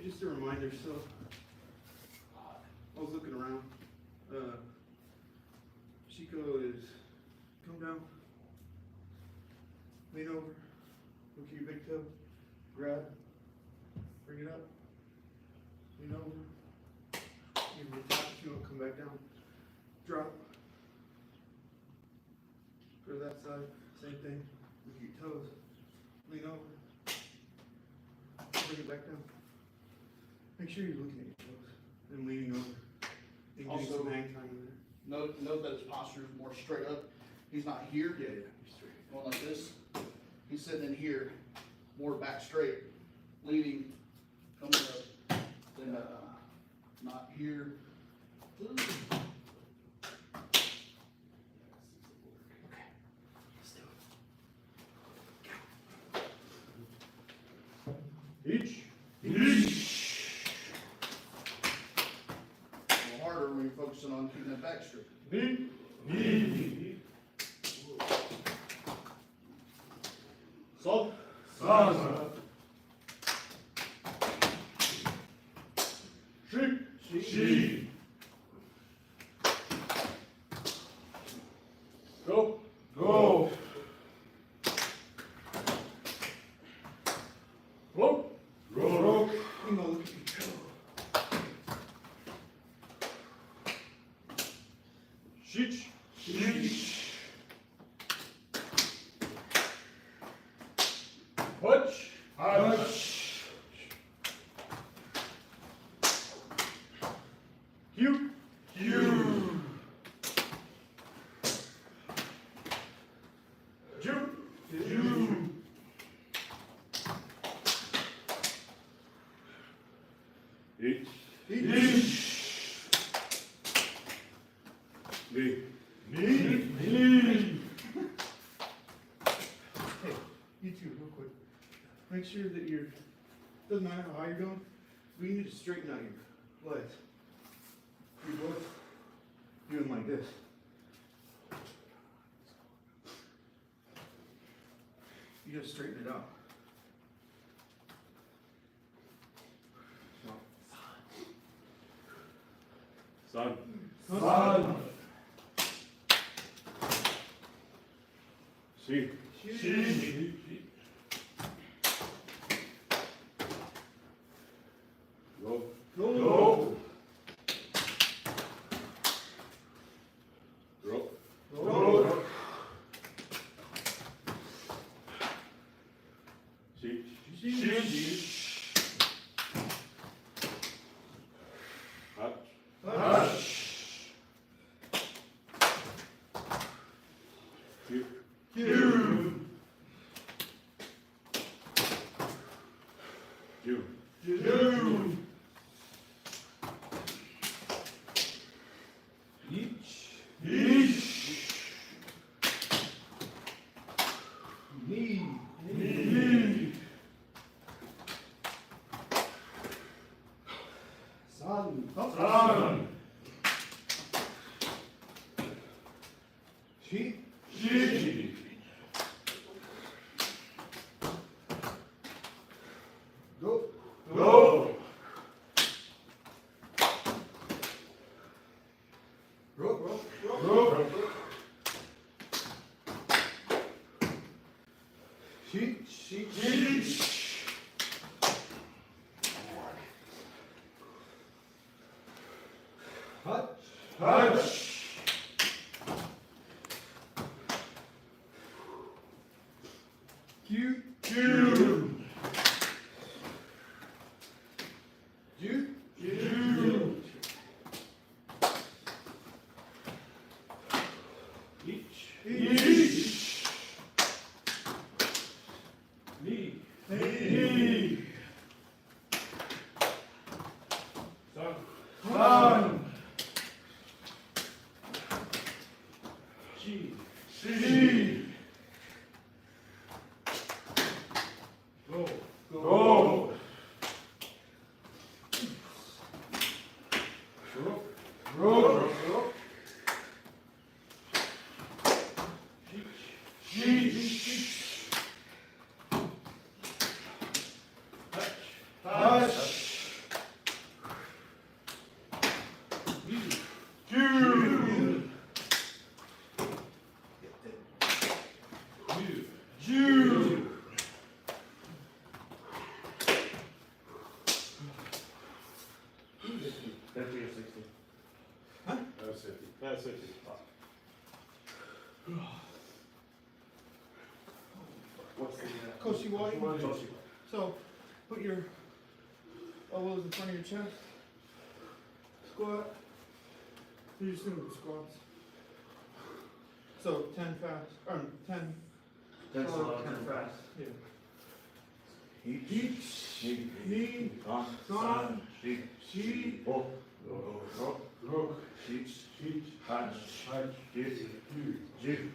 Just a reminder, so I was looking around. Keiko is come down, lean over, look at your big toe, grab, bring it up, lean over, give me a tap if you want to come back down, drop, go to that side, same thing, look at your toes, lean over, bring it back down. Make sure you're looking at your toes and leaning over. And getting some hang time in there. Note that his posture is more straight up. He's not here. Yeah, he's straight. Going like this. He's sitting in here, more back straight, leaning, coming up, then not here. Okay, let's do it. Each. Harder when you're focusing on keeping that back straight. Knee. Sol. Salsa. She. Go. Go. Roll. Roll. You know, look at your toe. Sheech. Punch. Cue. Ju. Each. Knee. Hey, you two, real quick. Make sure that doesn't matter how high you're going, we need to straighten out your legs. You're both doing like this. You gotta straighten it out. Son. She. Go. Roll. She. Hush. Cue. Knee. Sun. She. Go. Roll. She. Hush. 시. Go. 고. 로. 시. 하시. 주. That's your 60. That's 50. That's 50. What's the, 𝘗𝘢𝘭𝘪. So, put your elbows in front of your chest. Squat. You're just doing squats. So 10 fast, 10 That's slow, 10 fast. Yeah. 니. 산, 시. 시, 로. 시. 하시. 주.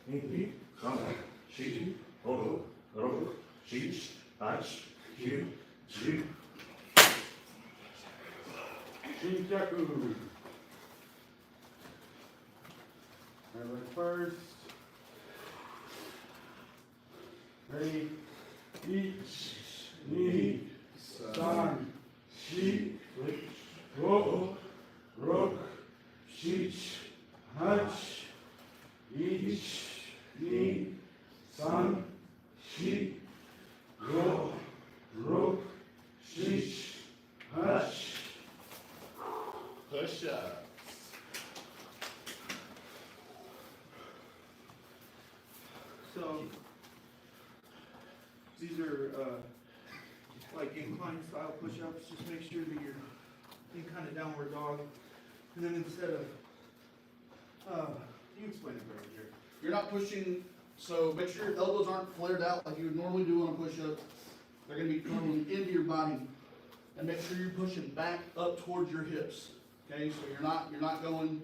니. 산. 시. 로. 시. 하시. 주. 신자쿠. Everybody first. Ready? each, 니, 산, 시, 로, 시, 하시, 이치, 니, 산, 시, 로, 시, 하시. Push-ups. So, these are like incline style push-ups. Just make sure that you're in kind of downward dog. And then instead of, you explain it better, Jerry. You're not pushing, so make sure your elbows aren't flared out like you would normally do on a push-up. They're gonna be curling into your body. And make sure you're pushing back up towards your hips. Okay, so you're not going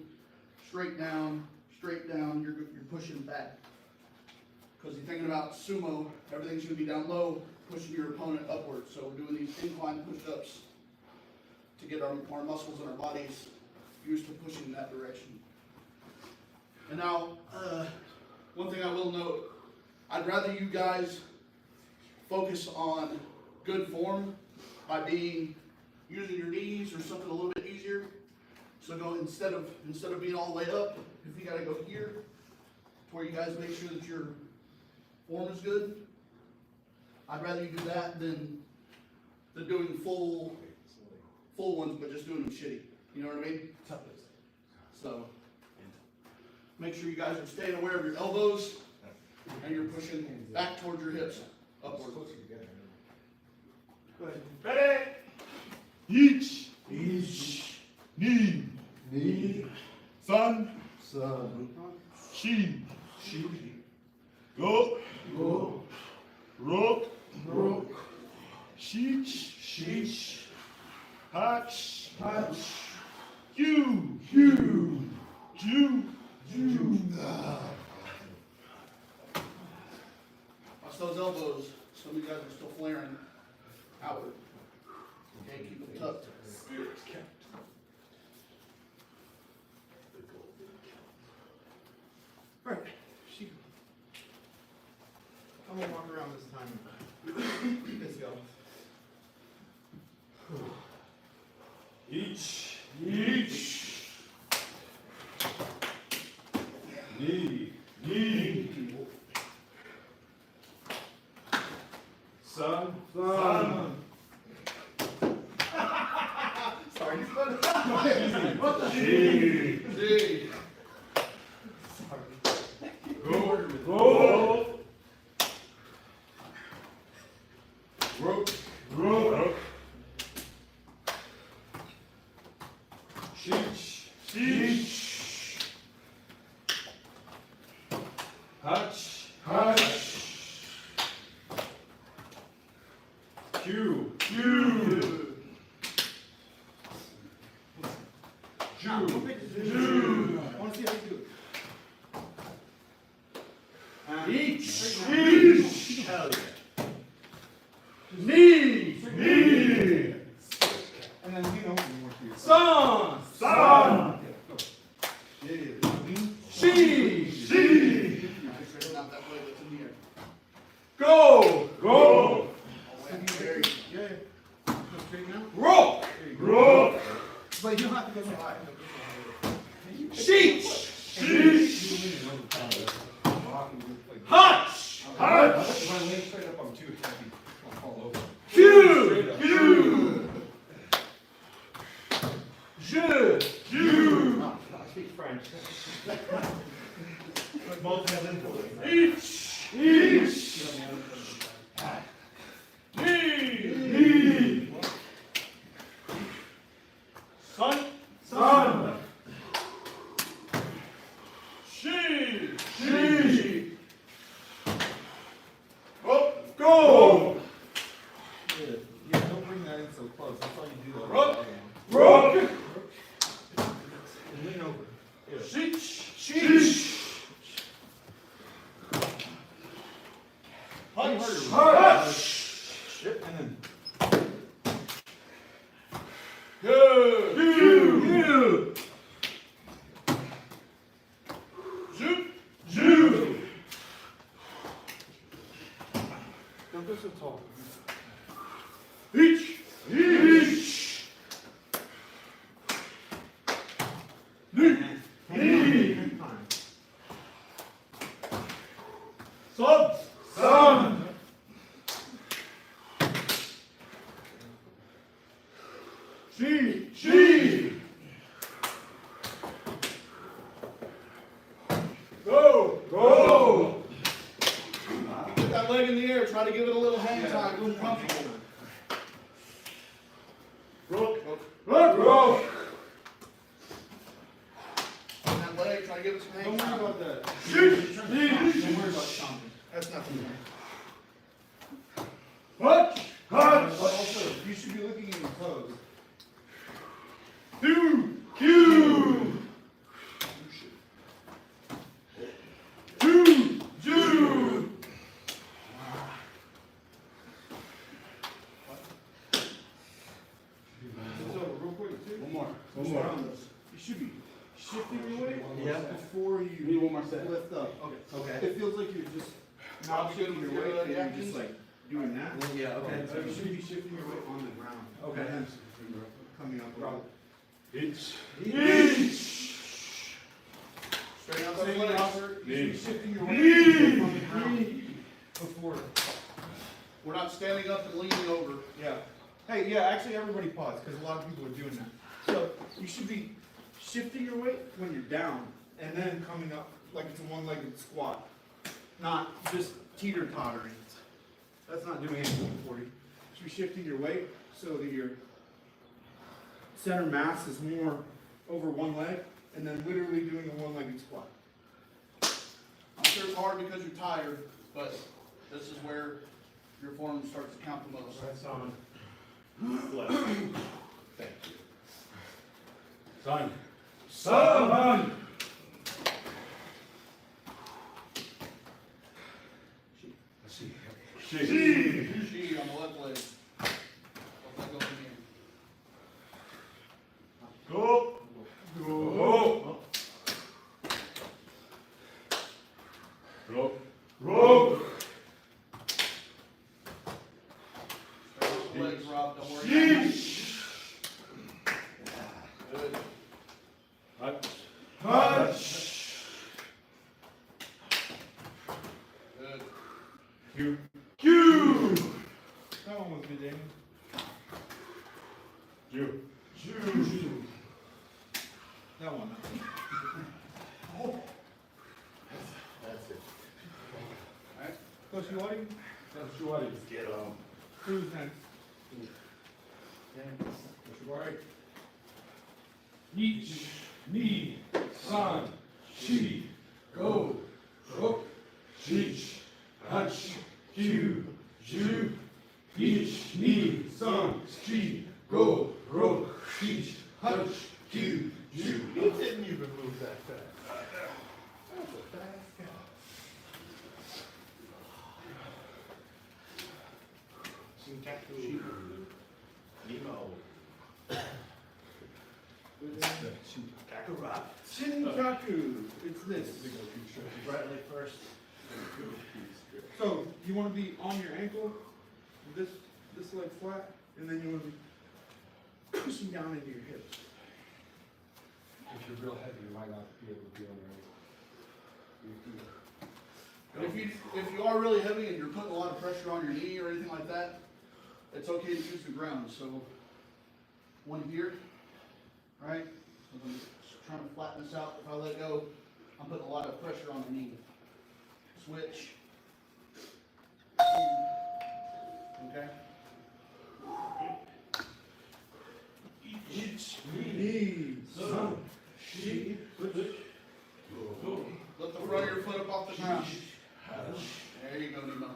straight down, you're pushing back. Because you're thinking about sumo, everything's gonna be down low, pushing your opponent upwards. So we're doing these incline push-ups to get our muscles in our bodies used to pushing in that direction. And now, one thing I will note, I'd rather you guys focus on good form by using your knees or something a little bit easier. So go instead of being all the way up, if you gotta go here, to where you guys make sure that your form is good. I'd rather you do that than doing full ones, but just doing them shitty. You know what I mean? So make sure you guys are staying aware of your elbows and you're pushing back towards your hips upward. Go ahead. Ready? each, 니, 산, 시, 로, 시, 하시, 주. Watch those elbows. Some of you guys are still flaring outward. Okay, keep them tucked. Right. I'm gonna walk around this time. Let's go. each, 니, 산, Sorry. 시, 로, 시, 하시, 주. I wanna see how you do it. Hell yeah. Knee. And then lean over more to your Sun. Yeah. She. Straighten out that leg that's in the air. Go. Yeah. Go straight now. Rock. But you don't have to go so high. Sheesh. Hutch. Hutch. If I lay straight up, I'm too heavy. I'll fall over. Q. Je. I speak French. Both have influence. Each. Knee. Sun. She. Up. Go. Yeah, don't bring that in so close. That's all you do. Rock. And lean over. Sheesh. Hutch. Yep. And then. Don't go so tall. Each. Sun. She. Go. Put that leg in the air. Try to give it a little hang time. A little comfortable. Rock. And that leg. Try to give it some hang Don't worry time. about that. Sheesh. Don't worry about stomping. That's nothing. Hutch. Also, you should be looking at your toes. Q. So, real quick, too. One more. You should be shifting your weight before you Need one more set. lift up. Okay. It feels like you're just not shifting your weight, and you're just like doing that. Yeah, okay. So you should be shifting your weight on the ground. Okay. And then coming up. Each. Straighten out So those you legs. should be shifting your weight on the ground before. We're not standing up and leaning over. Yeah. Hey, yeah, actually everybody pause, because a lot of people are doing that. So you should be shifting your weight when you're down, and then coming up like it's a one-legged squat. Not just teeter-tottering. That's not doing anything for you. You should be shifting your weight so that your center mass is more over one leg, and then literally doing a one-legged squat. I'm sure it's hard because you're tired, but this is where your form starts to count the most. Right on. Left. Thank you. Sun. She. She on the left leg. Let that go in here. Go. Straighten those legs, Rob. Don't worry. Good. Hutch. Good. Q. That one was good, Damon. That one. That's it. Alright. �𝘢𝘁𝑗. Get on. Who's next? Each. Knee. Sun. She. Go. Rook. Sheesh. Hutch. Q. Ju. Each. Knee. Sun. She. Go. Rook. Sheesh. Hutch. Q. Ju. He didn't even move that fast. That's a fast guy. Shinkaku. Nemo. Kakarot. Shinkaku. It's this. Right leg first. So you want to be on your ankle, this leg flat, and then you want to be pushing down into your hips. If you're real heavy, you might not be able to be on your And if you are really heavy and you're putting a lot of pressure on your knee or anything like that, it's okay to use the ground. So one here, right? So I'm just trying to flatten this out. If I let go, I'm putting a lot of pressure on the knee. Switch. Okay. Knee, sun, she, Lift the front of your foot up off the ground. There you go, Nemo.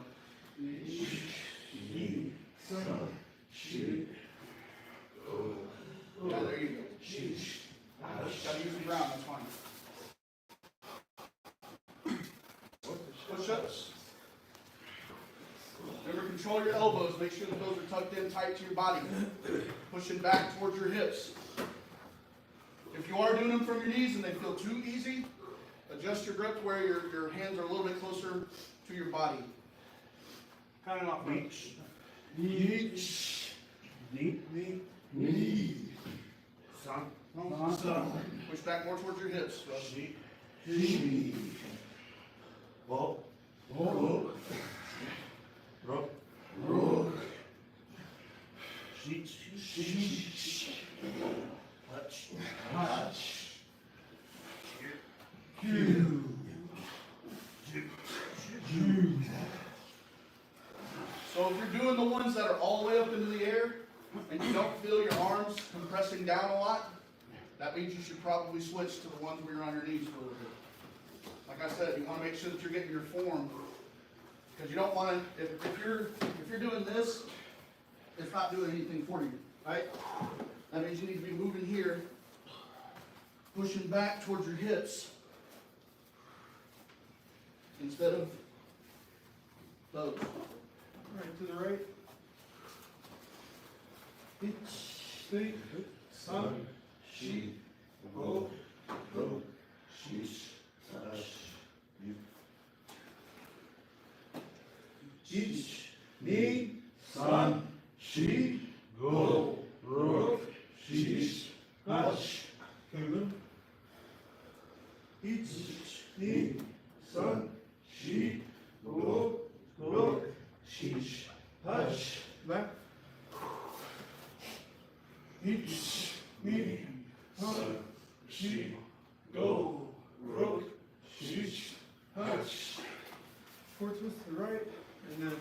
knee, sun, she. Yeah, there you go. Gotta use the ground, that's fine. Push-ups. Remember, control your elbows. Make sure that those are tucked in tight to your body. Pushing back towards your hips. If you are doing them from your knees and they feel too easy, adjust your grip to where your hands are a little bit closer to your body. Kind of off. Knee. Knee. Sun. Push back more towards your hips. Russ. Knee. Rock. Touch. So if you're doing the ones that are all the way up into the air and you don't feel your arms compressing down a lot, that means you should probably switch to the ones where you're on your knees for a little bit. Like I said, you want to make sure that you're getting your form, because you don't want to. If you're doing this, it's not doing anything for you, right? That means you need to be moving here, pushing back towards your hips instead of those. Right to the right. Three, sun, she, go, each, knee, sun, she, go, rook, sheesh, hush. Each, knee, sun, she, go, rook, sheesh, hush. Back. Each, knee, sun, she, go, rook, sheesh, hush. Four twist to the right, and then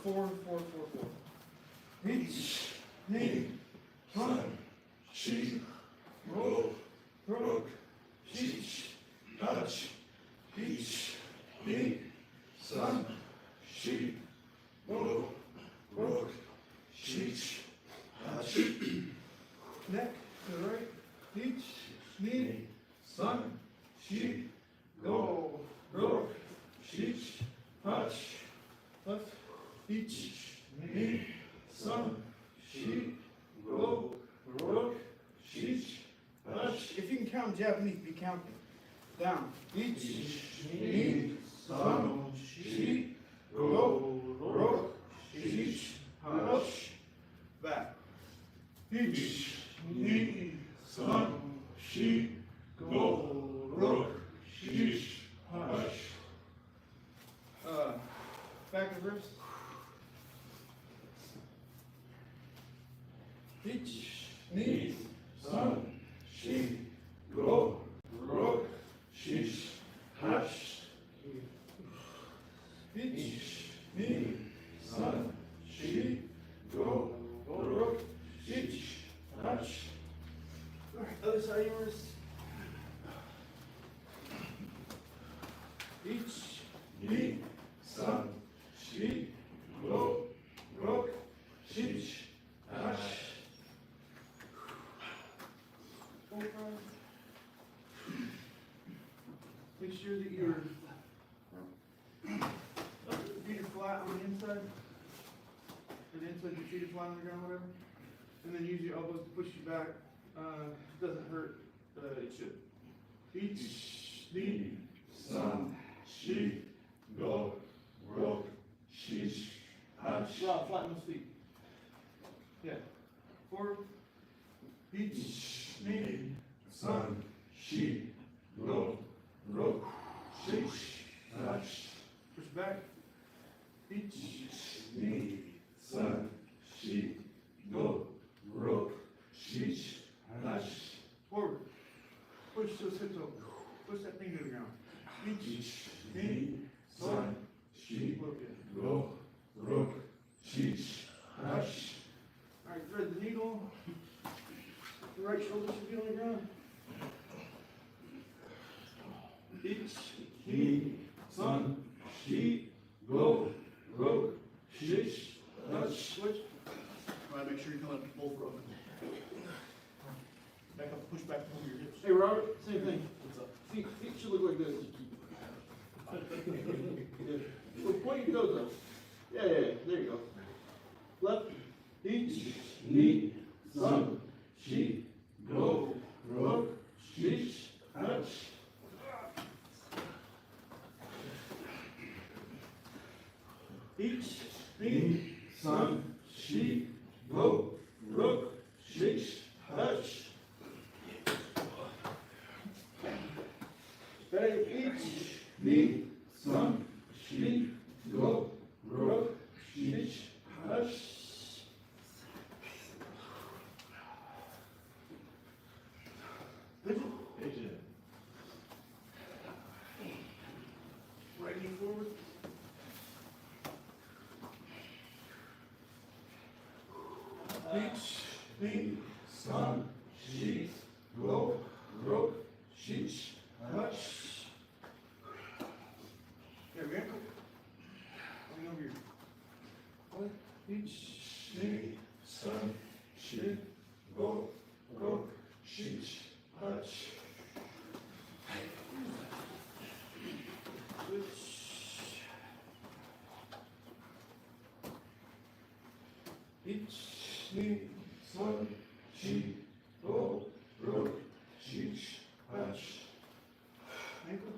4, 4, 4, 4. Each, knee, sun, she, go, rook, sheesh, hush. Each, knee, sun, she, go, rook, sheesh, hush. Neck to the right. Each, knee, sun, she, go, rook, sheesh, hush. Left. Each, knee, sun, she, go, rook, sheesh, hush. If you can count Japanese, be counting. Down. Each, knee, sun, she, go, rook, sheesh, hush. Back. Each, knee, sun, she, go, rook, sheesh, hush. Back reverse. Each, knee, sun, she, go, rook, sheesh, hush. Each, knee, sun, she, go, rook, sheesh, hush. Alright, other side of yours. Each, knee, sun, she, go, rook, sheesh, hush. 4, 5. Make sure that your feet are flat on the inside. And until your feet are flat on the ground, whatever. And then use your elbows to push you back. Doesn't hurt, it should. Ich, ni, San, Shi, Go, Rok, Shish, Hash. Rob, flatten those feet. Yeah. Forward. Ich, ni, San, Shi, Go, Rok, Shish, Hash. push back. Ich, Ni, San, Shi, Go, Rok, Shish, Hash. forward. Push those hips over. Push that thing to the ground. Ich, ni, San, Shi, look at. Go, Rok, Shish, Hash. Alright, thread the needle. The right shoulder should be on the ground. Ich, Ni, San, Shi, Go, Rok, Shish, Hash. switch. Right, make sure you come up both broken. Back up, push back over your hips. Hey Robert, same thing. What's up? Feet should look like this. So point your toes up. Yeah, there you go. Left. Ich, Ni, San, Shi, Go, Rok, Shish, Hash. ich, Ni, San, Shi, Go, Rok, Shish, Hash. Better. Ich, Ni, San, Shi, Go, Rok, Shish, Hash. pigeon. Right knee forward. Ich, Ni, San, Shi, Go, Rok, Shish, Hash. There we go. Coming over here. What? Ich, Ni, San, Shi, Go, Rok, Shish, Hash. switch. Ich, Ni, San, Shi, Go, Rok, Shish, Hash. ankle.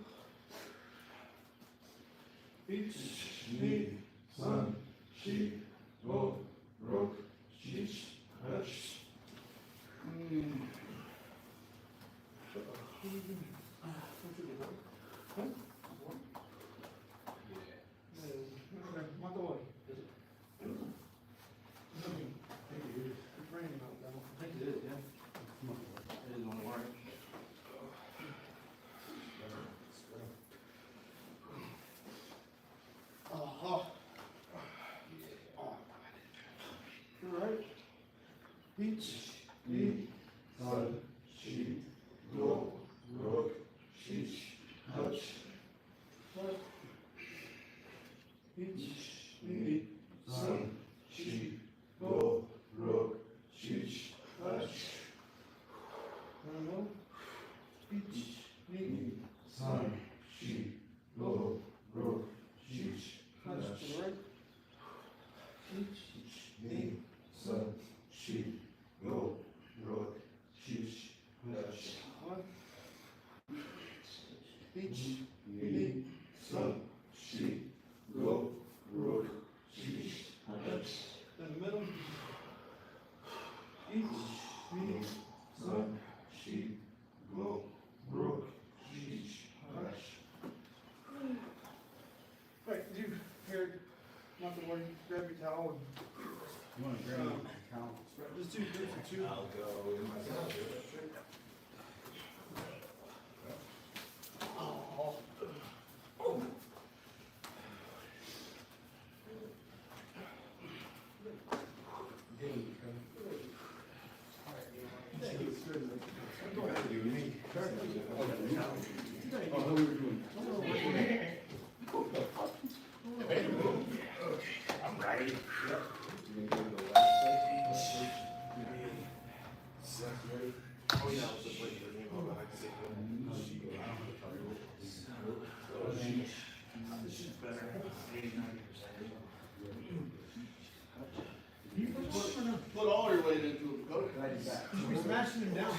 Ich, Ni, San, Shi, Go, Rok, Shish, Hash. Mata away. It's raining out now. I think it is, yeah. It is on the right. Oh. You alright? Ich, Ni, San, Shi, Go, Rok, Shish, Hash. left. Ich, Ni, San, Shi, Go, Rok, Shish, Hash. no. Ich, Ni, San, Shi, Go, Rok, Shish, Hash Hash. to the right. Ich, Ni, San, Shi, Go, Rok, Shish, Hash. left. Ich, Ni, San, Shi, Go, Rok, Shish, Hash. in the middle. Ich, Ni, San, Shi, Go, Rok, Shish, Hash. right, do here, not to worry, grab your towel and You wanna grab a count? just two groups of two. I'll go in myself. Oh, how we were doing? I'm ready. Oh yeah, I was just waiting for your name. Hold on, I can see it. This is better. 80-90%. Put all your weight into it, Dakota. We're smashing him down.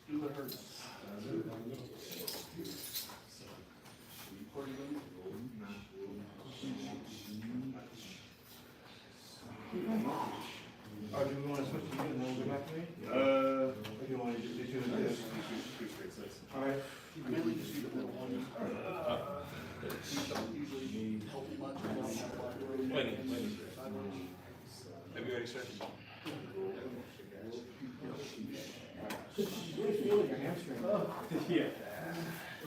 Do what hurts. Or do we want to switch to you and then we'll go back to me? Or do you want to just do two and this? Alright. I mainly just do the middle one. These don't usually help you much. I don't have a lot of room. Have you already started? What do you feel in your hamstring? Yeah.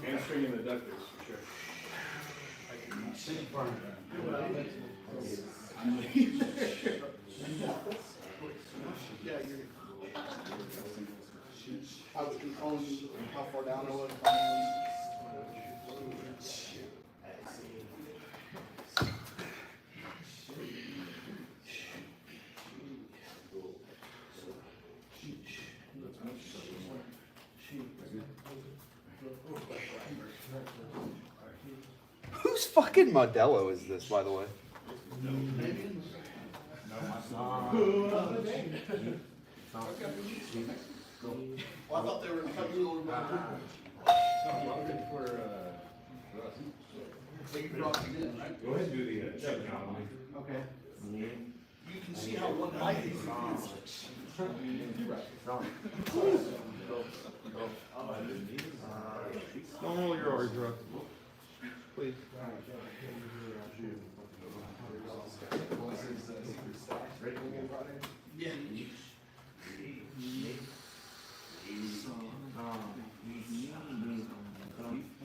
Hamstring and adductors, for sure. Yeah, you're. I was controlling how far down I was. Whose fucking Modelo is this, by the way? Well, I thought they were cutting you a little bit. So you brought it in, right? Go ahead and do the check count. Okay. You can see how one bite is. Don't roll your R's, bro. Please. Yeah.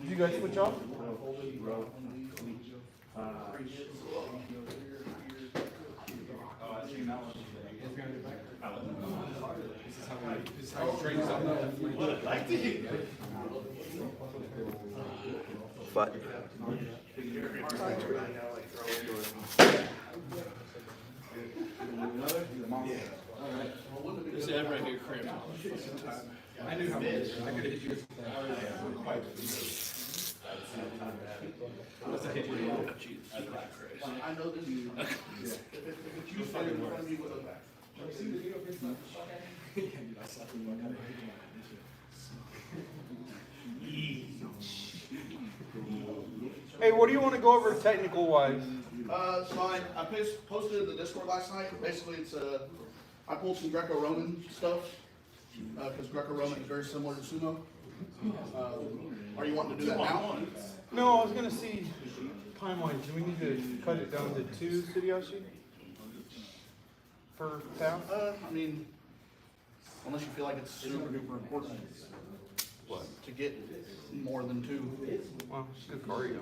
Did you guys switch off? But This is right here cramped. I knew how much, I could hit you. I know this. If you fight in front of me with a back. hey, what do you want to go over technical wise? It's fine. I posted in the Discord last night. Basically, it's I pulled some Greco-Roman stuff because Greco-Roman is very similar to Sumo. Are you wanting to do that now? No, I was gonna see time wise. Do we need to cut it down to 2 Sudiyashi per pound? I mean, unless you feel like it's super duper important. What? To get more than 2. Well, it's good cardio.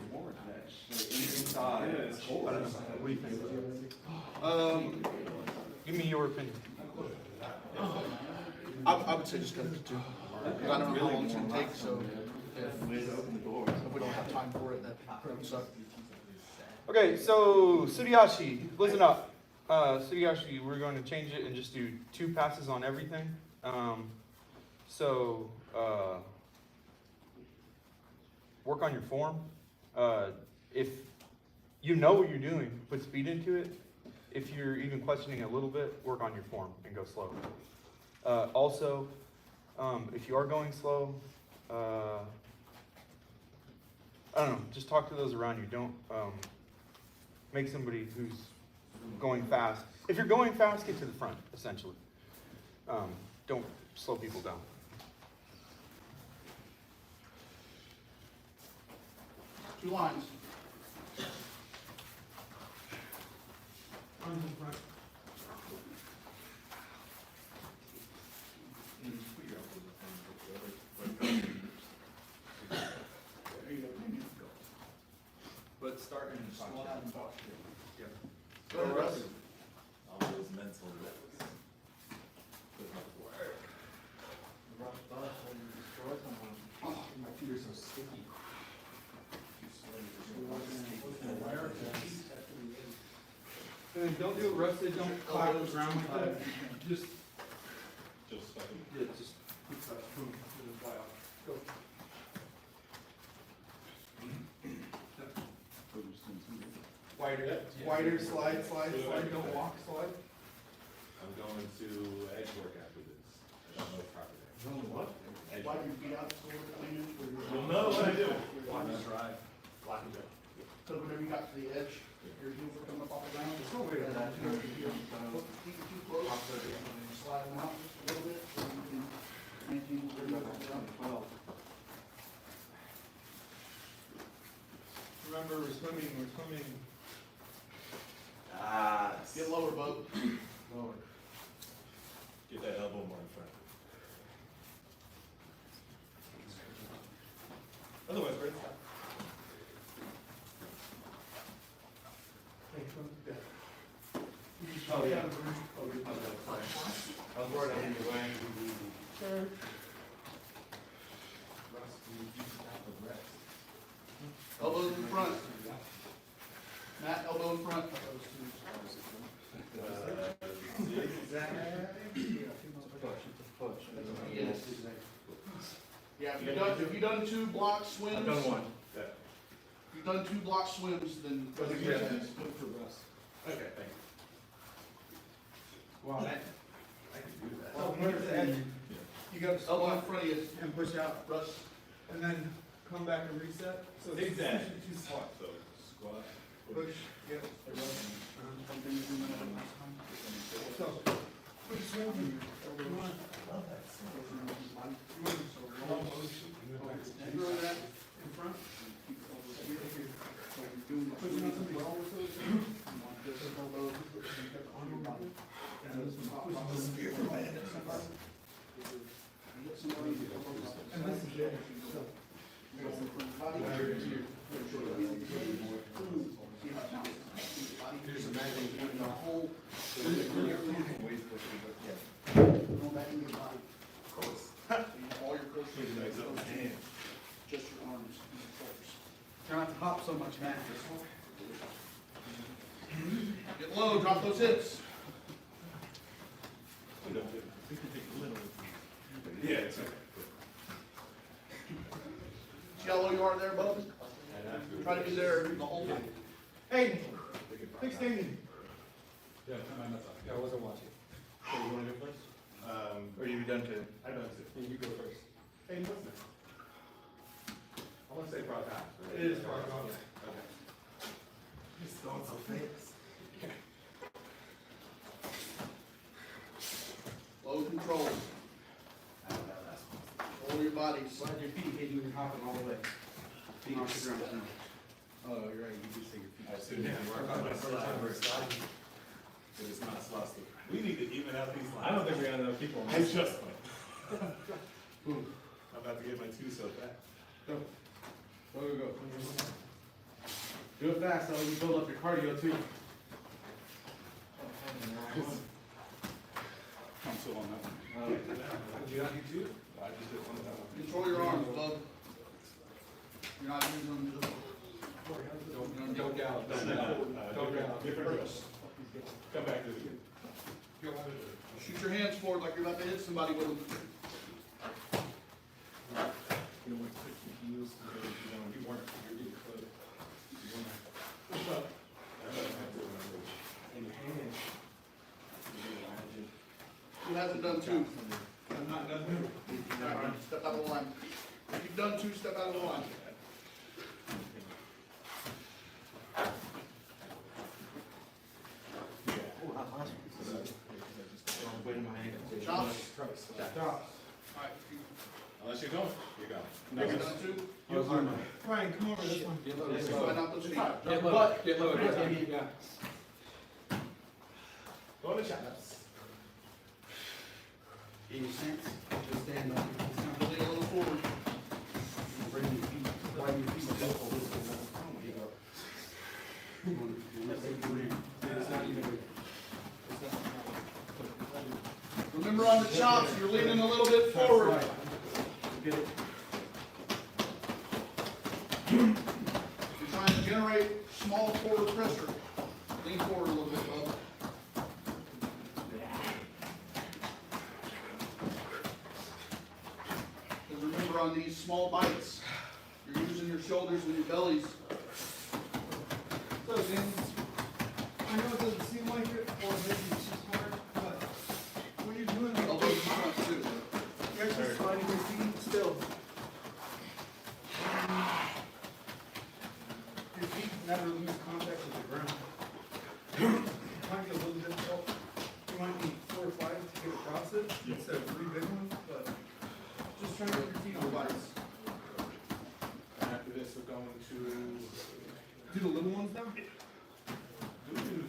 I don't know. What do you think? Give me your opinion. I would say just cut it to 2. Because I don't know how long it's gonna take, so if we don't have time for it, that would suck. Okay, so Sudiyashi, listen up. Sudiyashi, we're going to change it and just do 2 passes on everything. Work on your form. If you know what you're doing, put speed into it. If you're even questioning a little bit, work on your form and go slow. Also, if you are going slow, I don't know, just talk to those around you. Don't make somebody who's going fast. If you're going fast, get to the front, essentially. Don't slow people down. Two lines. But start in squat and posture. Go ahead, Russ. All those mental levels. My feet are so sticky. And then don't do it rested, don't clap the ground like that. Just, Just fucking. yeah, just. Boom, and then fly off. Go. Wider, slide, don't walk, slide. I'm going to edge work after this. I don't know properly. What? Edge Why work. do your feet out so clean for your? You'll know what I do. Block and drive. Block and go. So whenever you got to the edge, your heels are coming up off the ground. There's no way to that. Keep it too close. Slide them out just a little bit so you can maintain the rhythm of the ground. Remember, we're swimming. Ah. Get lower, boat. Lower. Get that elbow more in front. Otherwise, great stuff. Oh, yeah. I was worried I didn't go Sure. Elbows in front. Matt, elbow in front. Yes. Yeah, if you've done 2 block swims. I've done one. Yeah. If you've done 2 block swims, then. Okay, Yeah. thank you. Wow. I can do that. So where's the edge? You gotta Elbow in squat front of you, and push out, Russ. and then come back and reset. So it's Exactly. two squat. So squat. Push, yep. So, push swim. You want- Throw that in front. Pushing on something well with those. And this is it. Here's a magnet. Go back into your body. All your core just your arms and your shoulders. Try not to hop so much, Matt. Get low, drop those hips. Yeah, it's okay. See how low you are there, bub? Try to be there the whole time. Hey, big standing. Yeah, I wasn't watching. So you wanna go first? Or you done to? I don't see. Yeah, you go first. Hey, what's that? I wanna say frog hops. right? It is frog hops. Okay. Just going so fast. Low control. I don't know, that's one. Control your bodies. Slide your feet, hit you and hopping all the way. Feet off the ground. Oh, you're right, you just say your feet. I should work on my slide. But it's not slossy. We need to even out these lines. I don't think we got enough people. I just went. I'm about to get my 2 so fast. Go. Go, go, go. Do it fast, so you build up your cardio too. I'm still on that one. Did you not do 2? I just did one of that. Control your arms, bub. You're not using them to. Don't doubt. Don't doubt. Different wrist. Come back to it again. Shoot your hands forward like you're about to hit somebody with them. You know, like 60 heels, you weren't, you're getting close. You weren't. Push up. I don't have to remember. In your hand. Who hasn't done 2? I'm not done. Alright, step out of the line. If you've done 2, step out of the line. Chops. Alright, Unless you're going, you're going. if you've done 2, Brian, come over this one. slide out those feet. Get low, get low. Yeah. Go to shots. In your stance, just stand up. Lean a little forward. Bring your feet, widen your feet. It's not even. Remember on the chops, you're leaning a little bit forward. Get it. You're trying to generate small forward pressure. Lean forward a little bit, bub. on these small bites. You're using your shoulders and your bellies. So, James, I know it doesn't seem like it, or maybe it's just hard, but when you're doing the Elbows and fronts too. you're actually sliding your feet still. Your feet never lose contact with the ground. It might be a little difficult. You might need 4 or 5 to get across it instead of 3 big ones, but just trying to get your feet on the bikes. After this, we're going to Do the little ones now? we do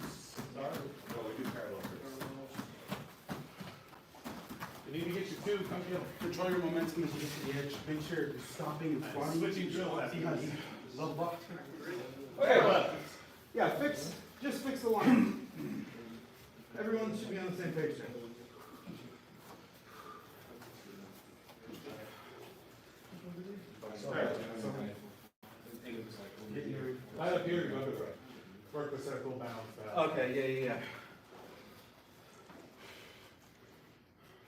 parallel first. You need to get your two, come here. Control your momentum as you get to the edge. Make sure you're stopping and squatting. Switching drill. See how you level up? Okay. Yeah, just fix the line. Everyone should be on the same page there. Right up here, go to the right. Work the circle, bounce back. Okay, yeah.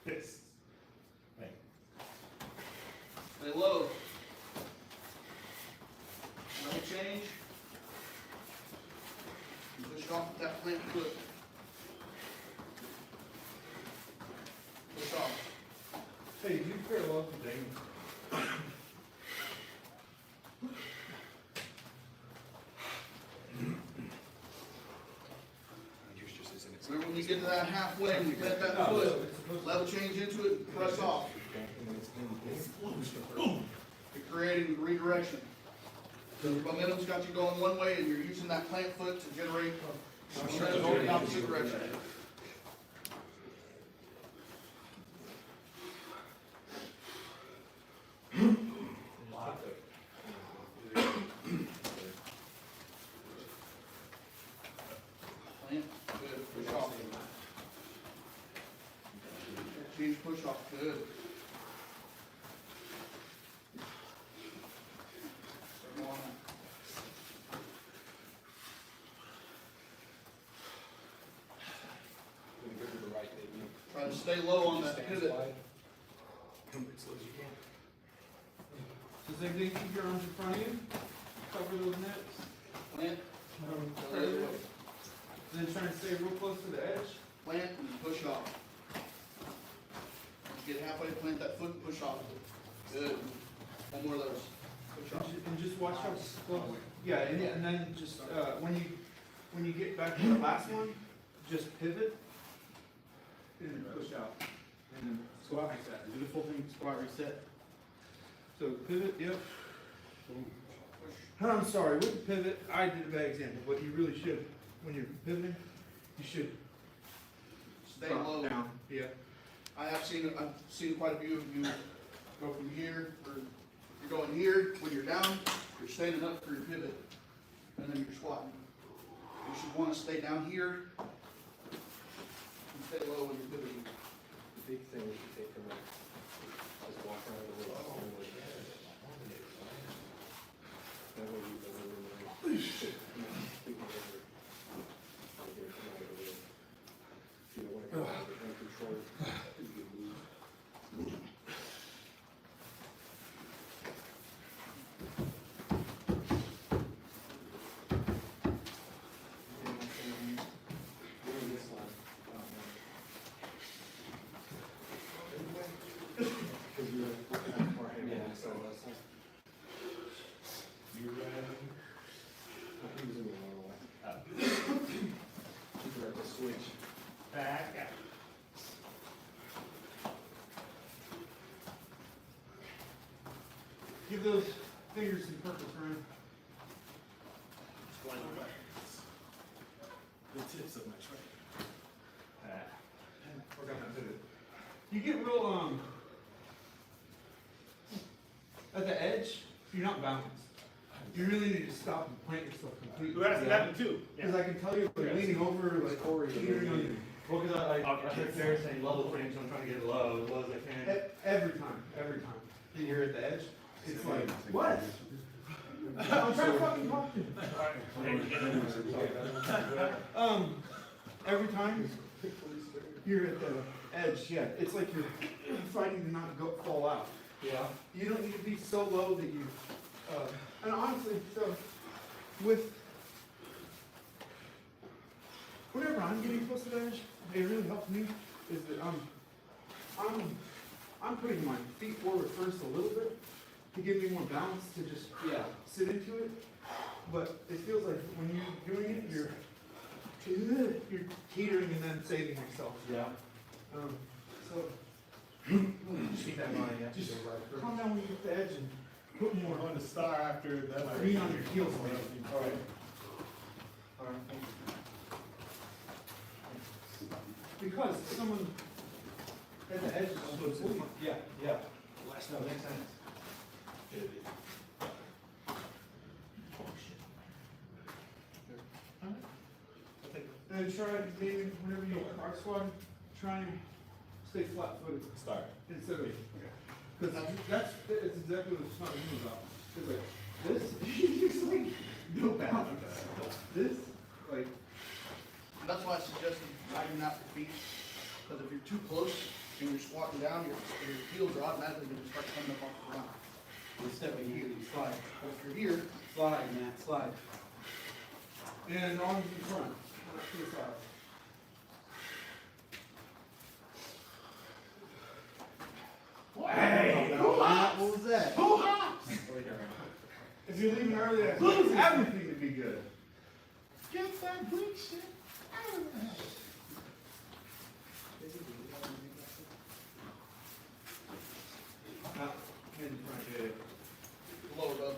This. Stay low. Level change. You push off with that plant foot. Push off. Hey, did you parallel to James? Remember when you get to that halfway, you bend that foot, level change into it, and press off. You're creating redirection. The momentum's got you going one way, and you're using that plant foot to generate momentum going in the opposite direction. Plant, good, push off. Change, push off, good. Circle on that. Try to stay low on that pivot. So same thing, keep your arms in front of you, cover those nets. Plant, Go the other way. And then try and stay real close to the edge. plant, and push off. Get halfway, plant that foot, and push off. Good. One more of those. Push off. And just watch how close. Yeah, and then just, when you get back to the last one, just pivot. And push out. And then Squat reset. Do the full thing, squat reset. so pivot, yep. I'm sorry, with the pivot, I did a bad example, but you really should, when you're pivoting, you should Stay drop low. down. Yeah. I've seen quite a few of you go from here, or you're going here, when you're down, you're standing up for your pivot, and then you're squatting. You should want to stay down here, and stay low when you're pivoting. The big thing we should take from that is walk around a little. That way you don't really if you don't want to go out of control, you lose. Switch back out. Give those fingers some purpose, Ryan. The tips of my tray. Work on that pivot. You get real, at the edge, you're not balanced. You really need to stop and plant yourself completely. That's happened too. Because I can tell you, like, leaning over, like, teetering on your. Well, because I heard Sarah saying level change, so I'm trying to get it low as low as I can. Every time. And you're at the edge, it's like, what? I'm trying to fucking talk to you. Every time you're at the edge, yeah, it's like you're fighting to not fall out. Yeah. You don't need to be so low that you, and honestly, so, whenever I'm getting close to the edge, it really helps me, is that I'm putting my feet forward first a little bit, to give me more balance to just sit into it, but it feels like when you're doing it, you're teetering and then saving yourself. Yeah. So, Just keep that in mind, yeah. just calm down when you get the edge and put more On the star after that. lean on your heels. All right. All right. Because someone at the edge is supposed to. Yeah, yeah. No, next time. And try, maybe whenever you arc squat, try and stay flat footed Start. instead of, because that's exactly what it's not even about. It's like, this, it's like, no balance. This, like, And that's why I suggested riding out your feet, because if you're too close and you're squatting down, your heels are automatically gonna start coming up off the ground. We're stepping here, you slide. But if you're here, Slide, Matt, slide. and arms in front, not to the side. Hey! What was that? If you're leaving early, that's everything to be good. Get that Greek shit out of there. Hand in front. lower up.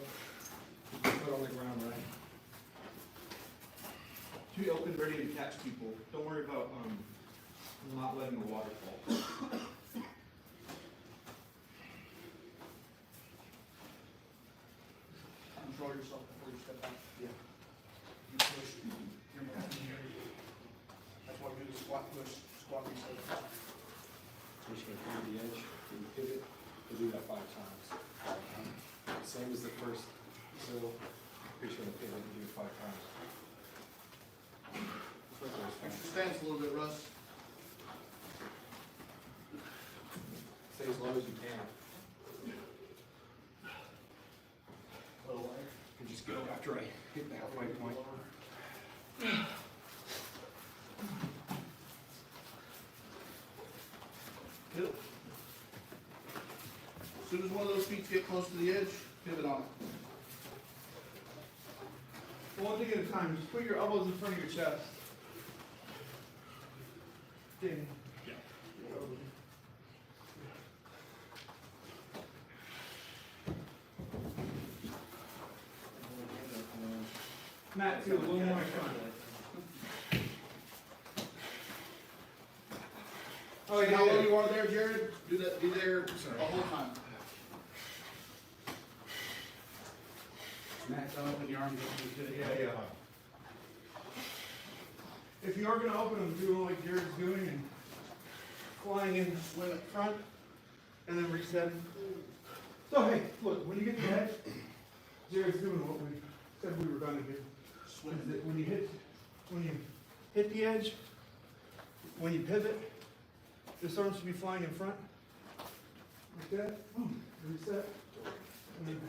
Put on the ground, right? To be open, ready to catch people. Don't worry about not letting the water fall. Control yourself before you step out. Yeah. You push, you're moving here. That's why we do the squat push, squat reset. We're just gonna clear the edge, then pivot, we'll do that 5 times. Same as the first, so we're just gonna pivot and do it 5 times. Push your stance a little bit, Russ. Stay as low as you can. A little lighter. And just go after I hit the halfway point. Good. As soon as one of those feet get close to the edge, pivot on it. One thing at a time, just put your elbows in front of your chest. Ding. Yeah. Matt, too, a little more in front. Oh, yeah, how low yeah. you are there, Jared? Do that, be there the whole time. Matt, don't open your arms up to it. Yeah. If you are gonna open them, do like Jared's doing and flying in, swim at front, and then resetting. So hey, look, when you get to the edge, Jared's doing what we said we were gonna do. Swim. Is that when you hit the edge, when you pivot, this arm should be flying in front. Like that, boom, reset. And then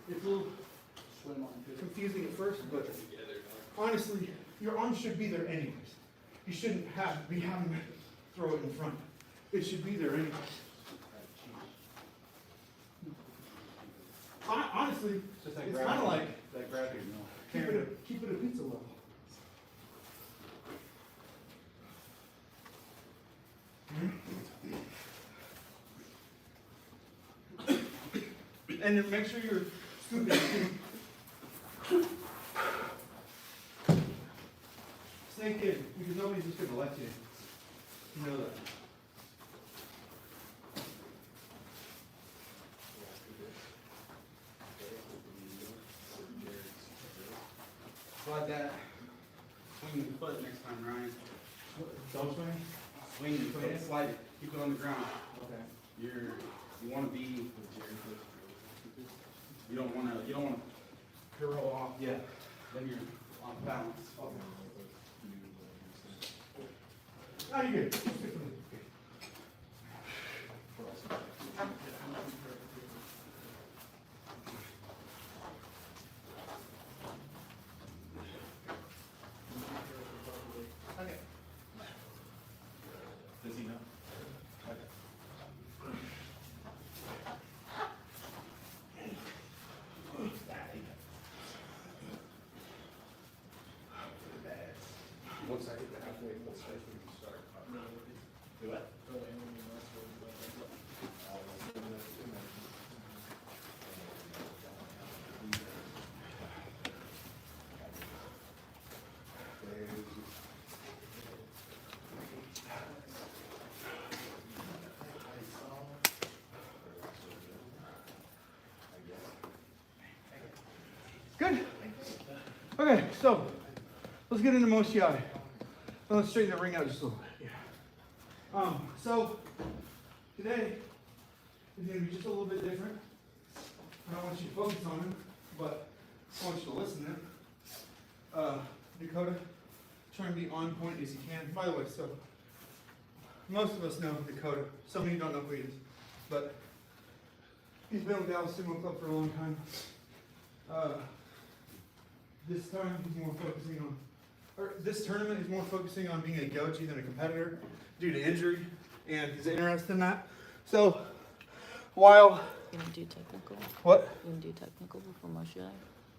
it's a little Swim on pivot. confusing at first, but honestly, your arms should be there anyways. You shouldn't be having to throw it in front. It should be there anyways. Honestly, Just like it's kind of like that gravity, no. keep it a pizza level. And then make sure you're scooping. Snake in, because nobody's just gonna let you. You know that. Slide that. Swing your foot next time, Ryan. Don't swing? Swing your foot, slide it, keep it on the ground. Okay. You wanna be, you don't wanna curl off. Yeah. Then you're off balance. Oh, you're good. Okay, so let's get into 𝘗𝘗𝘬𝘭𝘪𝘯𝘬. Let's straighten the ring out just a little bit. Yeah. So today is going to be just a little bit different. I don't want you to focus on it, but I want you to listen to it. Dakota, try and be on point as you can. By the way, so most of us know Dakota. Some of you don't know who he is, but he's been with Dallas Sumo Club for a long time. This time he's more focusing on, or this tournament is more focusing on being a 𝘗𝘢𝘳𝘬 than a competitor due to injury, and he's interested in that. So while You want to do technical? what? You want to do technical before 𝘗𝘗𝘬𝘭?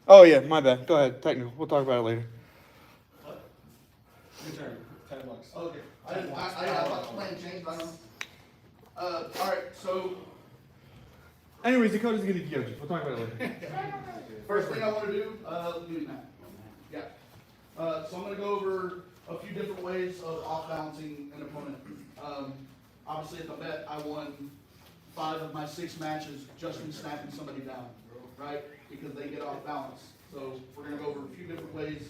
Oh yeah, my bad. Go ahead, technical. We'll talk about it later. Your turn, 10 bucks. Okay, I thought the plan changed, I don't know. Alright, so Anyways, Dakota's gonna 𝘗𝘬𝘳. We'll talk about it later. first thing I want to do, give me that. Yeah. So I'm going to go over a few different ways of off-balancing an opponent. Obviously, at the bet, I won 5 of my 6 matches just in snapping somebody down, right? Because they get off balance. So we're going to go over a few different ways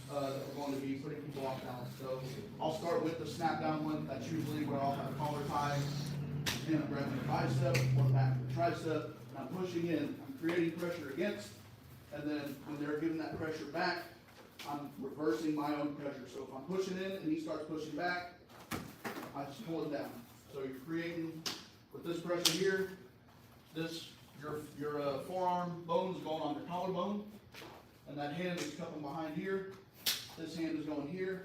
that we're going to be putting people off balance. So I'll start with the snap down one. That's usually where I'll have a collar tie, and I'm grabbing the bicep or the back of the tricep, and I'm pushing in. I'm creating pressure against, and then when they're giving that pressure back, I'm reversing my own pressure. So if I'm pushing in and he starts pushing back, I just pull it down. So you're creating, with this pressure here, your forearm bone is going on your collarbone, and that hand is coming behind here. This hand is going here,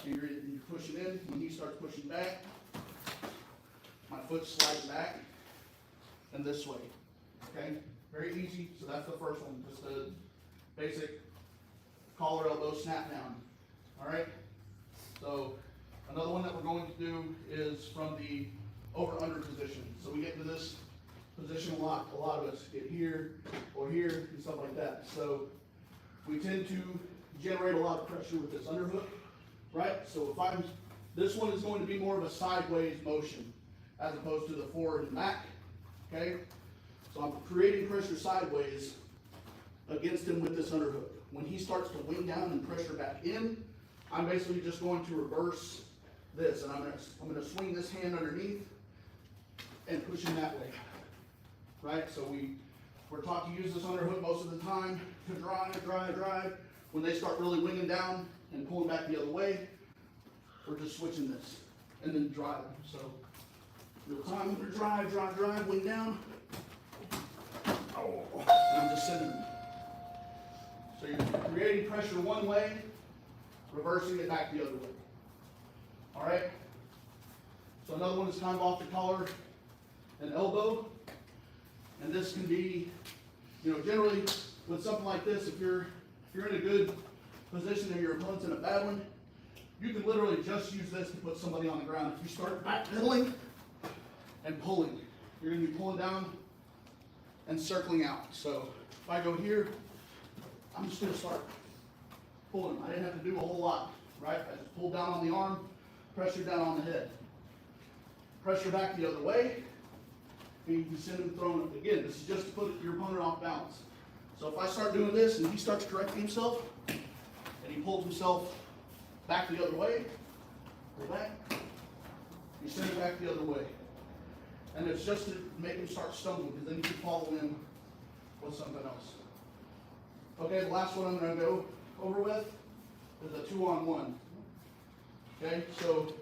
and you're pushing in. When he starts pushing back, my foot slides back and this way. Okay, very easy. So that's the first one, just a basic collar elbow snap down. All right. So another one that we're going to do is from the over/under position. So we get into this position a lot. A lot of us get here or here and stuff like that. So we tend to generate a lot of pressure with this underhook, right? So this one is going to be more of a sideways motion as opposed to the forward and back. Okay. So I'm creating pressure sideways against him with this underhook. When he starts to wing down and pressure back in, I'm basically just going to reverse this, and I'm going to swing this hand underneath and push him that way, right? So we're taught to use this underhook most of the time to drive. When they start really winging down and pulling back the other way, we're just switching this and then drive. So real time, I'm going to drive, wing down, and I'm just sending them. So you're creating pressure one way, reversing it back the other way. All right? So another one is kind of off the collar and elbow. And this can be, generally with something like this, if you're in a good position and your opponent's in a bad one, you can literally just use this to put somebody on the ground. If you start backpedaling and pulling, you're going to be pulling down and circling out. So if I go here, I'm just going to start pulling. I didn't have to do a whole lot, right? I just pulled down on the arm, pressure down on the head. Pressure back the other way, and you can send him throwing it. Again, this is just to put your opponent off balance. So if I start doing this and he starts correcting himself, and he pulls himself back the other way, go back, you send it back the other way. And it's just to make him start stumbling, because then you can follow in with something else. Okay, the last one I'm going to go over with is a 2-on-1. Okay, so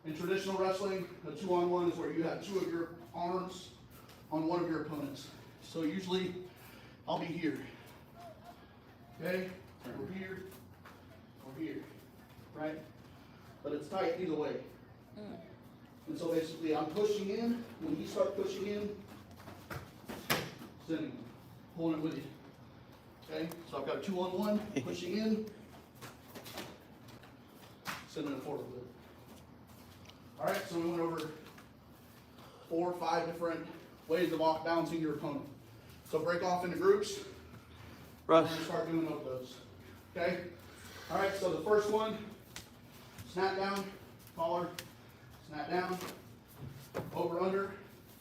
in traditional wrestling, a 2-on-1 is where you have 2 of your arms on one of your opponents. So usually, I'll be here. Okay, or here, or here, right? But it's tight either way. And so basically, I'm pushing in. When you start pushing in, sending him, pulling it with you. Okay, so I've got a 2-on-1, pushing in, sending it forward with it. All right, so we went over 4 or 5 different ways of off balancing your opponent. So break off into groups. Russ. We're going to start doing those. Okay? All right, so the first one, snap down, collar, snap down, over, under,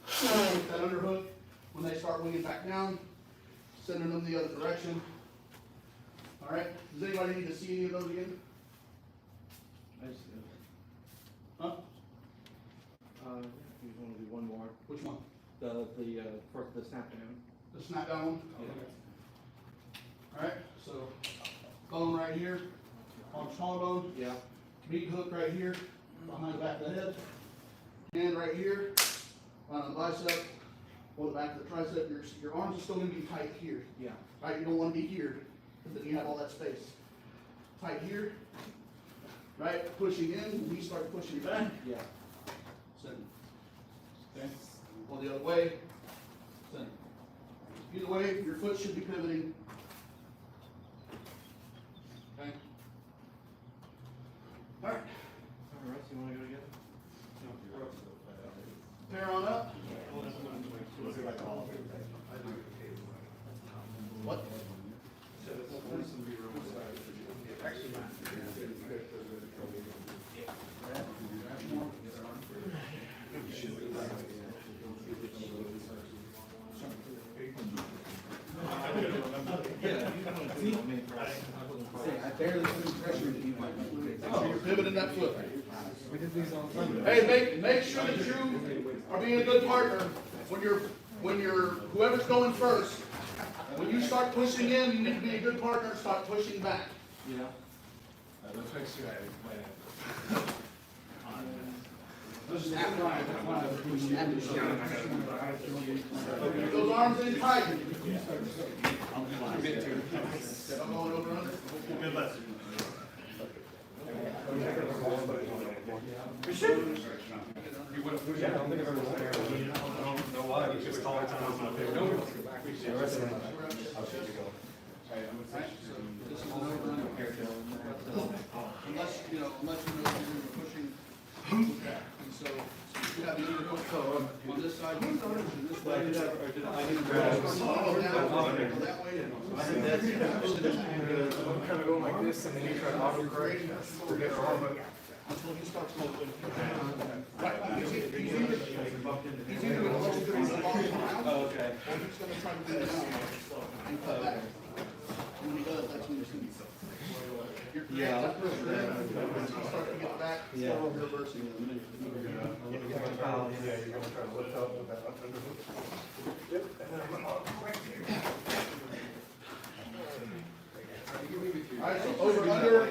with that underhook. When they start winging back down, sending them the other direction, Alright, does anybody need to see any of those again? Huh? You want to do one more? Which one? First, the snap down. The snap down one? Alright, so bone right here, arm collarbone, Yeah. meat hook right here, behind the back of the head, hand right here, on the bicep, or the back of the tricep. Your arms are still gonna be tight here, Yeah. right? You don't wanna be here, because then you have all that space. Tight here, right? Pushing in, and you start pushing back, Yeah. send. Okay? Or the other way, send. Either way, your foot should be pivoting. Okay? Alright, All right, so you want to go together? pair on up. What? I barely put any pressure into you. Make sure you're pivoting that foot. We did these all the time. Hey, make sure that you are being a good partner when you're whoever's going first. When you start pushing in, you need to be a good partner and start pushing back. Yeah. Those arms in tight. I'm going over under. This is an over under. Unless you know you're pushing. And so you have either hook on this side, and this way. That way. Kind of going like this, and then you try to autocorrect. Forget your arm up. Until he starts moving. Right, he's either gonna hold it on the ball around, or Okay. he's gonna try to do it and cut back. And when he does, that's when you're seeing. Yeah. That's real good. Once you start to get back, Yeah. start reversing it. Yeah, you're gonna try to lift up with that underhook. Yep. Alright, so over, under.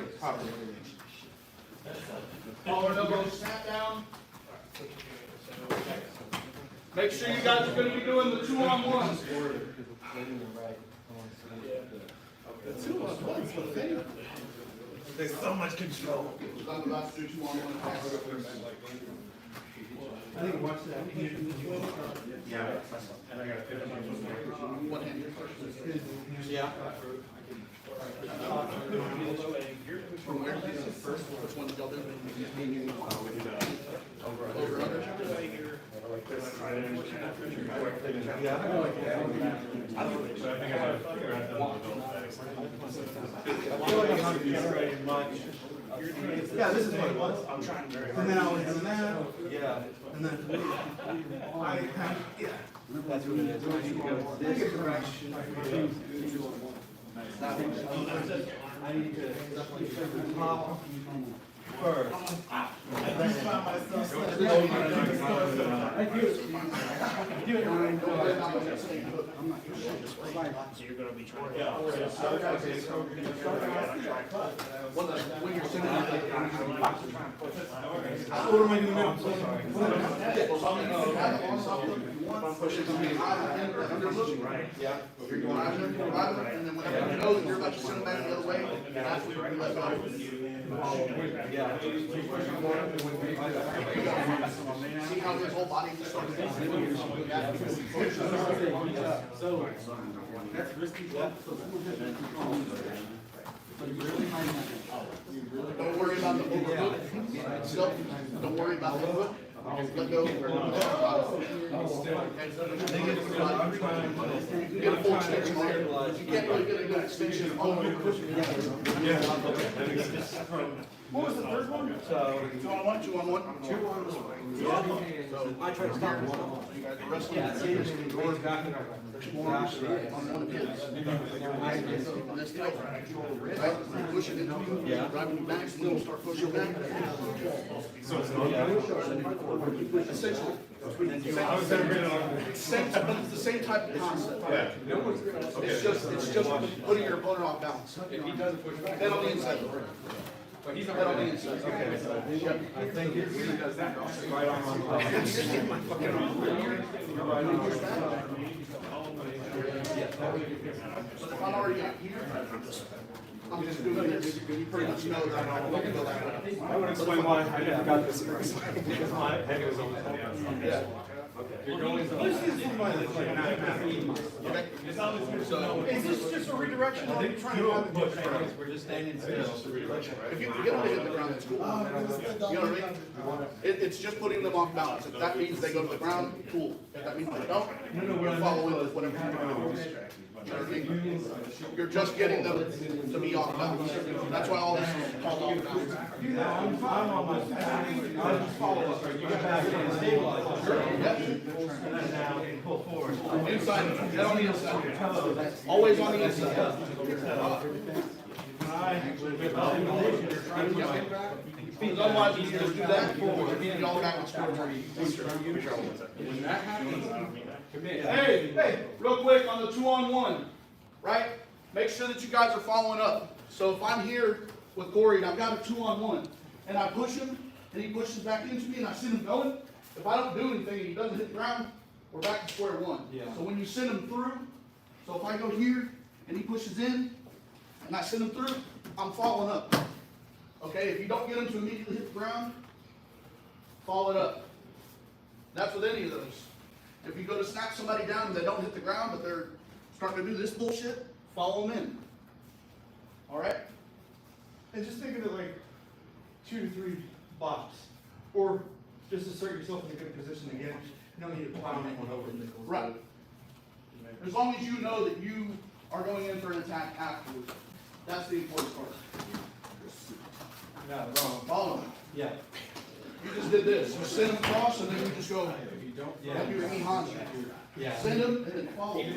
Forward elbow, snap down. Make sure you guys are gonna be doing the 2-on-1s. There's so much control. I'm about to do 2-on-1 passes. I think watch that. Yeah. And I got to One hand here first. Yeah. From where? Which one did y'all do? Over, under? Yeah, this is what it was. I'm trying very hard. And then I was doing that. Yeah. And then I kind of, yeah. That's what it is. I need to go this direction. I need to pop first. I just found myself. You're gonna be trying. When you're sitting What am I gonna do? I'm so sorry. Yeah. You're going under, and then whenever you know that you're about to send it back the other way, that's when you let go. Yeah. See how his whole body just starts moving? So, that's risky. Don't worry about the overhook. Still, don't worry about the hook. Let go. You can get a full extension on it. You can't really get a good extension on the hook. What was the third one? Two on one, two on one. I try to stop it. The rest of the teams can go back on one of his. And that's tight. Right? Pushing it, driving you back, so you start pushing back. Essentially. It's the same type of concept. It's just putting your opponent off balance. If he doesn't push back. Head on the inside. But he's Head on the inside. Okay, so I think it really does that. Right on. But if I'm already out here, I'm just doing this. You pretty much know that I'm not going to go that way. I would explain why I never got this first. Because my head was on the top. Yeah. You're going to. Let's use somebody that's like not Is this just a redirection or are you trying to have it? We're just standing still. If you can get them to hit the ground, that's cool. You know what I mean? It's just putting them off balance. If that means they go to the ground, cool. If that means they don't, you're following with whatever you're doing. You know what I mean? You're just getting them to be off balance. That's why all this is called off balance. I'm on my follow up. You get back and stabilize. And now and pull forward. Inside, head on the inside. Always on the inside. Because otherwise, if you just do that, y'all got what's going on. When that happens, commit. Hey, real quick on the 2-on-1, right? Make sure that you guys are following up. So if I'm here with Corey and I've got a 2-on-1 and I push him and he pushes back into me and I send him going, if I don't do anything and he doesn't hit the ground, we're back to square one. Yeah. So when you send him through, so if I go here and he pushes in and I send him through, I'm following up. Okay, if you don't get him to immediately hit the ground, follow it up. That's with any of those. If you go to snap somebody down and they don't hit the ground, but they're starting to do this bullshit, follow them in. All right? And just think of it like 2 to 3 bops. Or just assert yourself in a good position again. You don't need to plow anyone over. Right. As long as you know that you are going in for an attack afterwards. That's the important part. No, wrong. Follow them. Yeah. You just did this. You send them across and then you just go, If you don't. like you're 𝑘𝘠𝗎. Yeah. Send them and then follow them.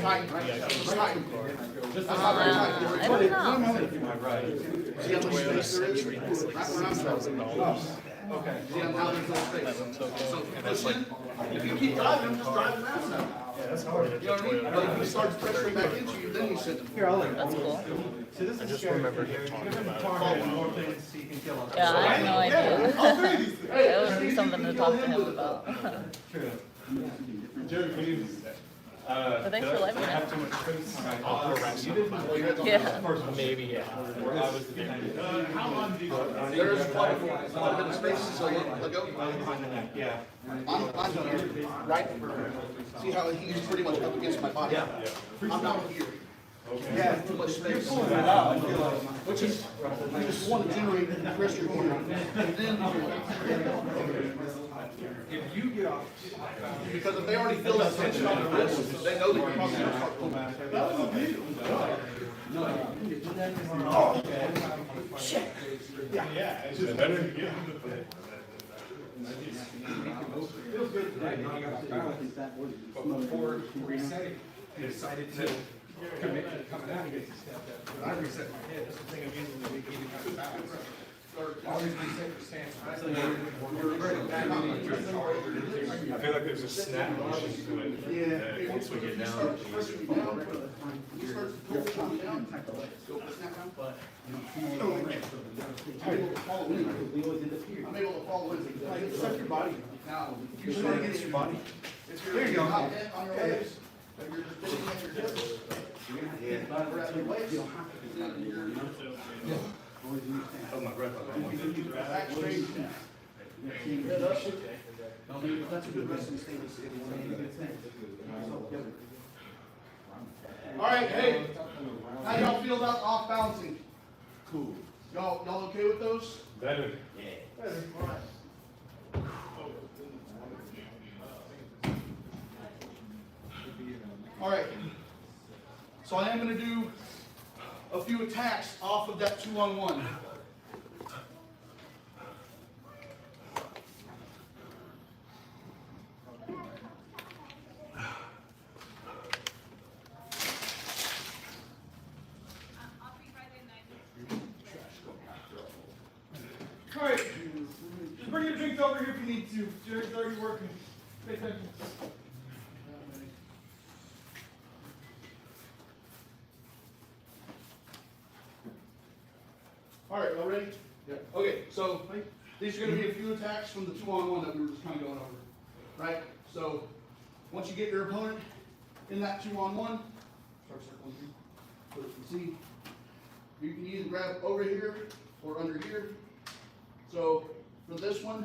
Tight. Tight. That's not very tight. I don't know. See how much space there is? Wrap around. Okay. See how there's no space. So push in. If you keep driving, just drive around now. You know what I mean? But if he starts pressuring back into you, then you send him. Here, I'll let That's cool. So this is just remember him talking about more things so you can kill him. Yeah, I have no idea. All three of these things. That would be something to talk to him about. True. But thanks for letting me know. Too much space. Yeah. Maybe, yeah. There is quite a bit of space, so let go. Yeah. I'm here, right? See how he's pretty much up against my body? Yeah. I'm not here. Yeah. Too much space. Pulling that out, I feel like. Which is, you just want to generate pressure here. And then, If you get off. because if they already feel that tension on their wrist, they know that you're probably going to start pulling back. But before resetting, I decided to commit to coming out against the step up. But I reset my head, that's the thing I'm using to make even kind of balance. Always reset your stance. I feel like there's a snap motion to it. Yeah. Once we get down. Pressure you down, you start to pull down, go snap down. I'm able to follow in. I'm able to follow in. It's like your body. Now, if you Push it start against your body. If There you're you go. not bent on your legs, but you're just bending at your hips, or at your waist, then you're back straight. Head up. That's a good resting stance. All right, hey, how y'all feel about off balancing? Cool. Y'all okay with those? Better. All right. So I am going to do a few attacks off of that 2-on-1. All right, just bring your drinks over here if you need to. Jared's already working. Pay attention. All right, y'all ready? Yeah. Okay, so these are going to be a few attacks from the 2-on-1 that we were just kind of going over, right? So once you get your opponent in that 2-on-1, start circling here. So you can see, you can either grab over here or under here. So for this one,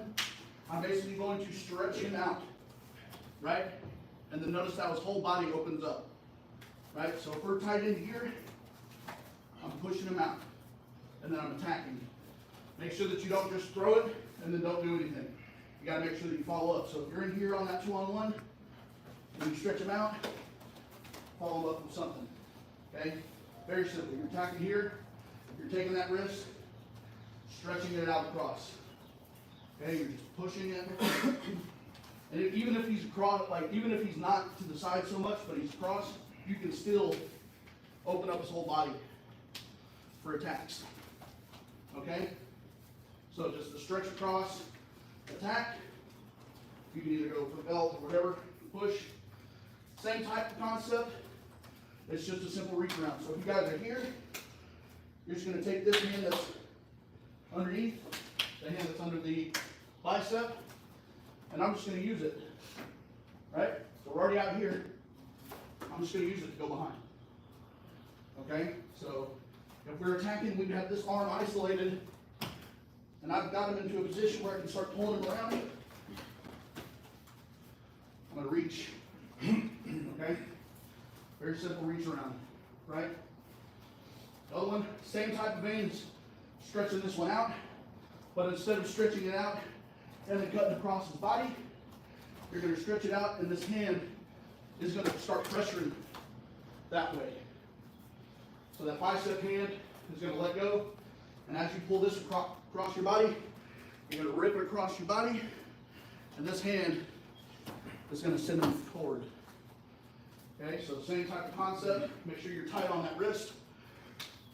I'm basically going to stretch him out, right? And then notice how his whole body opens up, right? So if we're tied in here, I'm pushing him out. And then I'm attacking. Make sure that you don't just throw it and then don't do anything. You gotta make sure that you follow up. So if you're in here on that 2-on-1, and you stretch them out, follow up with something. Okay? Very simple. You're attacking here, you're taking that wrist, stretching it out across. Okay, you're just pushing it. And even if he's across, like even if he's not to the side so much, but he's across, you can still open up his whole body for attacks. Okay? So just a stretch across, attack. You can either go for belt or whatever, push. Same type of concept. It's just a simple reach around. So if you guys are here, you're just going to take this hand that's underneath, the hand that's under the bicep, and I'm just going to use it. Right? So we're already out here. I'm just going to use it to go behind. Okay? So if we're attacking, we'd have this arm isolated, and I've got him into a position where I can start pulling him around. I'm going to reach. Okay? Very simple reach around, right? The other one, same type of veins, stretching this one out, but instead of stretching it out and then cutting across his body, you're going to stretch it out, and this hand is going to start pressuring that way. So that bicep hand is going to let go, and as you pull this across your body, you're going to rip it across your body, and this hand is going to send them forward. Okay, so same type of concept. Make sure you're tight on that wrist.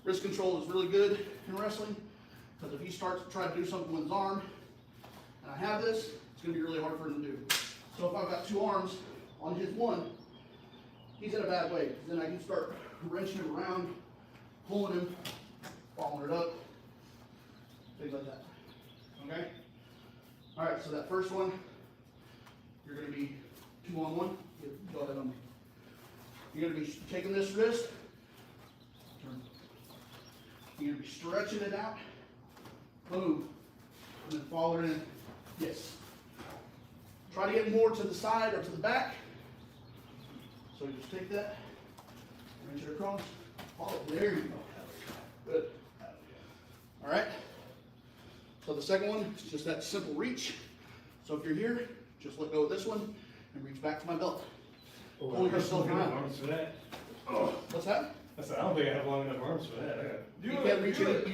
Wrist control is really good in wrestling, because if he starts to try to do something with his arm, and I have this, it's going to be really hard for him to do. So if I've got two arms on his one, he's in a bad way. Then I can start wrenching him around, pulling him, following it up, things like that. Okay? All right, so that first one, you're going to be 2-on-1. Go ahead on me. You're going to be taking this wrist, turn. You're going to be stretching it out, boom, and then follow it in. Yes. Try to get more to the side or to the back. So you just take that, wrench it across, follow. There you go. Good. All right. So the second one is just that simple reach. So if you're here, just let go of this one and reach back to my belt. Pull yourself around. Arms for that. What's that? I said, I don't think I have long enough arms for that. You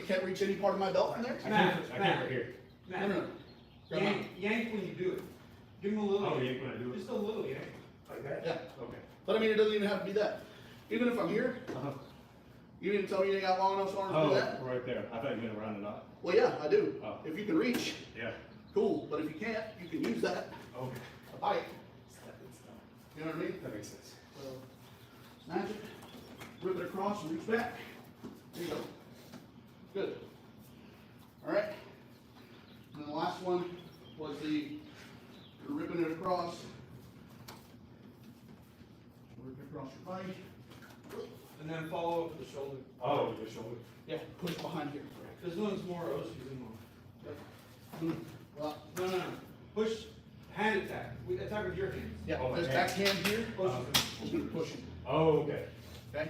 can't reach any part of my belt from there? I can't right here. No, no, no. Grab mine. Yank when you do it. Give him a little. Oh, yank when I do it? Just a little yank. Like that? Yeah. Okay. But I mean, it doesn't even have to be that. Even if I'm here, you didn't tell me you ain't got long enough arms to do that? Oh, right there. I thought you meant around the knot. Well, yeah, I do. Oh. If you can reach, Yeah. cool. But if you can't, you can use that. Okay. A bite. You know what I mean? That makes sense. So, snatch it, rip it across, and reach back. There you go. Good. All right. And then the last one was you're ripping it across. Rip it across your body. And then follow up with the shoulder. Oh, the shoulder. Yeah, push behind here. This one's more OC than mine. Well, No. Push, hand attack. We attack with your hands. yeah, Oh, this my back hand here, Push. is going to push him. Oh, okay. Okay?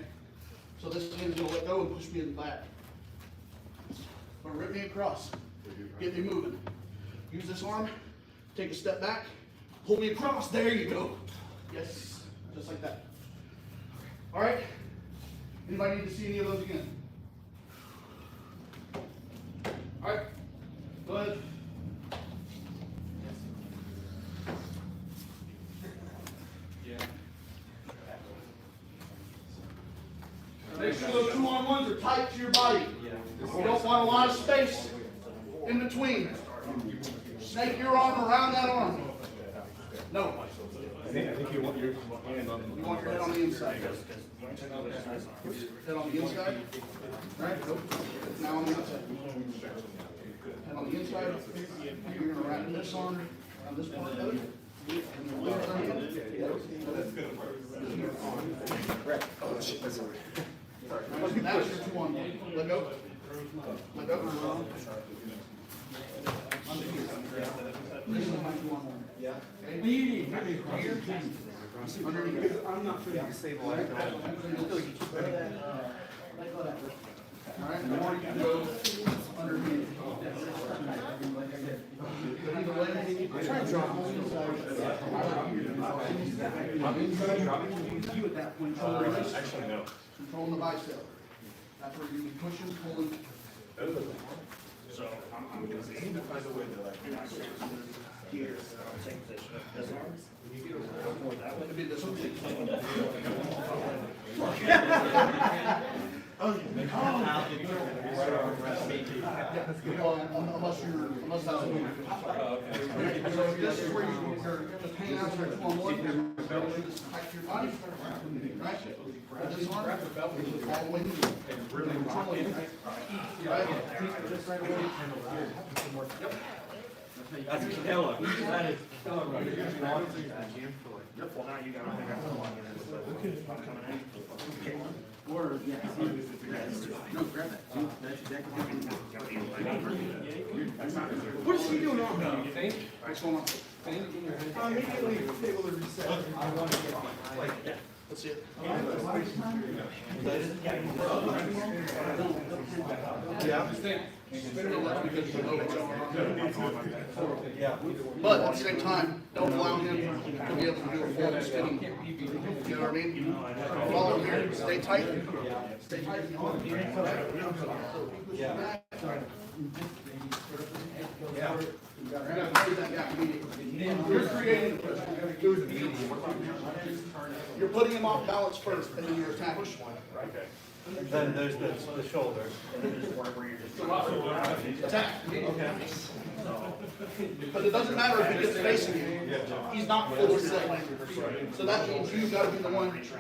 So this hand's going to let go and push me in the back. or rip me across. Get me moving. Use this arm, take a step back, pull me across, there you go. Yes, just like that. All right, anybody need to see any of those again? All right, go ahead. Make sure those 2-on-1s are tight to your body. You don't want a lot of space in between. Snake your arm around that arm. No. I think you want your hand on You want your head on the inside. Head on the inside. Right? Now on the outside. Head on the inside. You're going to wrap this arm around this part of it. And your legs are in. That's your 2-on-1. Let go. Let go. This is my 2-on-1. Yeah. Underneath. I'm not sure you can save a life. Alright, I want you to go underneath. Either way, try to drop. You at that point, Actually, no. controlling the bicep. That's where you be pushing, pulling. So I'm gonna see if I find a way to like here, same position. When you get around more that way. It'd be this one. Unless that's moving. So this is where you just hang out there 2-on-1, just tight to your body, right? This arm, all the way through. Control it, right? Yep. That's 𝘚𝘢𝘭𝘪. That is 𝘚𝘢𝘭𝘪. Well, now you gotta think I'm coming in. Or, yeah. No, grab that. That's exactly What is he doing wrong now, you think? what's going on. I'm immediately able to reset. I want to get like that. Let's see it. Yeah. Yeah. But at the same time, don't allow him to be able to do a full spinning. You know what I mean? Follow him here, stay tight. Stay tight. Yeah. Yeah. You gotta create that gap immediately. You're creating the pressure. You're putting him off balance first, and then you're attacking. Then there's the shoulder, and then there's one where you're just. Attack. Okay. But it doesn't matter if he gets facing you. He's not fully set. So that means you've got to be the one to keep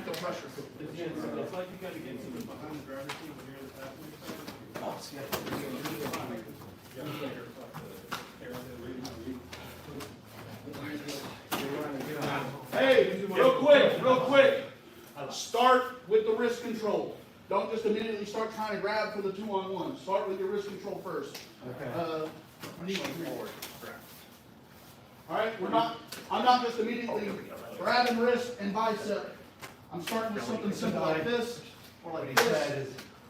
the pressure. It's like you gotta get to the behind the driver's seat when you're in the Hey, real quick. Start with the wrist control. Don't just immediately start trying to grab for the 2-on-1. Start with your wrist control first. Knee forward. All right, I'm not just immediately grabbing wrist and bicep. I'm starting with something simple like this, or like this,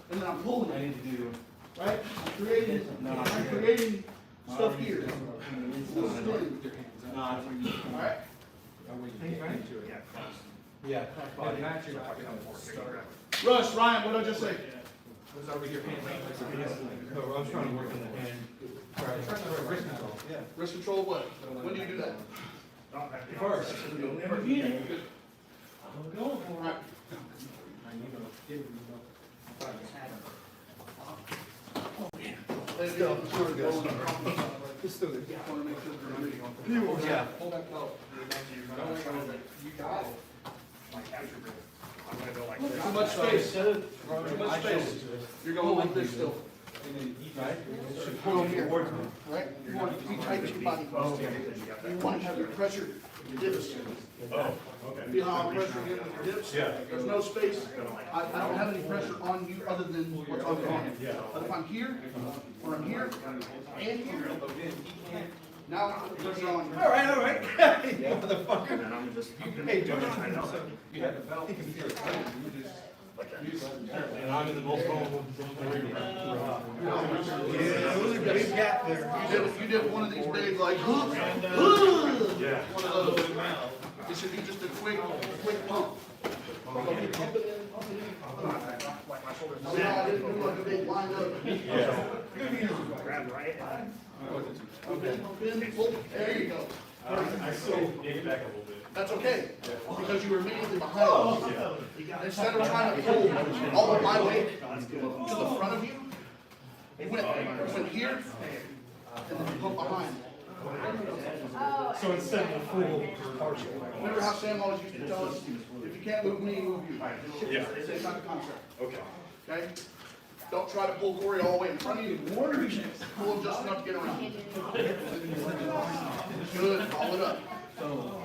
and then I'm pulling it. Right? I'm creating stuff here. All right? Yeah. Russ, Ryan, what did I just say? Was over your hand. No, I was trying to work on the hand. Wrist control. Yeah. Wrist control what? When do you do that? First. All right. It's still there. Yeah. Hold that belt. You got it. I'm gonna go like this. Too much space. Too much space. You're going like this still. Right? Pull here. Right? You want it to be tight to your body. You want to have your pressure dips. Oh, okay. Feel how I'm pressuring in with your dips? Yeah. There's no space. I don't have any pressure on you other than what's on the arm. But if I'm here, or I'm here, and here, now I put the pressure on you. All right. You motherfucker. And I'm just. Hey, do it on yourself. You have a belt. You can feel it. You just. And I'm in the most vulnerable position. Yeah, those are big gap there. You did one of these big like, Yeah. one of those. It should be just a quick pump. Like my shoulders. Yeah, I didn't do like a big wind up. Grab right. Okay, pull. There you go. I still dig it back a little bit. That's okay, because you were immediately behind me. Instead of trying to pull all of my weight to the front of you, it went here, and then you pump behind. So instead of full partial. Remember how Sam always used to tell us, if you can't move me, move you. Yeah. Same kind of concept, Okay. okay? Don't try to pull Corey all the way in front of you. Pull him just enough to get around. Good, follow it up. So,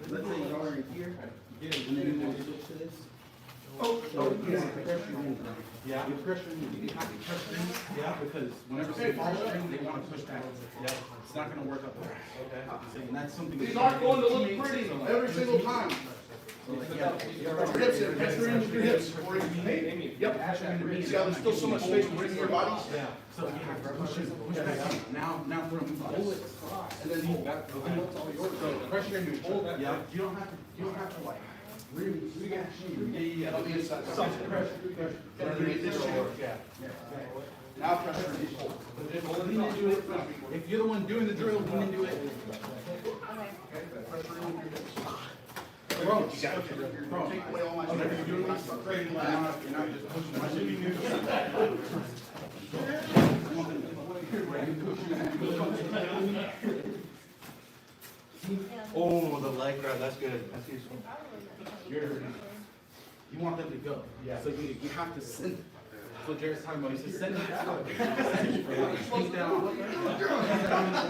let's say you're already here, and then you want to switch to this. Oh, Yeah. Your pressure, you have to pressure in, yeah, because whenever they fall string, they want to push back. Yeah. It's not gonna work up there. Okay. And that's something. these aren't going to look pretty every single time. So like, yeah. Put your hips in, pressure in with your hips, Corey. Yep. See how there's still so much space between your bodies? Yeah. So you have to push back. Now we're gonna pull it, and then pull back. So pressure in your hold. Yeah. You don't have to like really. Yeah. On the inside. Soft pressure. Underneath this chair. Now pressure in your hold. Lean into it. If you're the one doing the drill, lean into it. Pressure in with your hips. Bro, Take away all my you're strength. doing this great. You're not just pushing. I should be new. Oh, the leg grab, that's good. That's useful. You want them to go. Yeah. So you have to send it. So Jared's talking about, he says send it out. Keep down the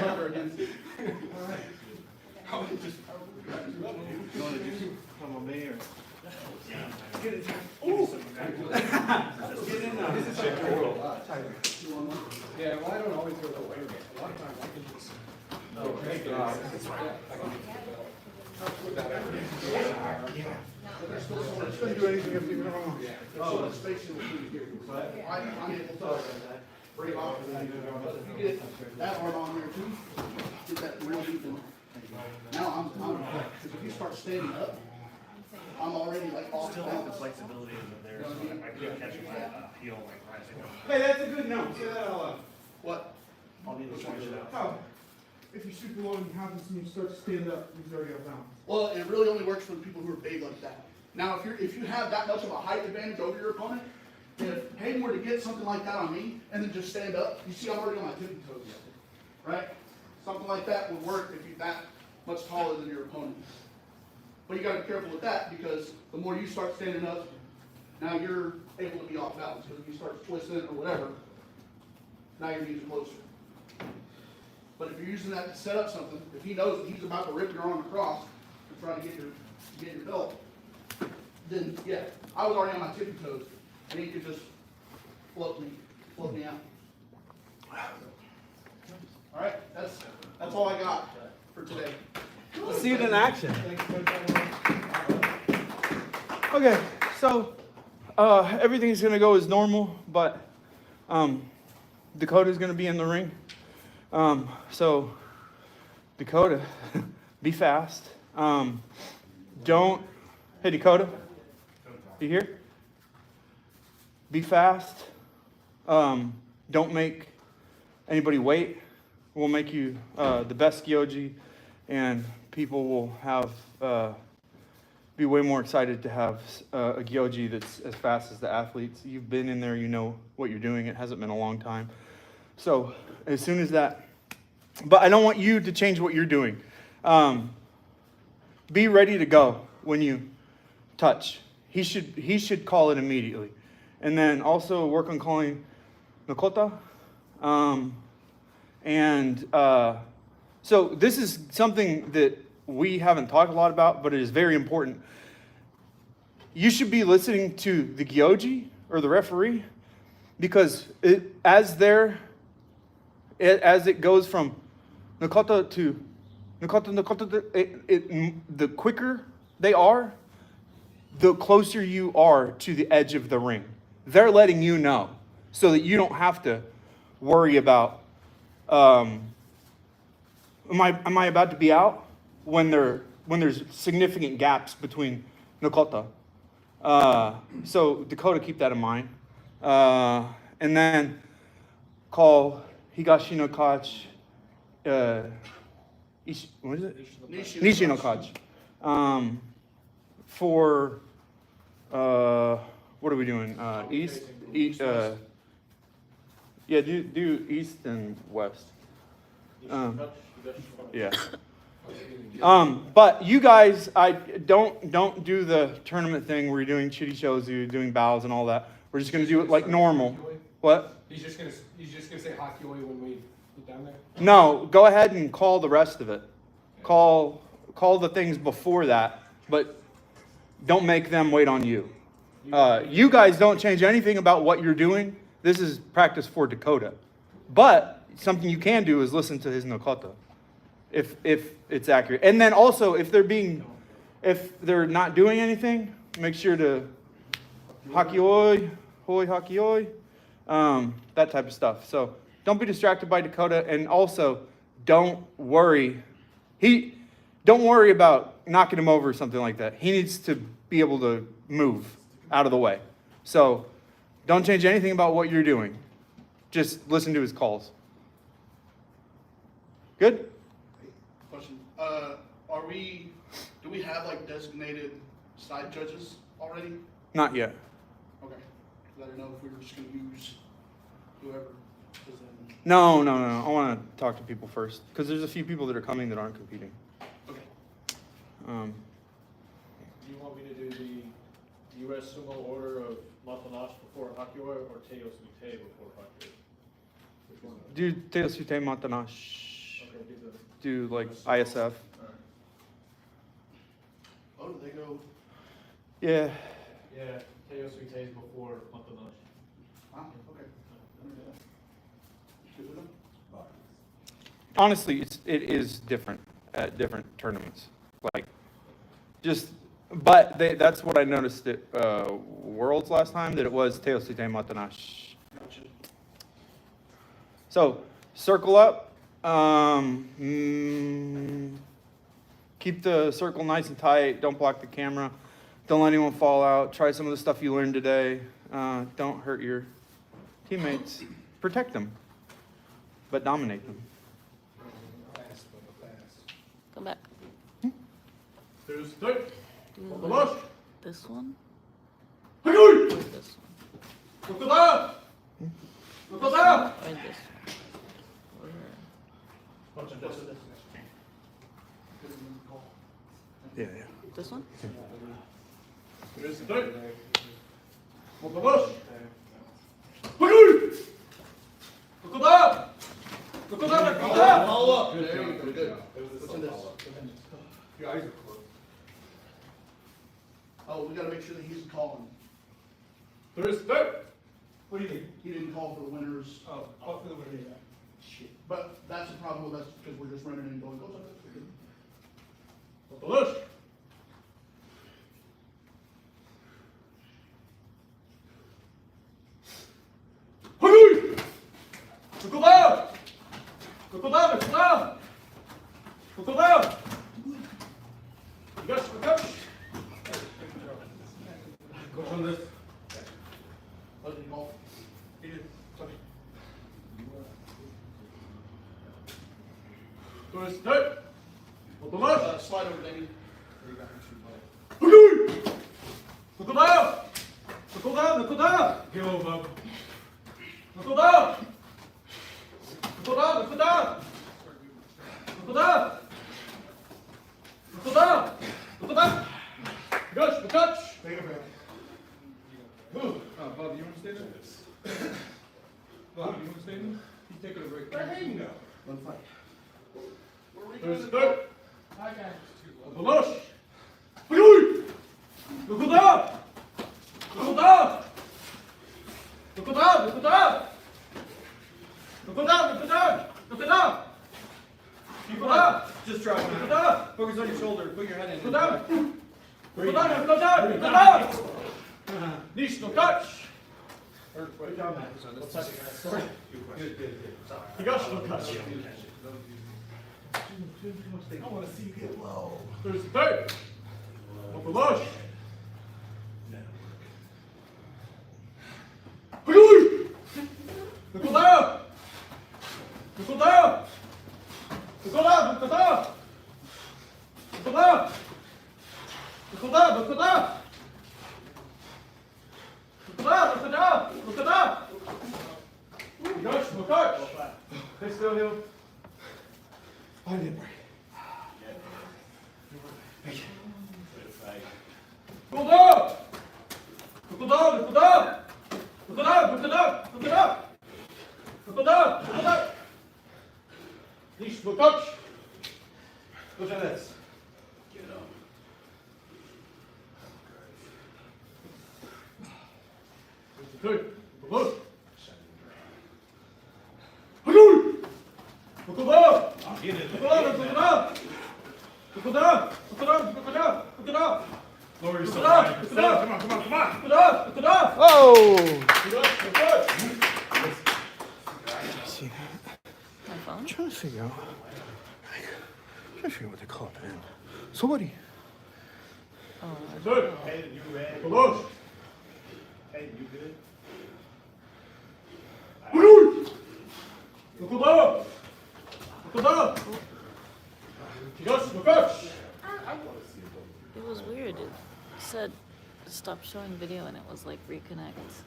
lever against it. Come on, man. Yeah, well, I don't always go the way. A lot of times I can just. Couldn't do anything if you were wrong. So the space in between here. I'm able to break off. But if you get that arm on there too, get that real deep in. Now I'm, because if you start standing up, I'm already like off Still have the balance. flexibility in there, so I could catch my heel like rising up. Hey, that's a good note. Say that out loud. What? I'll need to switch it out. How? If you super long and happens and you start to stand up, you've already got balance. Well, it really only works for the people who are big like that. Now, if you have that much of a height advantage over your opponent, if Hayden were to get something like that on me and then just stand up, you see I'm already on my tippy toes, right? Something like that would work if you're that much taller than your opponent. But you gotta be careful with that because the more you start standing up, now you're able to be off balance because if you start twisting it or whatever, now your knees are closer. But if you're using that to set up something, if he knows that he's about to rip your arm across to try to get your belt, then yeah, I was already on my tippy toes, and he could just float me out. All right, that's all I got for today. See it in action. Okay, so everything's gonna go as normal, but Dakota's gonna be in the ring. So Dakota, be fast. Hey Dakota, you here? Be fast. Don't make anybody wait. We'll make you the best 𝘗𝘬𝘰, and people will have be way more excited to have a 𝘗𝘬𝘰 that's as fast as the athletes. You've been in there, you know what you're doing. It hasn't been a long time. So as soon as that, but I don't want you to change what you're doing. Be ready to go when you touch. He should call it immediately, and then also work on calling 𝘚𝘤𝘭𝘪𝘯𝘨. So this is something that we haven't talked a lot about, but it is very important. You should be listening to the 𝘗𝘬𝘰 or the referee, because as it goes from 𝘚𝘤𝘭𝘪 to 𝘚𝘤𝘭𝘪, the quicker they are, the closer you are to the edge of the ring. They're letting you know so that you don't have to worry about, am I about to be out when there's significant gaps between 𝘚𝘠𝘭𝘓. So Dakota, keep that in mind. And then call 𝘔𝘢𝘭𝘪𝘳𝘊𝘂𝑐𝑐. What is it? 𝘔𝘢𝘭𝘪𝘳𝘊𝘂𝑐𝑐. For what are we doing? East. Yeah, do east and west. Yeah. But you guys, I don't do the tournament thing where you're doing 𝘗𝘰𝘯𝘬𝘬, doing bows and all that. We're just gonna do it like normal. What? He's just gonna say 𝘗𝘢𝘳𝘬 when we get down there? No, go ahead and call the rest of it. Call the things before that, but don't make them wait on you. You guys don't change anything about what you're doing. This is practice for Dakota. But something you can do is listen to his 𝘚𝘠𝘭𝘓, if it's accurate. And then also, if they're not doing anything, make sure to 𝘗𝘢𝘳𝘬𝘭𝘪, that type of stuff. So don't be distracted by Dakota, and also don't worry about knocking him over or something like that. He needs to be able to move out of the way. So don't change anything about what you're doing. Just listen to his calls. Good? Question. Do we have like designated side judges already? Not yet. Okay. 'Cause I don't know if we were just gonna use whoever. 'Cause then- No. I want to talk to people first, because there's a few people that are coming that aren't competing. Okay. Do you want me to do the U.S. Sumo order of 𝘠𝘠𝘭𝘪 before 𝘗𝘢𝘳 or 𝘚𝘢𝘳𝘬𝘭 before 𝘗𝘢𝘳? Which one? Do 𝘚𝘢𝘳𝘬𝘭𝘪. Okay, do the. Do like ISF. Oh, do they go? Yeah. Yeah, 𝘚𝘢𝘳𝘬𝘭 before 𝘠𝘠𝘭𝘪. Ah, okay. Good with them? Honestly, it is different at different tournaments. But that's what I noticed at Worlds last time, that it was 𝘚𝘢𝘳𝘬𝘭𝘪. Gotcha. So circle up. Keep the circle nice and tight. Don't block the camera. Don't let anyone fall out. Try some of the stuff you learned today. Don't hurt your teammates. Protect them, but dominate them. Come back. There's three. Do 𝘠𝘠𝘭𝘪. this one 𝘗𝘢𝘳𝘬𝘭. or this one 𝘚𝘠𝘭𝘪. 𝘚𝘠𝘭𝘪. or this one. Yeah. This one? There's three. 𝘠𝘠𝘭𝘪. 𝘗𝘢𝘳𝘬𝘭. 𝘚𝘠𝘭𝘪. Follow up. There you go. Good. What's in this? Your eyes are closed. Oh, we gotta make sure that he's calling. There's third. What do you think? He didn't call for the winners. Oh, for the winner, yeah. Shit. But that's the problem with us, because we're just running and going, go, 𝘠𝘠𝘭𝘪. 𝘗𝘢𝘳𝘬𝘭. 𝘚𝘠𝘭𝘪. 𝘚𝘠𝘭𝘪. 𝘚𝘠𝘭𝘪. You got it, coach? Coach on this. Oh, did he call? He did. Sorry. There's third. 𝘠𝘠𝘭𝘪. Slide over, Danny. Give over, bub. Take it back. Bob, you want to stay there? Bob, you want to stay there? He's taking a break. Let him go. Let him fight. There's There's third. third. 𝘠𝘠𝘭𝘪. Just try. Focus on your shoulder. Put your head in. Wykładamy, wykładamy, wykładamy! Niż, no touch! Good job, man. Good, good. Higashi no touch. I wanna see you get low. There's the third. Wykładasz. Wykładaj! Wykładaj! Wykładaj! Wykładaj! Wykładaj! Wykładaj! Wykładaj! Wykładaj! Wykładaj! Wykładaj! Wykładaj! Higashi no touch. Stay still, Hill. I didn't break. Wykładaj! Wykładaj! Wykładaj! Wykładaj! Wykładaj! Wykładaj! Wykładaj! Wykładaj! Niż, no touch. Push on this. Good. Good. Good. Wykładaj! Wykładaj! Wykładaj! Wykładaj! Wykładaj! Wykładaj! Wykładaj! Lower yourself. Wykładaj! Come on, come on, come on. Wykładaj! Wykładaj! Oh! My phone? I'm trying to figure out. What they call it, man. So what do you? Oh, Good. Hey, you ready? Wykładaj! Hey, you good? Wykładaj! Wykładaj! Higashi no touch. it was weird. It said stop showing video and it was like reconnect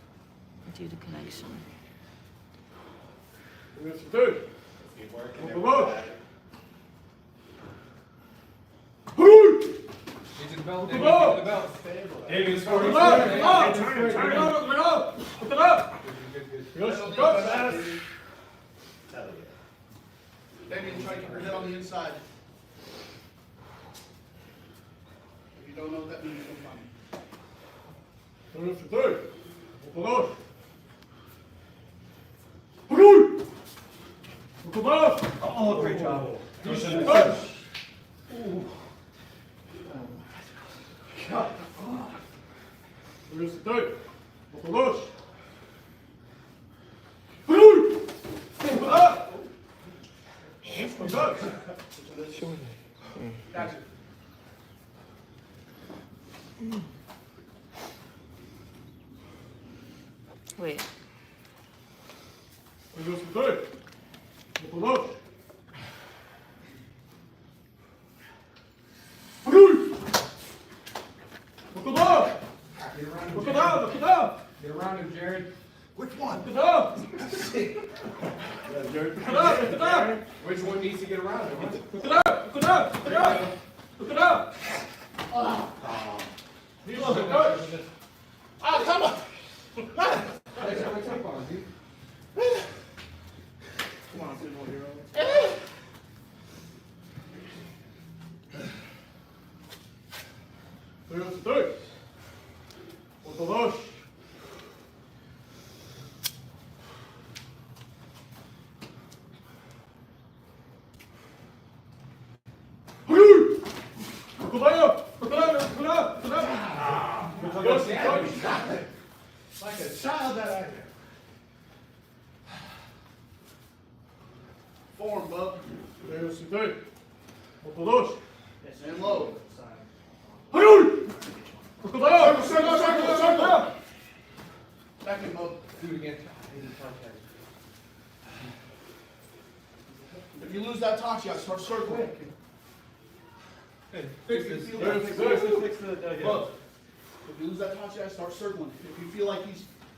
due to connection. There's the third. Wykładaj! Get to the belt, David, get to the belt. David, it's for you. Wykładaj! Turn, turn. Wykładaj! Wykładaj! Higashi no touch. Tell you. Damien, try to keep your head on the inside. If you don't know what that means, you'll find it. There's the third. Wykładaj! Wykładaj! Wykładaj! Oh, great job. Touch. There's the third. Wykładaj! Wykładaj! Touch. Gotcha. Wait. There's the third. Wykładaj! Wykładaj! Wykładaj! Wykładaj! Get around him, Jared. Which one? Wykładaj! Wykładaj! Wykładaj! Which one needs to get around him? Wykładaj! Wykładaj! Wykładaj! Wykładaj! Ah, come on! That's how I take on, dude. Come on, Sumo hero. There's the third. Wykładaj! Wykładaj! Wykładaj! Wykładaj! Wykładaj! Like a child that I am. Form, bub. There's the third. Wykładaj! And low. Wykładaj! Circle, circle, circle. Back in, bub. Do it again. If you lose that touch, you gotta start circling. Fix this. There's the third. Fix the Look, if you lose that touch, you gotta start circling. If you feel like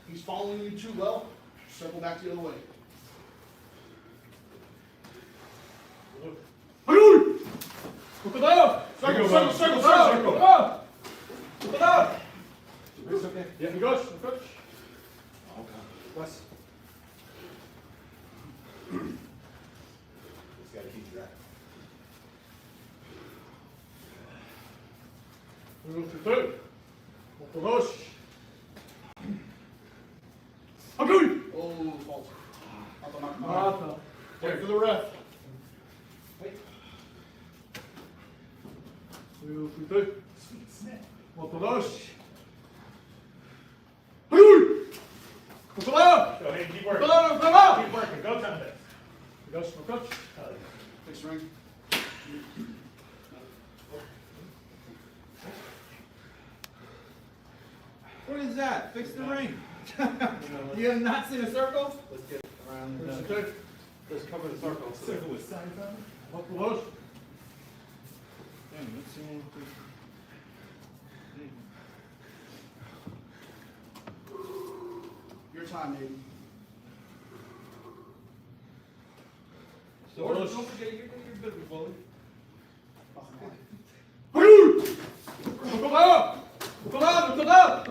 he's following you too well, circle back the other way. Wykładaj! Circle, circle, circle, circle! Wykładaj! Wykładaj! It's okay. Yeah, Higashi no touch. Wes. Just gotta keep track. There's the third. Wykładaj! Agreed! Oh, false. Wait for the ref. Wait. There's 2. 𝘠𝘠𝘠𝘠. 𝘠𝘠𝘠𝘠. Go ahead, keep working. 𝘠𝘠𝘠𝘠. Keep working, go time this. 𝘠𝘠𝘠𝘠. Fix the ring. What is that? Fix the ring. You have not seen a circle? Let's get around, 𝑘2. let's cover the circle. Circle with sides on it. 𝘠𝘠𝘠. Damn, let's see one. Your time, baby. So don't forget you're good with bully. 𝘠𝘠𝘠𝘠.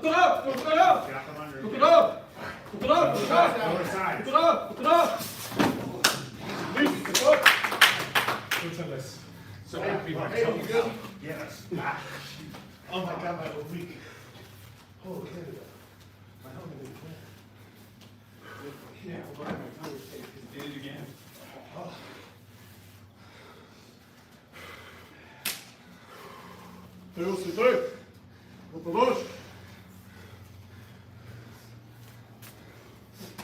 𝘠12𝘠12𝘠12𝘠12𝘠12𝘠12𝘠12𝘠12𝘠12𝘠12𝘠12𝘠12𝘠12𝘠12𝘠12𝘠12 North side. So happy about Hey, you good? Yes. Ah. Oh my God, my whole week. Oh, Canada. My helmet is clean. Yeah, well, my toes did it again. 𝘚𝘢𝘳𝘭𝘪𝘯𝘗. 𝘠12𝘠.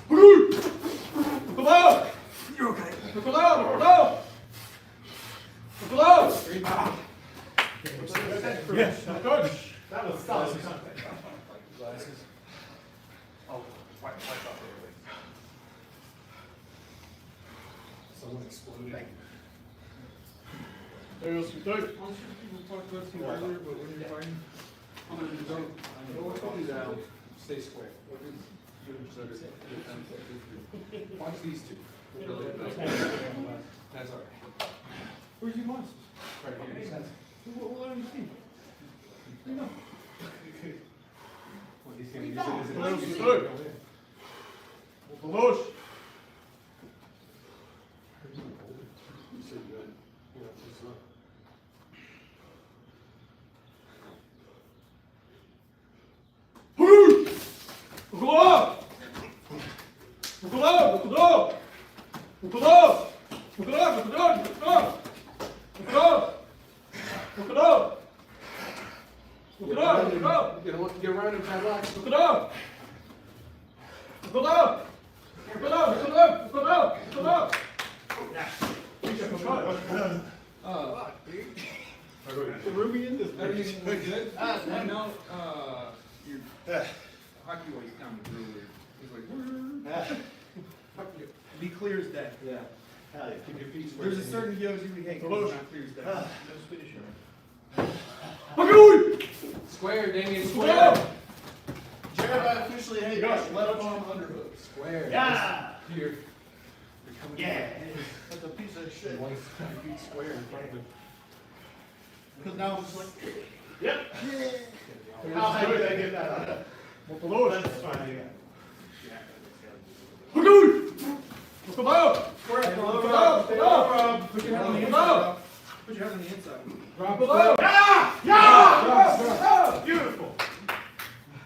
𝘠12𝘠. You're okay. 𝘠12𝘠. Yes. 𝘠12𝘠. That was solid. Glasses. Oh, wipe off everything. Someone exploded. 𝘚𝘢𝘳𝘭𝘪𝘯𝘗. Stay square. Watch these two. That's all right. Where's your monster? Right here. What are you seeing? Well, he's gonna use it as an Well, excuse to good. go in. 𝘠12𝘠. Get around him, padlock. Everything's good? I know, your hockey was down the brewery. He's like, Be clear as day. yeah. Hell yeah. Keep your feet square. There's a certain Yoji we hate, 'cause it's not clear as day. Ah. No Swedish humor. Square, Damien, square. Jared, I officially hate that left arm underhook. Square. Yeah. Here. You're coming Yeah. That's a piece of shit. One feet square in front of him. Because now I'm just like, Yep. How high did I get that on? 𝘠12𝘠. That's fine. Put your hand on the inside. Put your hand on the inside. Beautiful.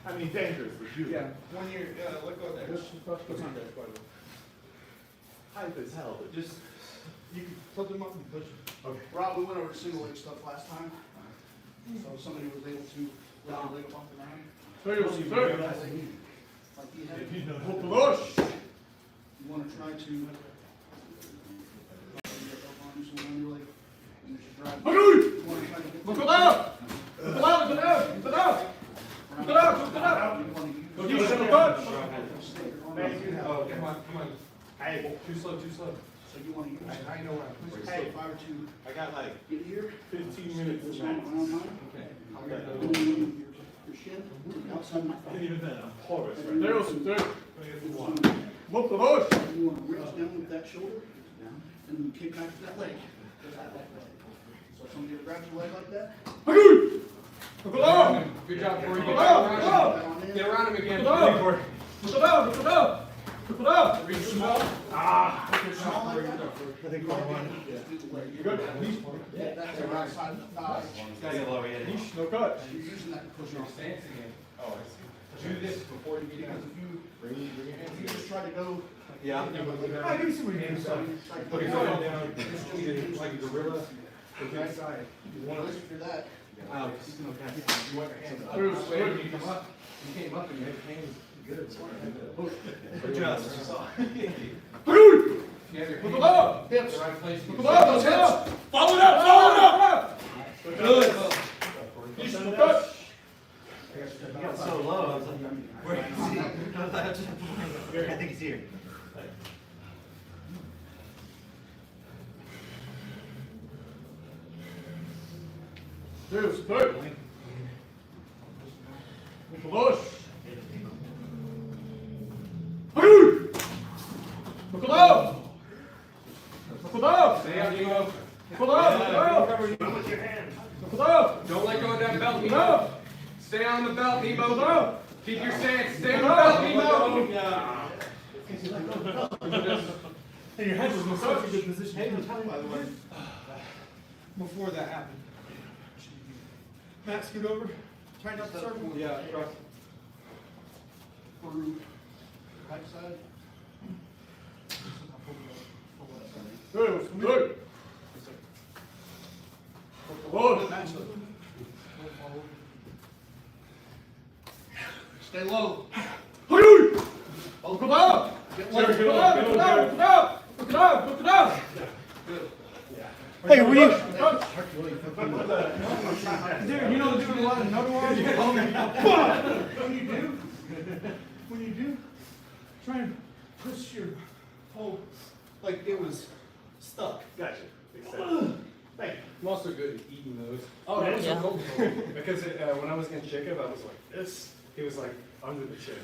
I mean, dangerous, but beautiful. Yeah, 1 year, let go of that. What's on that, by the way? Hype as hell, but just, You can flip them up and push them. okay. Rob, we went over single leg stuff last time. So somebody was able to let their leg up off the ground. 𝘚𝘢𝘳𝘭𝘪𝘯. Like he had. If you know. 𝘠12𝘠. You want to try to. So when you're like, you should drive. You want to try to get. 𝘠12𝘠. You want to use. Thank you. Oh, come on. Hey, Too slow. So you want to use. I know where I'm pushing. So if I were to I got like get here, 15 minutes this to one max. around mine, Okay. and then your shin, outside my thigh. Even then, I'm porous right now. 𝘚𝘢𝘳𝘭𝘪𝘯. You 𝘠12𝘠. want to reach down with that shoulder, and then kick back to that leg. So if somebody grabs your leg like that, 𝘠12𝘠. Good job, Corey. Get around Get around him again. 𝘠12𝘠. Reach small. Ah, small like that, I think we're one. just do the leg. You good? That's the right side of the thigh. Gotta get lower yet. No cut. You're using that to push Your off. stance again. Oh, I see. Do this before you get Because down. if you just try to go. Yeah. I give you some hands. Okay, so down, like a gorilla. Right. If you're that, Alex, you want your hands up. Bruce, Wait, when you come up, you came up and you had pain. Good. Adjust. You have your Look hands above. in the right place. Look above, those hips. Follow it up, follow it up. Good. You should touch. You got so low, I was like, where is he? I think he's here. Bruce, good. Push. Look above. Look above. Stay out, Nemo. Look above. With your hands. Look above. Don't let go of that belt, Look Nemo. above. Stay on the belt, Look Nemo. above. Keep your stance. Stay on the belt, Nemo. And your head was in such a good position. Hey, by the way. Before that happened. Matt, scoot over. Try not to circle. Yeah, right. Through. Right side. Good, good. Good. Stay low. Look above. Get low. Look up, look up, look up. Look it up, look it up. Good. Hey, will you? Dude, you know doing a lot of notoriety. When you do, try and push your whole, like it was stuck. Gotcha. Thank you. I'm also good at eating those. Oh, that was so Yeah. cool. Because when I was in Jacob, I was like this. He was like under the chin.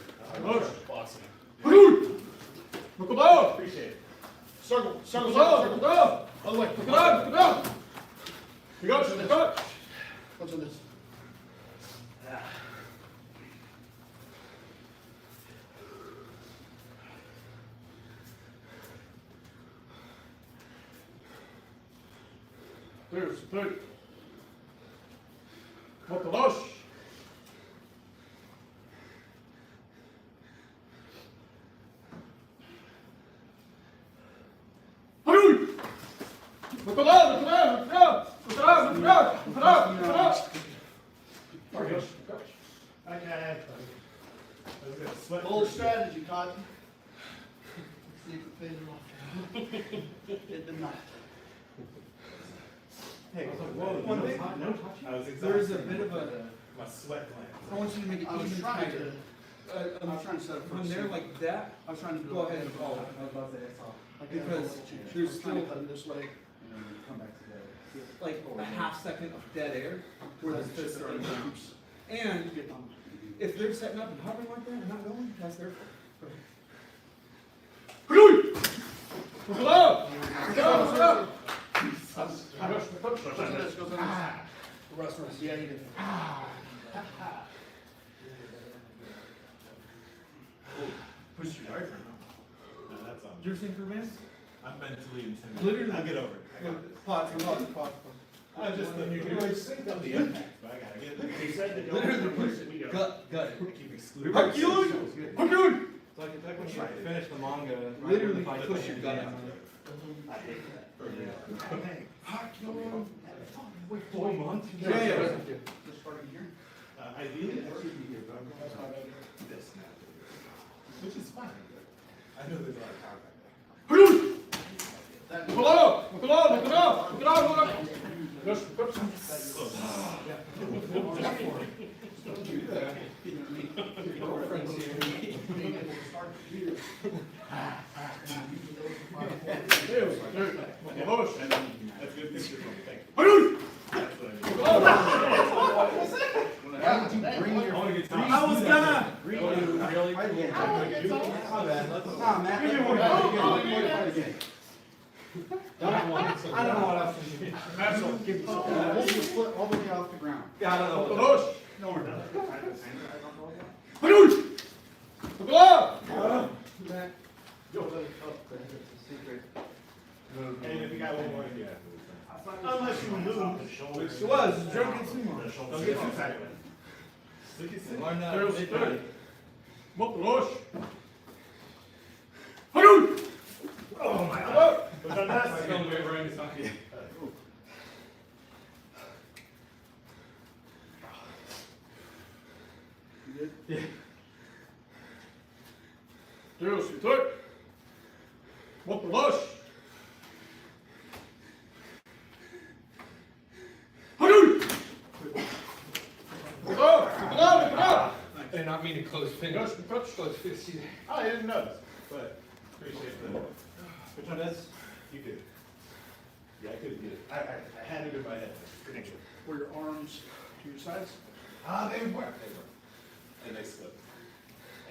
Awesome. Look above. Appreciate it. Circle, circle, circle, circle up. Other way. Look it up, look it up. You got it, look up. What's in this? There's three. What the lush? Look around, look around, look around, look around, look around, look around, look around. Okay. I was gonna sweat. Old strategy, Cotton. Let's see if it faded off. It did not. Hey, one thing, I was there's a bit of a, my sweat gland. I want you to make it I was even trying tighter. to, I was trying to set up for When they're like that, I was trying to do go it. ahead and follow. Because There's there's trying to still cut it this way. like a half second of dead air where the fists are on the ground. And if they're setting up and hovering like that and not going, that's their fault. Look up! Look up! Look up! Goes in this, goes in this. Russ, yeah, you did. Push your diaphragm. No, that's on. Your thinker, man? I'm mentally intimidated. Literally. I'll get over it. I got it. Pot. I just think you can always think of the impact, but I gotta get it. He said that. Literally push it. Gut. Keep excluding. Hercules! Hercules! It's like when you finish the manga. right Literally when the push fight's your at gut the out. end. I hate that. Hey, Wait, 4 months? Yeah. Just starting here. ideally, that should be here, but I'm going this now. Which is fine. I know there's a lot of power back there. Look up! Look up! Look up! Look up! Look up! Just, Don't do that. Your girlfriend's here. That's good picture from me. Thank you. That's what I mean. Bring your. I was gonna. Really? My bad. Nah, man. Give me one. I don't know what else to do. Hold your foot all the way off the ground. Yeah, I don't know. Look No, we're not. Look up! And if you got one more, yeah. Unless you move. It was drunken sumo. Don't get too tight. Look at Learn that There's at three. midnight. Look, Lush. Oh my God. Was that nice? good? Yeah. Deus, vitor. What the lush? I did not mean to close fingers. Close fist either. I didn't notice, but appreciate the. Which one is? You did. Yeah, I couldn't get it. I had it in my head. Couldn't get it. Were your arms to your sides? They were. And they slipped.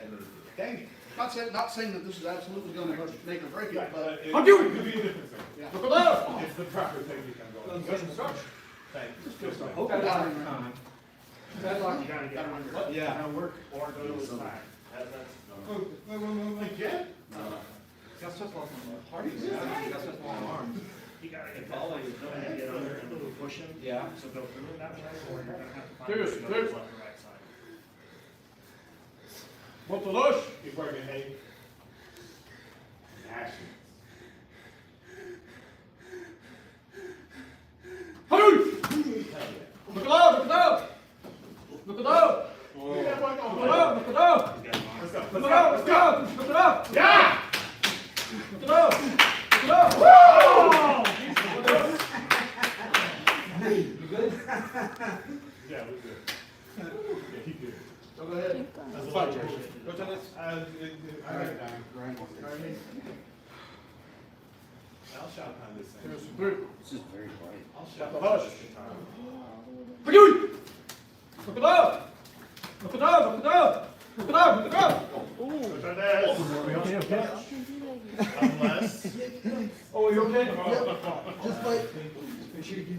And dang it. Not saying that this is absolutely gonna make or break it, but. It could be a different thing. Yeah. Look at that. It's the proper technique I'm going. Thank you. You gotta get under. Yeah. Gotta work or go to the side. Again? That's just long arms. That's just long arms. You gotta get that like, you get under and little pushing. Yeah. So go through it that way, or you're gonna have to find Deus, it Deus. left or right side. What the lush? Keep working, hey. Action. Look it up, look it up! Look it up! Look it up, look it up! Let's go. Look it up, look it up, look it up! Yeah! Look it up! Look it up! Woo! Yeah, we're good. Yeah, he good. So go ahead. That's a fight, George. What's on this? I got it down. I'll shout on this thing. Here's three. It's just very bright. I'll shout on Hush. this time. Look it up! Look it up, look it up! Look it up, look it up! Which one is? Okay. Unless. Oh, you okay? Just like, Make sure you get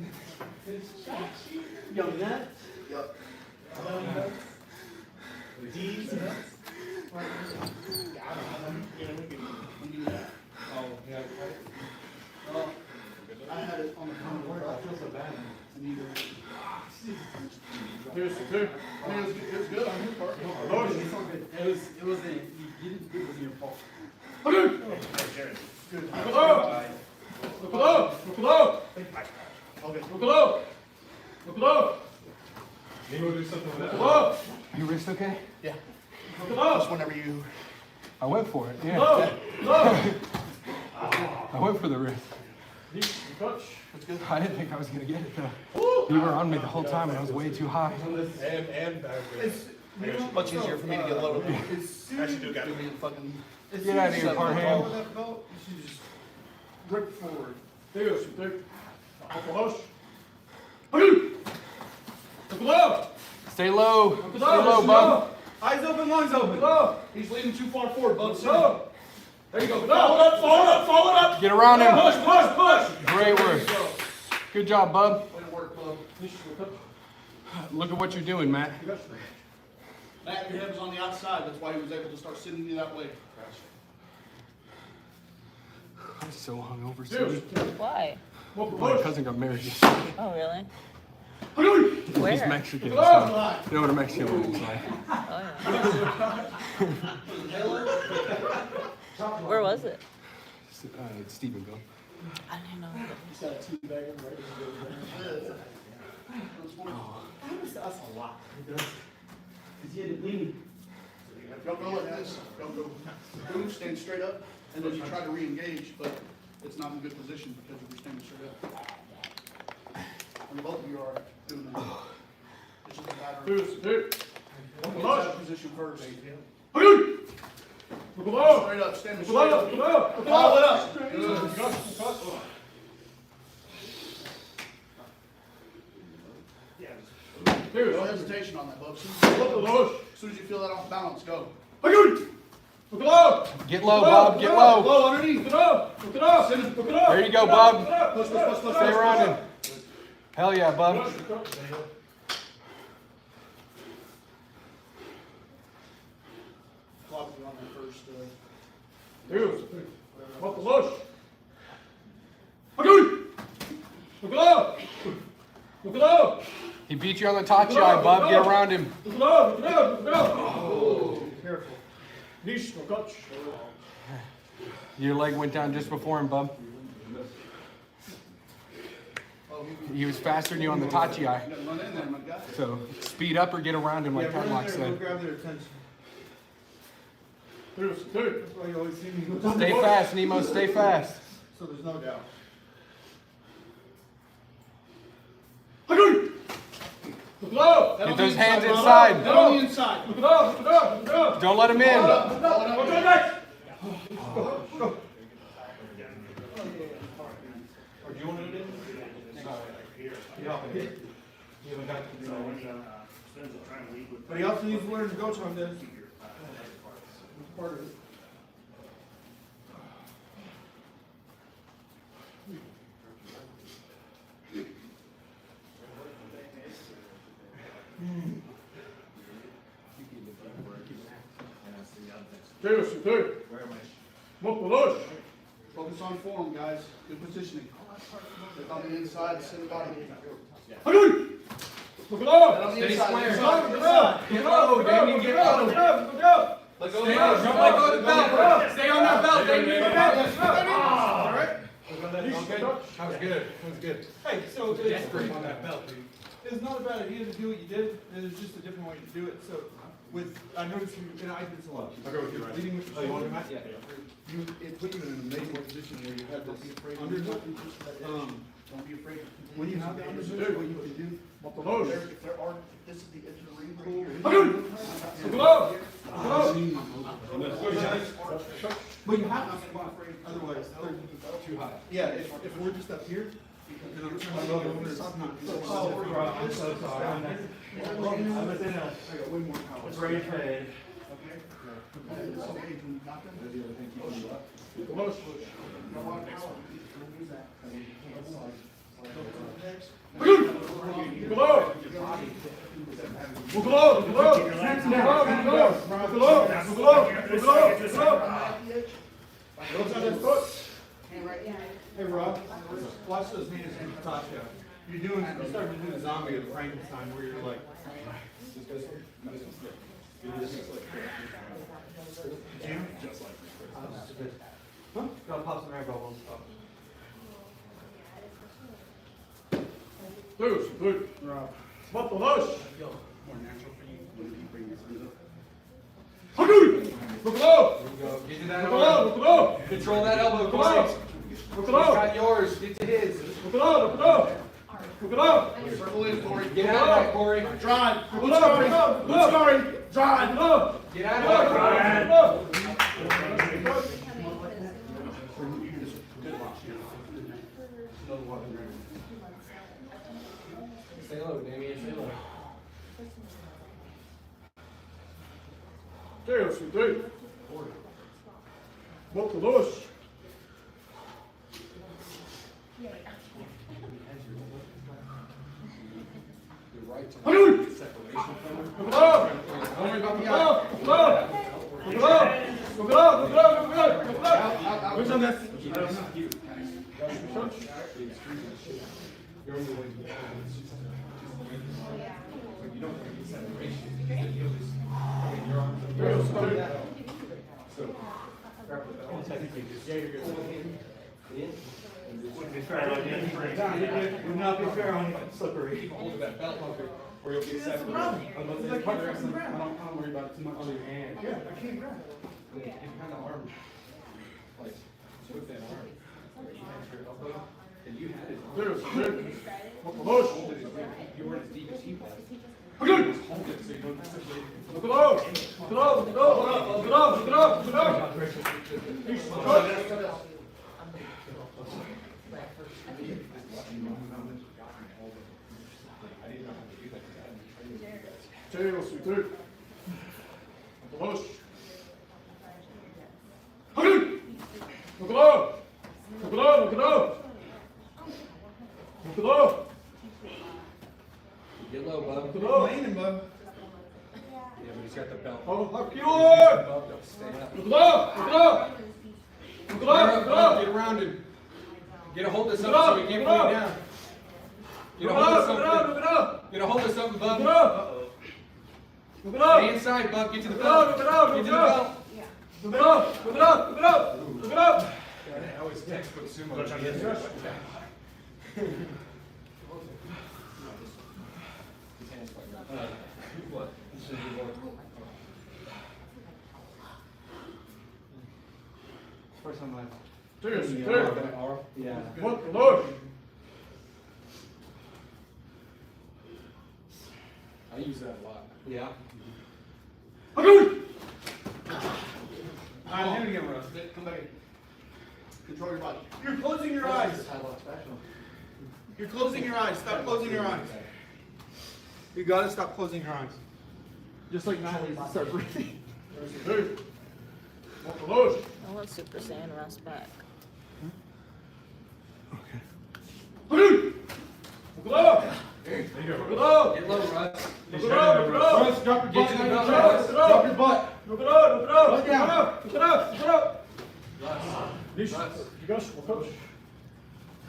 young nut. Yep. D's. Oh, yeah. I had it on the counter. I feel so bad. Here's the two. I mean, it was good on your part. It was your fault. Look it up! Look it up! Look it up! Look it up! Look it up! Look it up! Maybe we'll do something with Look that. it up! Your wrist okay? Look it up! Whenever you. I went for it, Look yeah. up! Look up! I went for the wrist. Touch. That's good. I didn't think I was gonna get it though. You were on me the whole time and I was way too high. And back. It's much easier for me to get lower. Actually do got it. Fucking. Get out of here, Parham. That belt, you should just rip forward. Deus, vitor. Hush. Look it up! Stay low. Look it Stay up! low, bub. Eyes open, lungs Look open. it up! He's leaning too far forward, bud. Look it up! There you go. Follow it up, follow it up, follow it up. Get around him. Push, push, push. Great work. Good job, bub. Way to work, bub. Look at what you're doing, Matt. Matt, your head was on the outside. That's why he was able to start sitting you that way. I'm so hungover, Deus. Sue. Why? My cousin got married yesterday. Oh, really? He's Where? Mexican, Look it so up! you know what a Mexican looks like. Oh, yeah. Where was it? It's Stephenville. I didn't know that. He's got a teabag him right as he goes That's a lot. Don't go like this. Don't go. Move, stand straight up, and then you try to re-engage, but it's not in a good position because you're standing straight up. And both of you are doing that. It's just a matter of Deus, Deus. get that position first. Look it up. Straight up, standing Look straight it up, up. look it up. Look it Follow it up. up. Good. Deus. No hesitation on that, bub. Look it up. As soon as you feel that off balance, go. Look it up. Get low, bub. Get low. Low underneath. Look it up. Look it up. Look it up. There you go, bub. Push, push, push, push. Stay around him. Hell yeah, bub. Clock you on that first. Deus. What the lush? Look it up. Look it up. He beat you on the tachi eye, bub. Get around him. Look it up. Look it up. Look it up. Oh, careful. Niche, no touch. Your leg went down just before him, bub. Oh, he was faster than you on the 𝘕𝗀𝘰𝘰𝘭. Run in there, my guy. So speed up or get around him, like run in Tadlock there and said. grab their attention. Dude, That's why you always see me go. Stay fast, Nemo. Stay fast. So there's no doubt. Get those hands inside. Head on the inside. Don't let him in. Or do you want to do it? But he also needs to learn to go from this. That's part of it. Focus on form, guys. Good positioning. Get on the inside, sit body. Get on the inside. Get low, Damien. Get low. Let go. Stay on. Don't let go of the belt. Stay on that belt, Damien. All right. Okay. That was good. That was good. Hey, so Desperate on that belt, dude. it's not a bad idea to do what you did. It's just a different way to do it. So, I noticed you, and I did this a lot. I'll go with you, right? Leading with your shoulder. It put you in an amazing position where you have this underhook. Don't be afraid. When you have the underhook, what you can do. If there are, this is the edge of the ring pool. But you have to spot, otherwise they're too high. Yeah, if we're just up here, then I'm trying to load over and stop not. I'm so sorry. I got way more power. It's right ahead. Hey Rob, watch those hands in the top down. You're starting to do the zombie of Frankenstein where you're like. Jim? Just like this. Huh? Gotta pop some air bubbles. Rob. More natural for you when you bring your hands up. Get to that elbow. Control that elbow, Corey. He's got yours. Get to his. Circle in, Corey. Get out of that, Corey. Drive. Drive. Get out of that, Stay low, Damien. Stay low. Who's on this? Wouldn't be fair on you. Would not be fair on you. Slippery. Hold that belt longer, or you'll get separated. Unless it's partner wrestling, I don't worry about it too much on your hand. Yeah, I can't grab. You kind of arm, like, with that arm. And you had it. Hold it. You weren't as deep as he was. Hold it so you don't have to. Get low, bub. Landing, bub. Yeah, but he's got the belt. Oh, Stay up. Get around him. Get a hold of something so he can't put you down. Get a hold of something. Get a hold of something, bub. Stay inside, bub. Get to the belt. Get to the belt. I always textbook sumo. What? First time I've. Serious, Yeah. serious. Yeah. What the Lord? I use that a lot. Yeah. Alright, Here we go, Russ. come back in. Control your body. You're closing your eyes. You're closing your eyes. Stop closing your eyes. You gotta stop closing your eyes. Just like Natalie, start breathing. Hey. What the Lord? I want Super Saiyan Russ back. Look it up. There you go. Look it up. Get low, Russ. Look it up. Look it up. Russ, drop your butt. Get to the Drop belt, Russ. Drop your butt. Look it up. Look it up. Look down. Look it up. Look it up. Russ. Nish, Russ. you guys, we'll coach.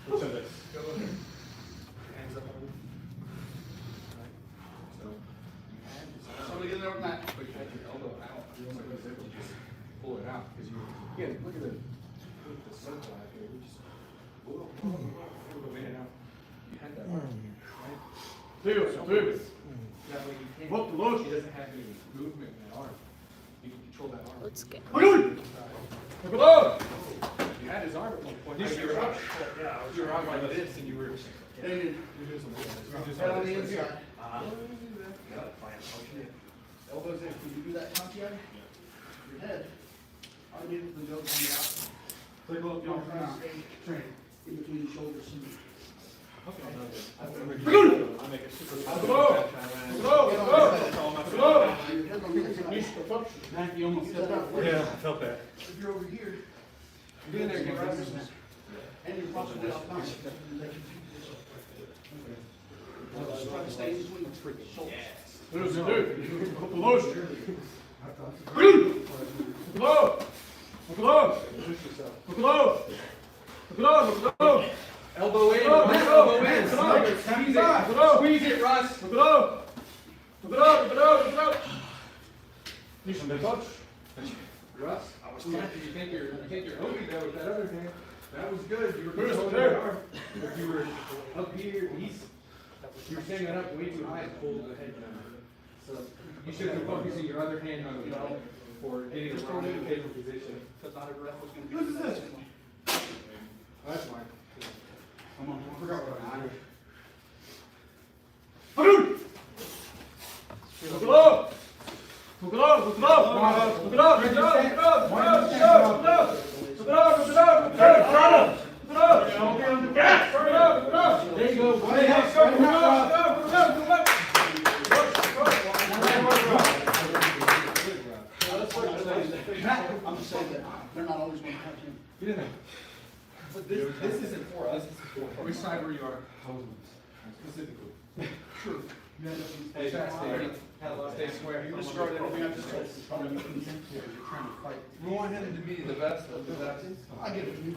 What's in this? Hands up on Somebody get in there with Matt. But you had your elbow out. You almost was able to just pull it out because you look at the circle out here. We just pull it in and out. You had that right? Serious, serious. That way you can't. What the Lord? He doesn't have any movement in that arm. You can control that arm. Let's get. Look it up. You had his arm at one point. Nish, You were out. You were out like this and you were. David, head on the inside. Elbows in. Can you do that punch yet? Your head. All you need is the goat on the outside. Take a look, Don't y'all. try to stay trained in between the shoulders and I make a super. Look it up. Look it up. Look it up. Look it up. your head on the inside. Nish, the punch. Matt, you almost stepped out. Yeah, I felt that. If you're over here, Get in there, get Russ. and you're possibly off time. Try to stay in between the shoulders. Serious, serious. What the Lord? Look it up. Look it up. Look it up. Look it up. Look it up. Elbow in, Look Russ, it up. elbow Look in. it up. Squeeze Look it. it up. Squeeze it, Russ. Look it up. Look it up. Look it up. Look it up. Nish, the punch. Russ, I was trying to take your obi there with that other hand. That was good. You were Where's controlling the your arm. If you were up here, you were standing up way too high and pulled the head down. So you should have been focusing your other hand on the belt for getting a strong indicator position. Because not every ref was going to be the same way. That's fine. Come on, I forgot what I did. Look it up. Look it up. Look it up. Look it up. Look it up. Look it up. Look it up. Look it up. Look it up. Look it up. Look it up. Look it up. Look it up. Look it up. There you go. Look it up. Look it up. Look it up. Look it up. Matt, I'm just saying that they're not always going to have him. Get in there. But this isn't for us. This is for which side where you are? Specifically. Sure. Hey, stay square. You just start everything up to say. You're trying to fight. We want him to be the best of the best. I give it to you.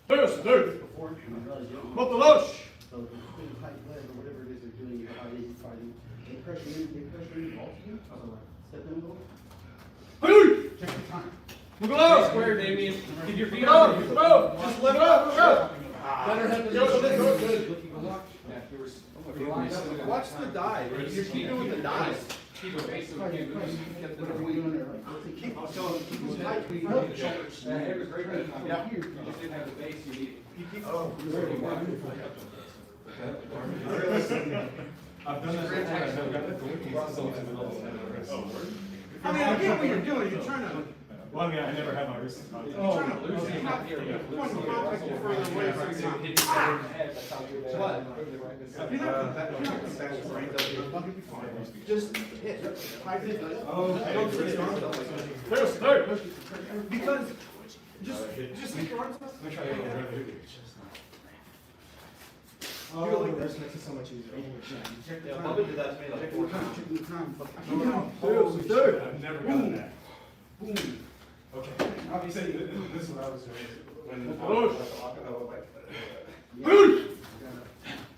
Serious, dude. Before you What the lush? So the tight leg or whatever it is they're doing, you're fighting. They pressure in, vault you. Step in a little. Check the time. Look it Stay up. square, Damien. Keep your Look feet it up. on Look it up. Just let it up. Look it up. Better head Yo, position. good. Yeah, you were Watch the dive. You're keeping the dive. Keep a base so we can't lose. Kept the Whatever we're doing there, right? Keep it tight. Keep the shoulders. Yeah, it was great. Yeah. You just didn't have the base you needed. I've done this before. I've never got the cookies. So it's in the middle of the I mean, I get what you're doing. You're trying to. Well, I mean, I never had my wrist. You're trying to lose it. Not point the contact you further away so you're not. What? If you're not back brain, you'll be fine. Just hit. High hit. Oh, Don't twist your arms. Serious, dude. Because just hit your arms up. Let me try to get it. Oh, this makes it so much easier. Check the time. Bubba did that to me like Check 4 the time. times. Check the time. Oh, dude, I've never gotten that. Boom. Okay. Obviously, this is what I was doing when I Push. was walking. I was like,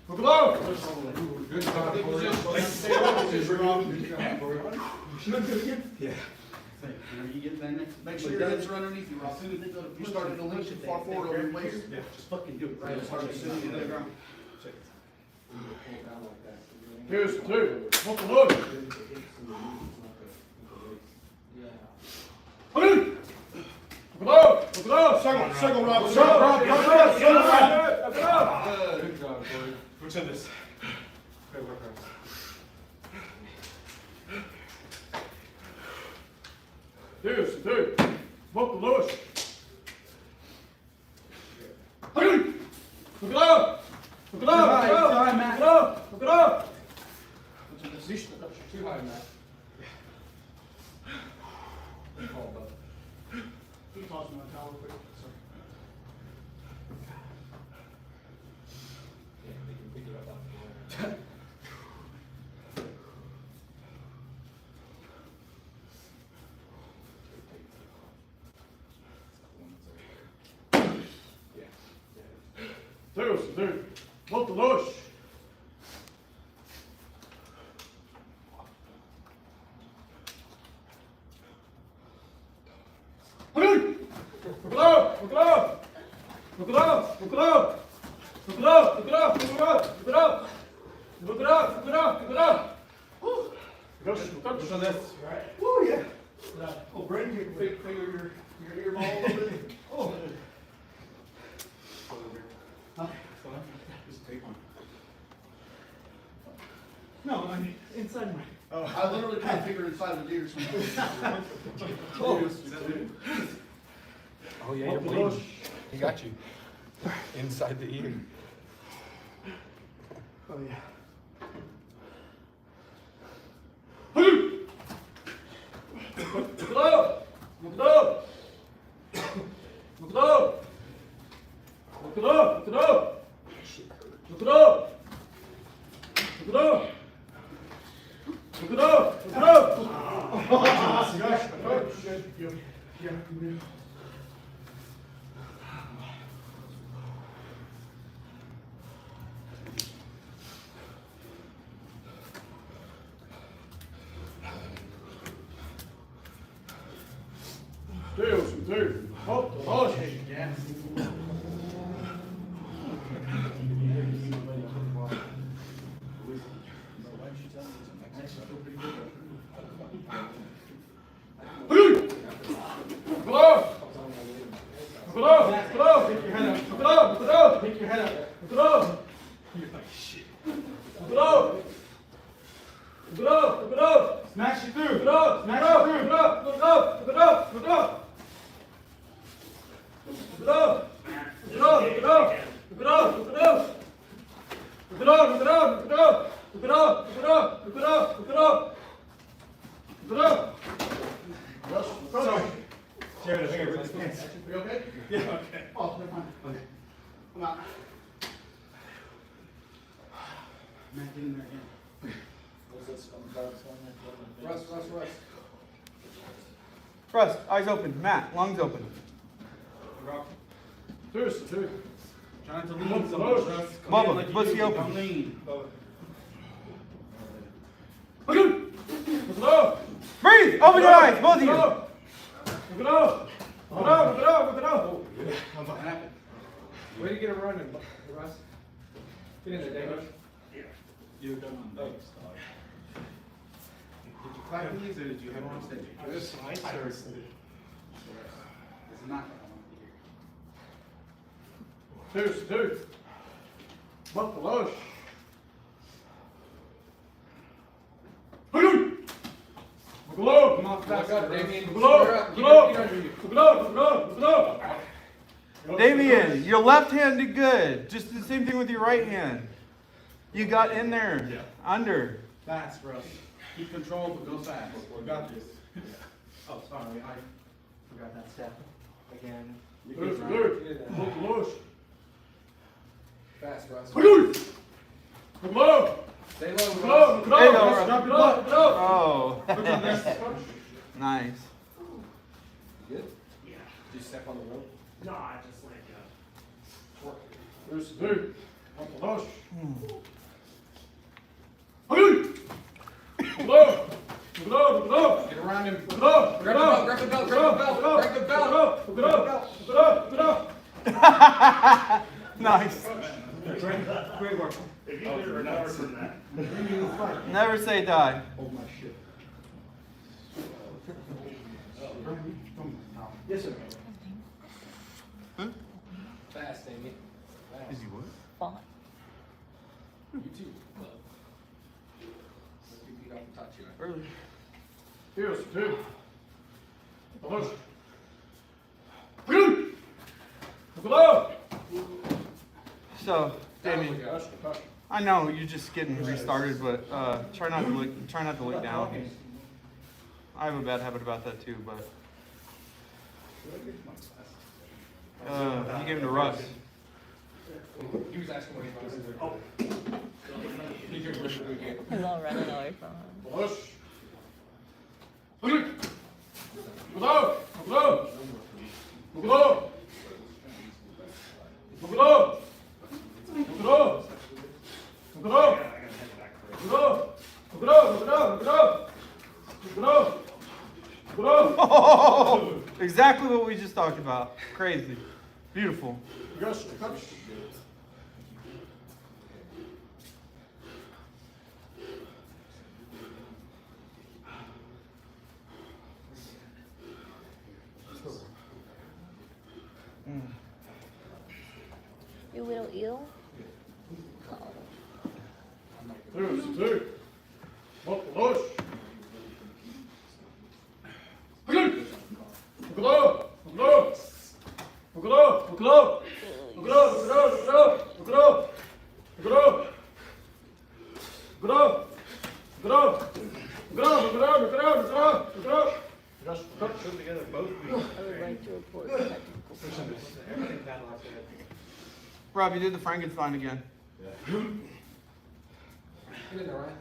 Look it up. Good job, Corey. yeah. You get that next, make sure your hips are underneath you, Ross. As soon as they go to, you started to lean too far forward over your waist. Yeah. Just fucking do it, right? As hard as you can. Pull down like that. Here's two. What the look? Circle, Rob. Good job, Corey. Which end this? Good work, Rob. Here's two. What the look? Too high, Matt. Oh, bud. Toss my towel quick. Yeah, they can pick it up off the ground. Two. What the look? Oh, yeah. Oh, Brandon, you can finger your ear ball a little bit. Oh. Just take one. No, I mean, inside my. I literally put a finger inside of the deer sometimes. Oh yeah, you're bleeding. He got you. Inside the ear. Oh, yeah. Two. What the look? Pick your head up. You're like, shit. Smash it through. Smash it Sorry. Jared, I think I ripped his pants. You okay? Yeah, okay. Oh, never mind. Okay. I'm out. Matt, get in there again. Russ. Russ, eyes open. Matt, lungs open. Two. Trying to lean so much, Russ. Come Bubba, in like you pussy do, open. don't lean. Breathe! Open your eyes, both of you! What happened? Way to get him running, Russ. Get in there, David. You're done on those. Did you clap these or did you have them on stage? This is nice, sir. It's not what I want to hear. Two. What the look? Come on, faster, Russ. Damien, your left hand did good. Just the same thing with your right hand. You got in there. Yeah. Under. Fast, Russ. Keep control, but go fast. We got this. Oh, sorry, I forgot that step. Again. You can try. What the look? Fast, Russ. Stay low, Russ. There you go, Russ. Drop your butt. Oh. Nice. Good? Yeah. Did you step on the rope? No, I just like, There's two. What the look? Get around him. Grab the belt, grab the belt, grab the belt, grab the belt. Nice. Great work. If you didn't recover from that. Never say die. Hold my shit. Yes, sir. Fast, Amy. Is he what? Font. You too. You beat off the touch you. Early. Here's two. Push. So, Damien, I know you're just getting restarted, but try not to look down. I have a bad habit about that too, but you gave him to Russ. He was asking what he wanted to do. He's all running away from him. Push. Exactly what we just talked about. Crazy. Beautiful. Yes, touch. You little eel? Oh. Here's two. Push. I would like to report technical. Rob, you did the Frankenstein again. Get in there, Ryan.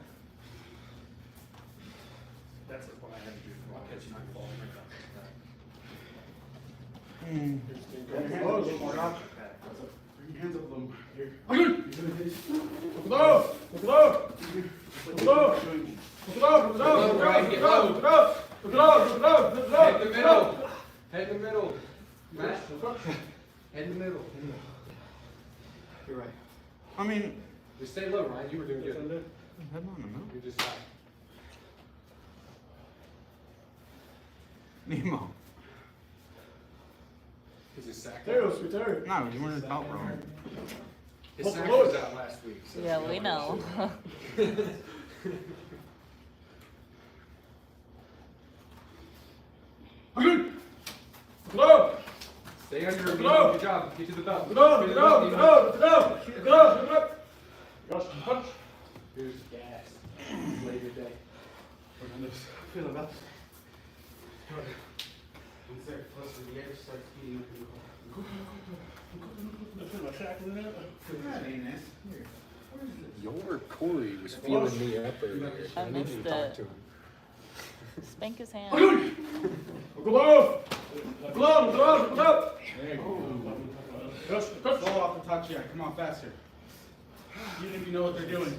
That's what I had to do. I'll catch you not falling Bring your hands up them. Here. Head in the middle. Head in the middle. Matt. Head in the middle. You're right. I mean, Just stay low, Ryan. You were doing good. head on the middle. You're just fine. Nemo. Is his sack Tails, out? return. No, you weren't out wrong. His sack was out last week. So Yeah, we know. Stay under him. Good job. Get to the belt. Here's gas. Later day. Feel about this. Once they're close to the edge, start speeding up in the car. That ain't nice. Here. Where is this? Your Corey was feeling me up earlier. I need missed to talk it. to him. Spank his hand. Fall off the touch yet. Come on, faster. Even if you know what they're doing.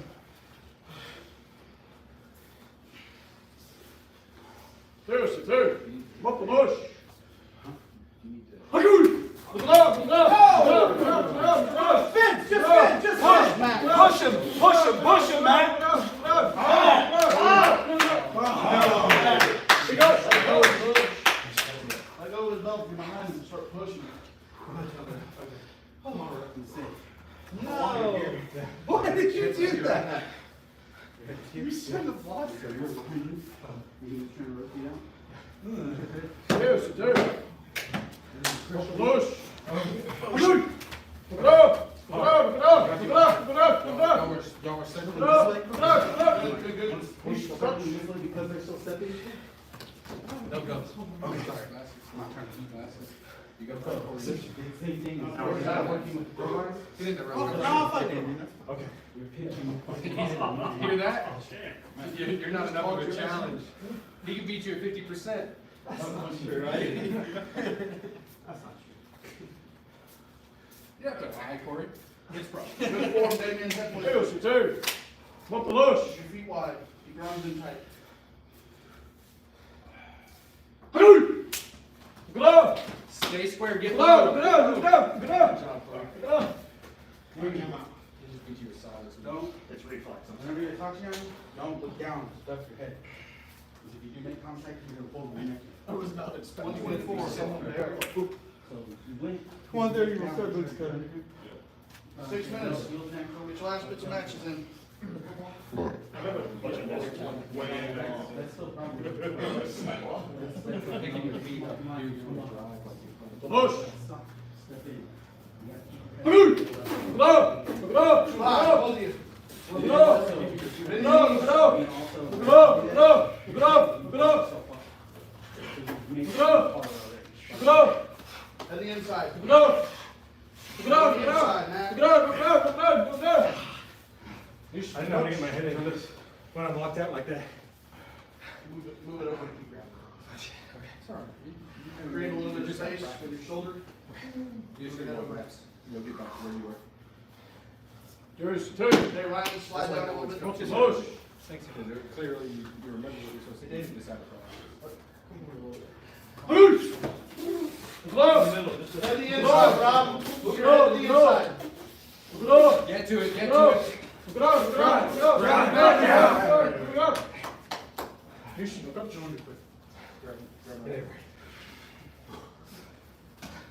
Tails, two. Push. Push him, man. Let go of the belt from behind and start pushing. Come on, up and say. No. Why did you do that? You shouldn't have lost it. You're trying to rip you out? Tails, two. Push. Y'all were second. Because they're so steppy. No go. Okay, sorry. I'm not trying to keep glasses. You got to same thing. We're working with the Get in there, Oh, Ryan. no, fuck it. Okay. You're pitching. Hear that? You're not enough of a challenge. He can beat you at 50%. That's not true, right? That's not true. You have to lie for it. It's probably. Good form, Damien. Head push. Tails, two. Push. Your feet wide. Keep your arms in tight. Stay square. Get Go, low. go, go, go. Good job, Corey. Bring him out. into your sides. Don't, It's reflex. whenever you're touching him, don't look down, stuff your head. Because if you do make contact, you're gonna pull my neck. I was not expecting. 124, someone there. So you blink. 1:30, we'll start boots cutting. 6 minutes. Get your last bits of matches in. That's still probably. Picking your feet up, you drive. Push! Step in. Go! Go! Five, both of you. Go! Go! Go! At the inside. Go! Get on the inside, Matt. Go! I didn't know how to get my head into this when I'm locked out like that. Move it over. Keep grabbing. Create a little bit of space with your shoulder. You just get more reps. You'll get back to where you were. Stay right and slide down a little bit. Push! Thanks, because clearly you remember what you're supposed to do. Just have it. Push! Go! At the inside, Rob. Look at the inside. Go! Get to it, get Go! to it. Go!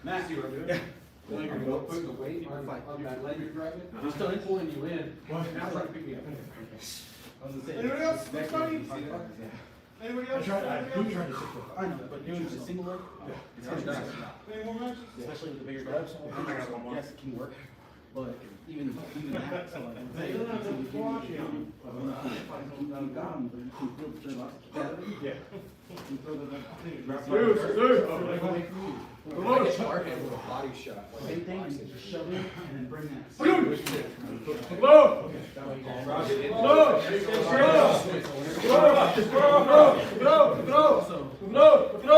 Matt, you wanna do it? Yeah. You're gonna go put the weight on that leg you're driving. I'm still pulling you in. Now try to pick me up. I was gonna say. Anybody else? Next Somebody? one, see that? Anybody I else? tried Anybody to else? sit I know, but doing the single leg, it's gonna be Any more matches? especially with the bigger grabs. Yes, it can work, but even that, so like, I'm saying, it's gonna give you, but you got 'em, but you can feel the lots of battery. Yeah. You can throw the, I get hard with a body shot. same thing, you can just shove it and then bring that. Go! That way you can Go!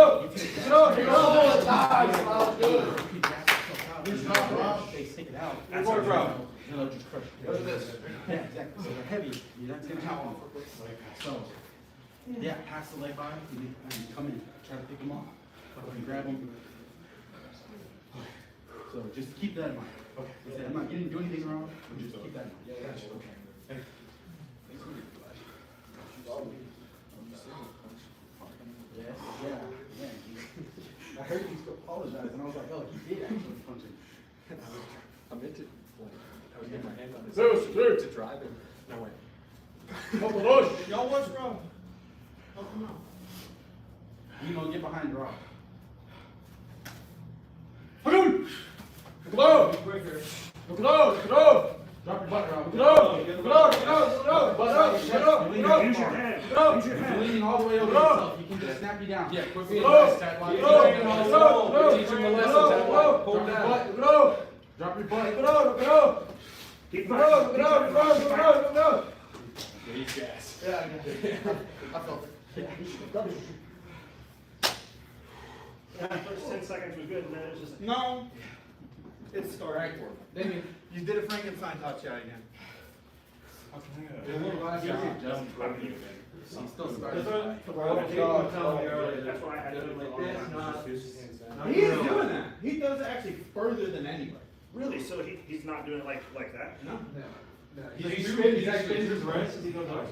They stick it out. That's our problem. And they'll just crush it. Look at this. Yeah, exactly, so they're heavy, that's gonna happen. So, yeah, pass the leg by, and come in, try to pick them off, and grab them. So just keep that in mind. Okay. I'm not, you didn't do anything wrong, but just keep that in mind. Yeah, gotcha. Okay. Yes, yeah. I heard you apologize, and I was like, oh, he did actually punch him. I meant to, I was getting my hand on his to drive it. No way. Y'all watch Rob. Help him out. You know, get behind Rob. Drop your butt, Rob. Use your hand. If you're leaning all the way over yourself, you can just snap you down. Yeah, quit being nice, Tag Line. Teach him a lesson, Tag Line. Pull Drop your down. butt. Drop your butt. Keep He's gas. Yeah, I got it. I felt it. First 10 seconds was good, and then it's just. No. It's starting. Damien. You did a Frankenstein touch out again. He's still starting. That's why I had to do it like this. He is doing that. He does it actually further than anybody. Really? So he's not doing it like that? No. He spins his wrist. He goes up.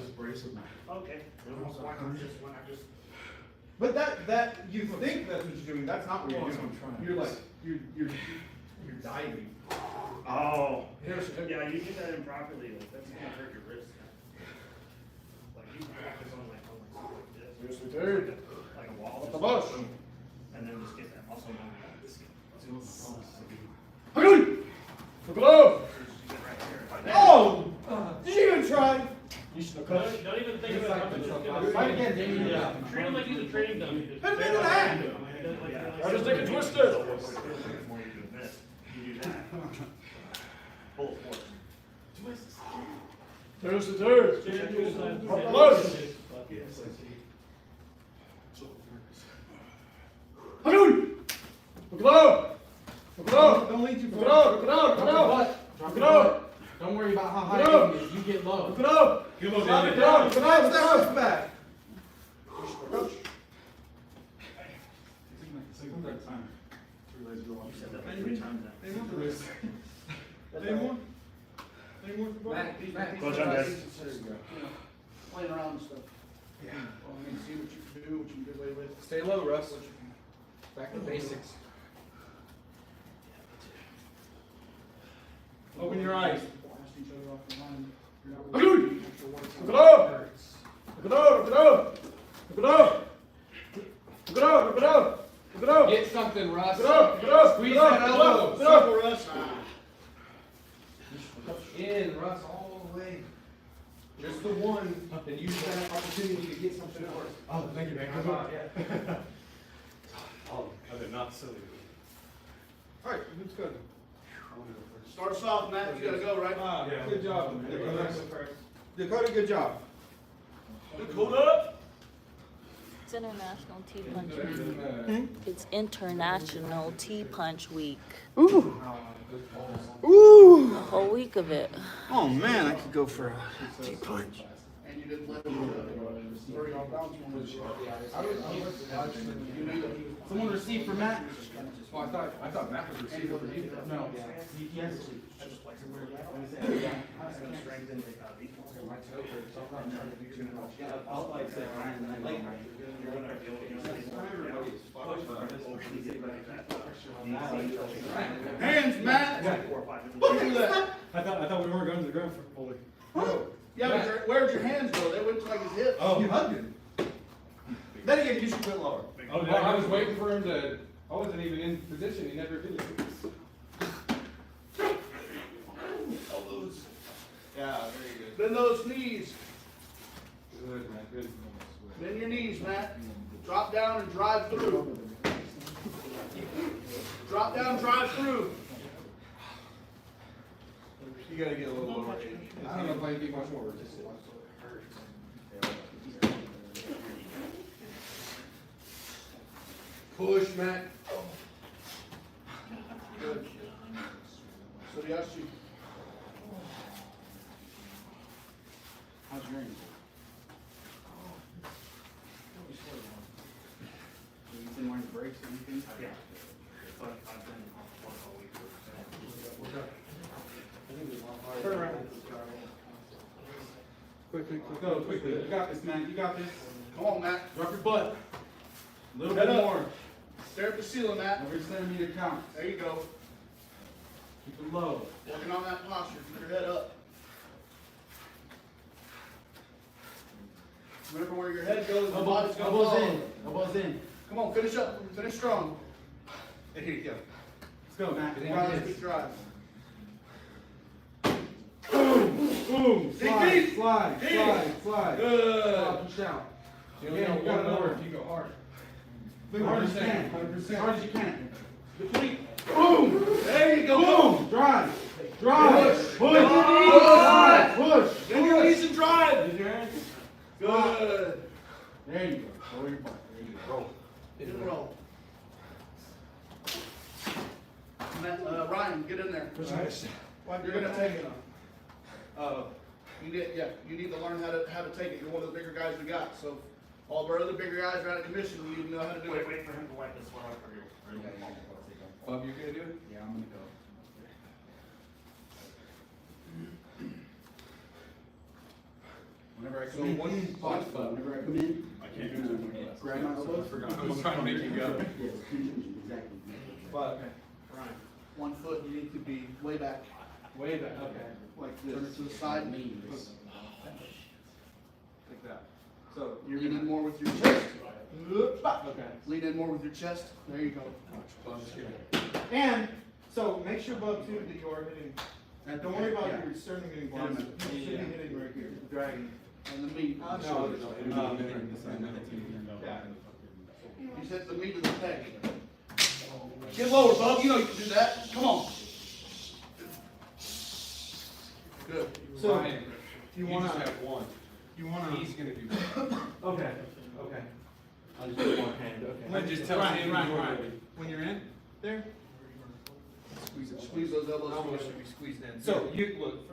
Okay. Why not just. But that you think that's what you're doing. That's not what you're doing. You're like you're diving. Oh. Yeah, you do that improperly. Like that's gonna hurt your wrist. Like you practice on stuff like this. Like a wall. The bush. And then just get that muscle memory. Oh! Did you even try? You should have cut. Don't even think about it. Fight again, Damien. Yeah. Treat him like he's a training dummy. Hit him in the head. I just think it's twisted. You do that. Full force. There's the third. Push. Don't lean too far. Drop your butt. Don't worry about how high it is. You get low. Drop it down. Snap that wrist back. Any more? Any more? he's Well the done, guy, guys. he's just, playing around and stuff. Yeah. Well, I mean, see what you can do, what you can get away with. Stay low, Russ. Back to basics. Open your eyes. Blast each other off the line. Look it up! Look it up! Look it up! Look it up! Look it up! Look it up! Look it up! Get something, Russ. Look it up! Look it up! Squeeze Look it that up! elbow. Look it up! Circle, Russ. In, Russ, all the way. Just the one, and use that opportunity to get something else. Oh, thank you, man. Good luck. Oh, I did not silly. All right, that's good. Start us off, Matt, you gotta go, right? Ah, Yeah. good job, man. Yeah. Dakota, good job. Dakota! It's International Tea Punch Week. It's International Tea Punch Week. Ooh. A Ooh. whole week of it. Oh man, I could go for a tea punch. And you didn't let him, worry on bounce one. You need to. Someone receive for Matt? Well, I thought Matt was receiving for you. No. Yes. Hands, Matt! Don't do that. I thought we weren't going to the ground fully. Yeah, but where'd your hands go? They went to like his hips. Oh. You hugged him. Then again, you should quit lower. Oh, Well, I was waiting for him to, I wasn't even in position, he never did it. Elbows. Yeah, very good. Bend those knees. Good, man, good. Bend your knees, Matt. Drop down and drive through. Drop down, drive through. You gotta get a little lower. I don't know if I can get much more. Push, Matt. Good. 𝘚𝘢𝘅𝘅. How's your ankle? You been wearing brakes or anything? Yeah. But I've been off work all week. Turn around. Quickly, go quickly. You got this, man. You got this. Come on, Matt. Drop your butt. A little Head bit up. more. Stare at the ceiling, Matt. Every centimeter counts. There you go. Keep it low. Working on that posture. Keep your head up. Remember where your head goes, the body's gonna Elbows follow. in. Elbows in. Come on, finish up. Finish strong. There you go. Let's go, Matt. Drive, keep drive. Boom. Dig Slide, deep. slide, Dig. slide. Good. Push out. You Yeah, know, you got it more over. if you go hard. Hard as you can. 100%. As hard as you can. Complete. Boom. There you go. Boom. Drive. Drive. Push. Push. Push. Push. Bend your knees and drive. Use your hands. Good. There you go. Lower your butt. There you go. Hit and roll. Matt, Ryan, get in there. You're gonna take it. You need to learn how to take it. You're one of the bigger guys we got. So all of our other bigger guys are out of commission. We need to know how to do it. Wait for him to wipe this one off for you. Bob, you're gonna do it? Yeah, I'm gonna go. Whenever I So come in, whenever I come in, I can't do it. grab my elbows. I'm trying to make you go. Yes, exactly. But, Ryan, 1 foot, you need to be way back, way back, okay. like Turn this. it to the side, knees. Like that. So, You're you're leaning gonna, more with your chest. okay. Lean in more with your chest. There you go. Well, I'm just kidding. And, so make sure, Bub, too, that you are hitting, and don't worry about your sternum getting blind. You should be hitting right here, dragging. And the meat. No, yeah. You hit the meat of the peg. Get lower, Bub. You know you can do that. Come on. Good. So, Ryan, you just wanna, have one. you wanna. He's gonna do that. Okay, okay. I'll just do one hand, okay. I just tell Ryan, him Ryan, you're Ryan, ready. when you're in, there, Squeeze those elbows. How much forward. should be squeezed in? so you, look,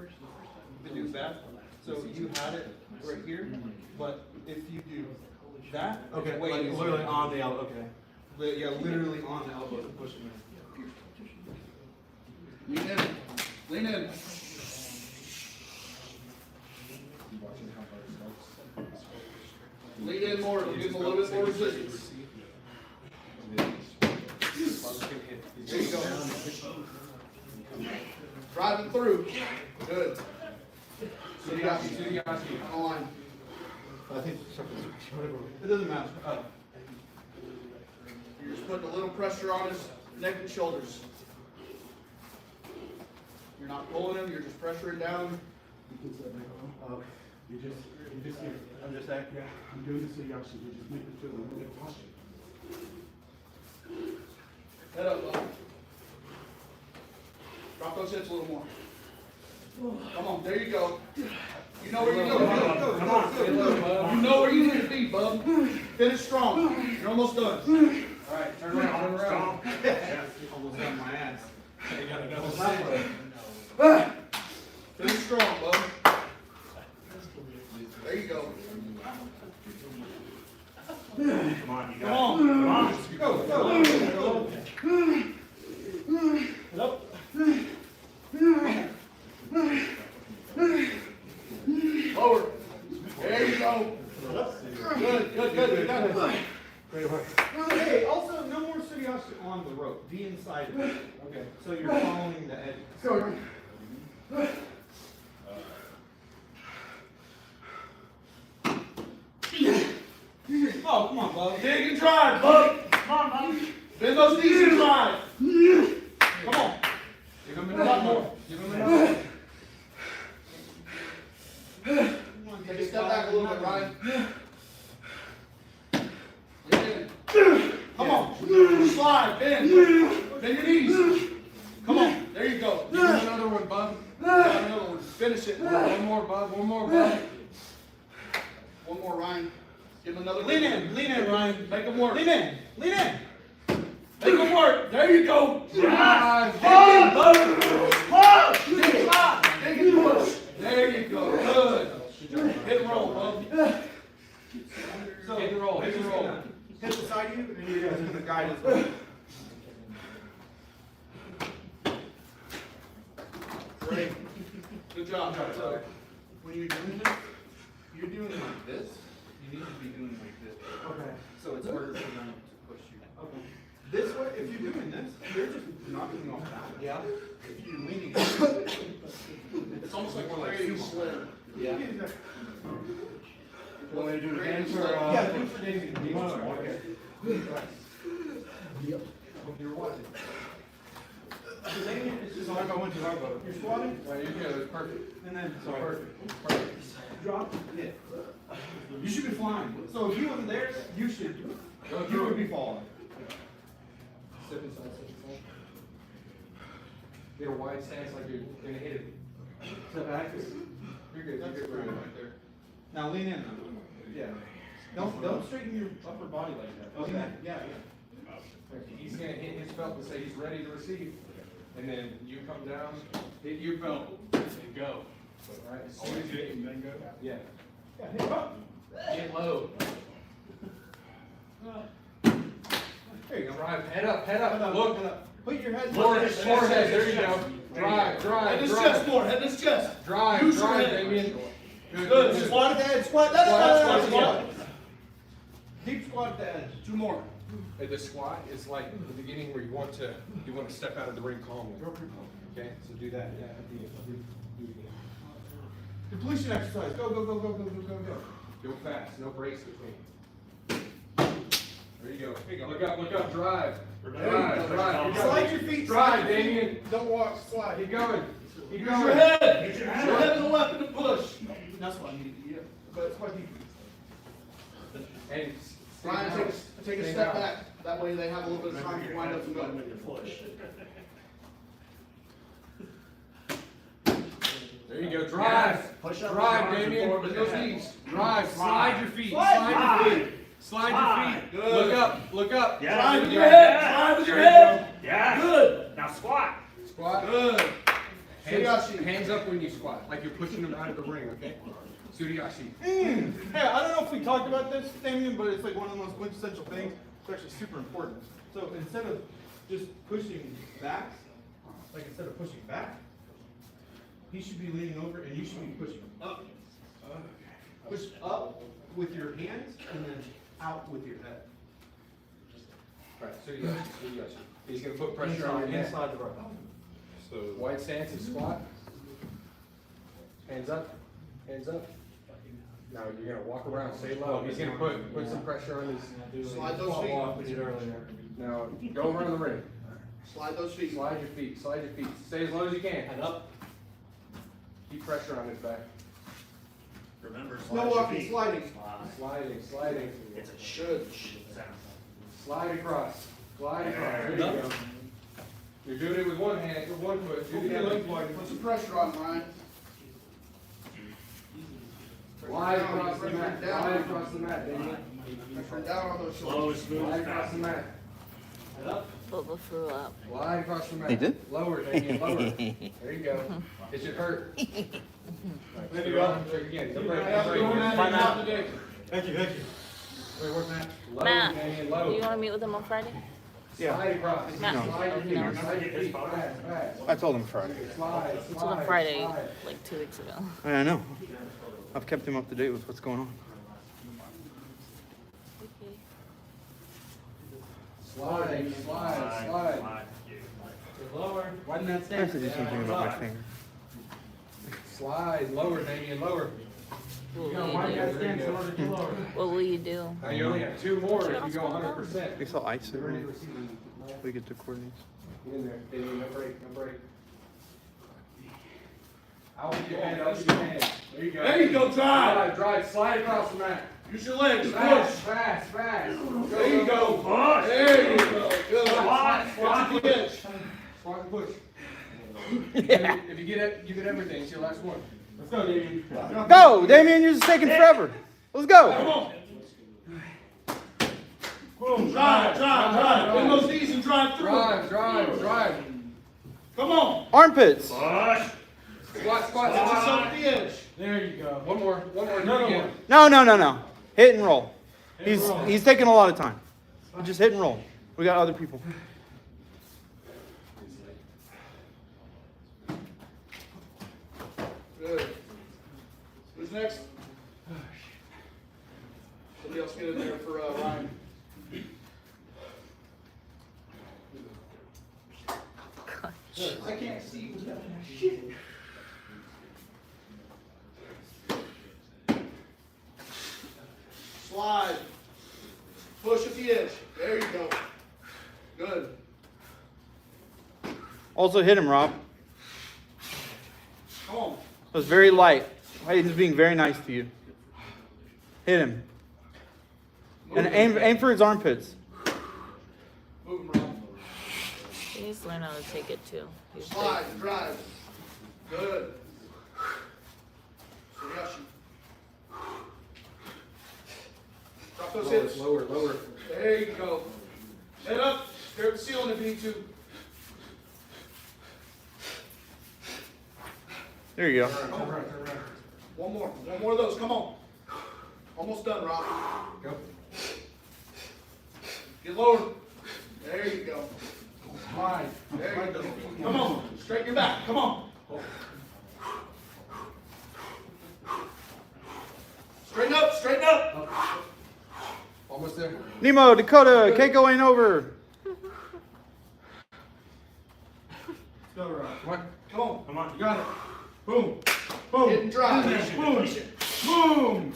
to do that, so you had it right here, but if you do that, Okay, it's like way easier. literally on the elbow, okay. Yeah, literally on the elbow to push them in. Lean in. Lean in. Lean in more, it'll give him a little bit more resistance. There you go. Driving through. Good. 𝘠𝘤𝘭𝘪𝘯𝘵. On. I think something's, whatever. It doesn't matter. You're just putting a little pressure on his neck and shoulders. You're not pulling him, you're just pressuring down. You just here. I'm just acting. Yeah, I'm doing this so y'all should just make me feel a little bit cautious. Head up, bud. Drop those hips a little more. Come on, there you go. You know where you're going. Come on. You know where you need to be, bub. Finish strong. You're almost done. All right, turn around. Yeah, almost on my ass. You got another Finish strong, bub. There you go. Come on, you Come on. Go. Lower. There you go. Good. You got it. Hey, also, no more 𝘚𝘤𝘭𝘪 on the rope. Be inside of it. Okay. So you're following the edge. Go. Oh, come on, bub. Dig and drive, bub. Come on, bub. Bend those knees and drive. Come on. Give him another more. Give him another. Take a step back a little bit, Ryan. Lean in. Come on. Slide, bend. Bend your knees. Come on. There you go. Give him another one, bub. Got another one. Finish it. One more, bub. One more, bub. One more, Ryan. Give him another. Lean in, Ryan. Make him work. Lean in. Make him work. There you go. Drive. Dig and push. There you go. Good. Hit and roll, bub. So, Hit and roll. hit beside you, and you guys are going to guide us. Great. Good job. So, when you're doing this, you're doing like this. You need to be doing like this. Okay. So it's harder for them to push you. Okay. This way, if you're doing this, you're just knocking off that. Yeah. If you're leaning, It's almost like more like creating sumo. slim. Yeah. You want me to do the hands or? Yeah, do for David. Okay. You're watching. So then it's just like I went to our boat. You're squatting, Right, you're good. That's perfect. and then Perfect. drop. Yeah. You should be flying. So if you wasn't there, you should. You would be falling. Step inside. Get a wide stance like you're gonna hit it. Step back. You're good. That's You're good. great right there. Now lean in. Yeah. Don't straighten your upper body like that. Okay. Yeah. He's gonna hit his belt to say he's ready to receive, and then you come down, hit your belt, and go. Right? As soon as you hit, and then go. Yeah. Yeah. Hit up. Get low. There you go. Drive. Head up. Look. Put your head. Forehead. There you go. Drive. Head his chest more. Head his chest. Drive. Use your Drive, head. Damien. Good. Squat at the edge. Squat. Squat. Deep squat at the edge. Two more. The squat is like the beginning where you want to step out of the ring calmly. Okay, so do that. Yeah. Depletion exercise. Go. Go fast. No breaks between. There you go. Look up. Drive. Drive. Slide your feet. Drive, Damien. Don't walk. Slide. Keep going. Keep Use going. your head. Use your head to the left and to push. That's what I need. Yeah. But it's quite deep. And Ryan, take a step back. That way they have a little bit of time to wind up and go. there you go. Drive. Push up. Drive, Damien. With those knees. Drive. Slide your feet. Slide your feet. Slide your feet. Good. Look up. Drive with your head. Drive with your head. Yeah. Good. Now squat. Squat. Good. Hands up when you squat, like you're pushing them out of the ring, okay? 𝘚𝘤𝘭𝘪𝘯𝘵. Yeah, I don't know if we talked about this, Damien, but it's like one of the most quintessential things. It's actually super important. So instead of just pushing back, he should be leaning over and you should be pushing up. Push up with your hands and then out with your head. Right, so you got you. He's gonna put pressure on your neck. Inside the rope. So wide stance and squat. Hands up, hands up. Now you're gonna walk around, stay low. He's gonna put some pressure on his. Slide those feet. We did earlier. Now go around the ring. Slide those feet. Slide your feet, slide your feet. Stay as low as you can. And up. Keep pressure on his back. Remember, No walking, sliding. Sliding, sliding. It's a Should. Slide across. Slide across. There you go. You're doing it with one hand, with one foot. Do the other. Put some pressure on, Ryan. Slide across the mat. Slide across the mat, Damien. Pressure down on those slow shoulders. as smooth Slide as across the mat. And up. Bubba threw up. Slide across the mat. He did? Lower, Damien, lower. There you go. It should hurt. There you go. Again. No break, no break. Find out. Thank you, thank you. Wait, where's Matt? Lower, Matt, Damien, do lower. you want to meet with him on Friday? Slide across. Matt, Slide your feet. no. Slide your feet. Fast, fast. I told him Friday. Slide, I told him slide, Friday, slide. like 2 weeks ago. I know. I've kept him up to date with what's going on. Okay. Slide, slide, slide. Lower. Widen that I have to do something about my finger. Slide, lower, Damien, lower. What You will gotta you widen that do? stance in order to lower. What will you do? Now you only have 2 more if you go 100%. We saw ice it. Right? We get to coordinate. Get in there, Damien, no break, no break. Out with your hand, out with your hand. There you go. There you go, drive. Drive, slide across the mat. Use your legs, Fast, push. fast, fast. There you go. Push. There you go. Good. Squat, Watch squat, the edge. Squat and push. If you get everything, it's your last one. Let's go, Damien. Go, Damien, you're just taking forever. Let's go. Boom. Drive, drive, drive. Bend those knees and drive through. Drive, drive, drive. Come on. Armpits. Push. Squat, squat, Get yourself squat. at the edge. There you go. One more, do it again. No. Hit and roll. He's taking a lot of time. Just hit and roll. We got other people. Good. Who's next? Somebody else get in there for Ryan. I can't see without that shit. Slide. Push at the edge. There you go. Good. Also hit him, Rob. Come on. It was very light. Hayden's being very nice to you. Hit him. And aim for his armpits. Move him around. He needs to learn how to take it too. He's big. Slide. Drive. Good. Suyashi. Drop those hips. Lower, lower. There you go. Head up. Stare at the ceiling if you need to. There you go. Turn around. One more. One more of those. Come on. Almost done, Rob. Go. Get lower. There you go. Slide. There you go. Come on. Straighten your back. Come on. Straighten up. Straighten up. Almost there. Nemo, Dakota, Keiko ain't over. Go, Rob. Come on. Come on. Come on. You got it. Boom. Boom. Hit and drive. Push it, Boom. push it. Boom.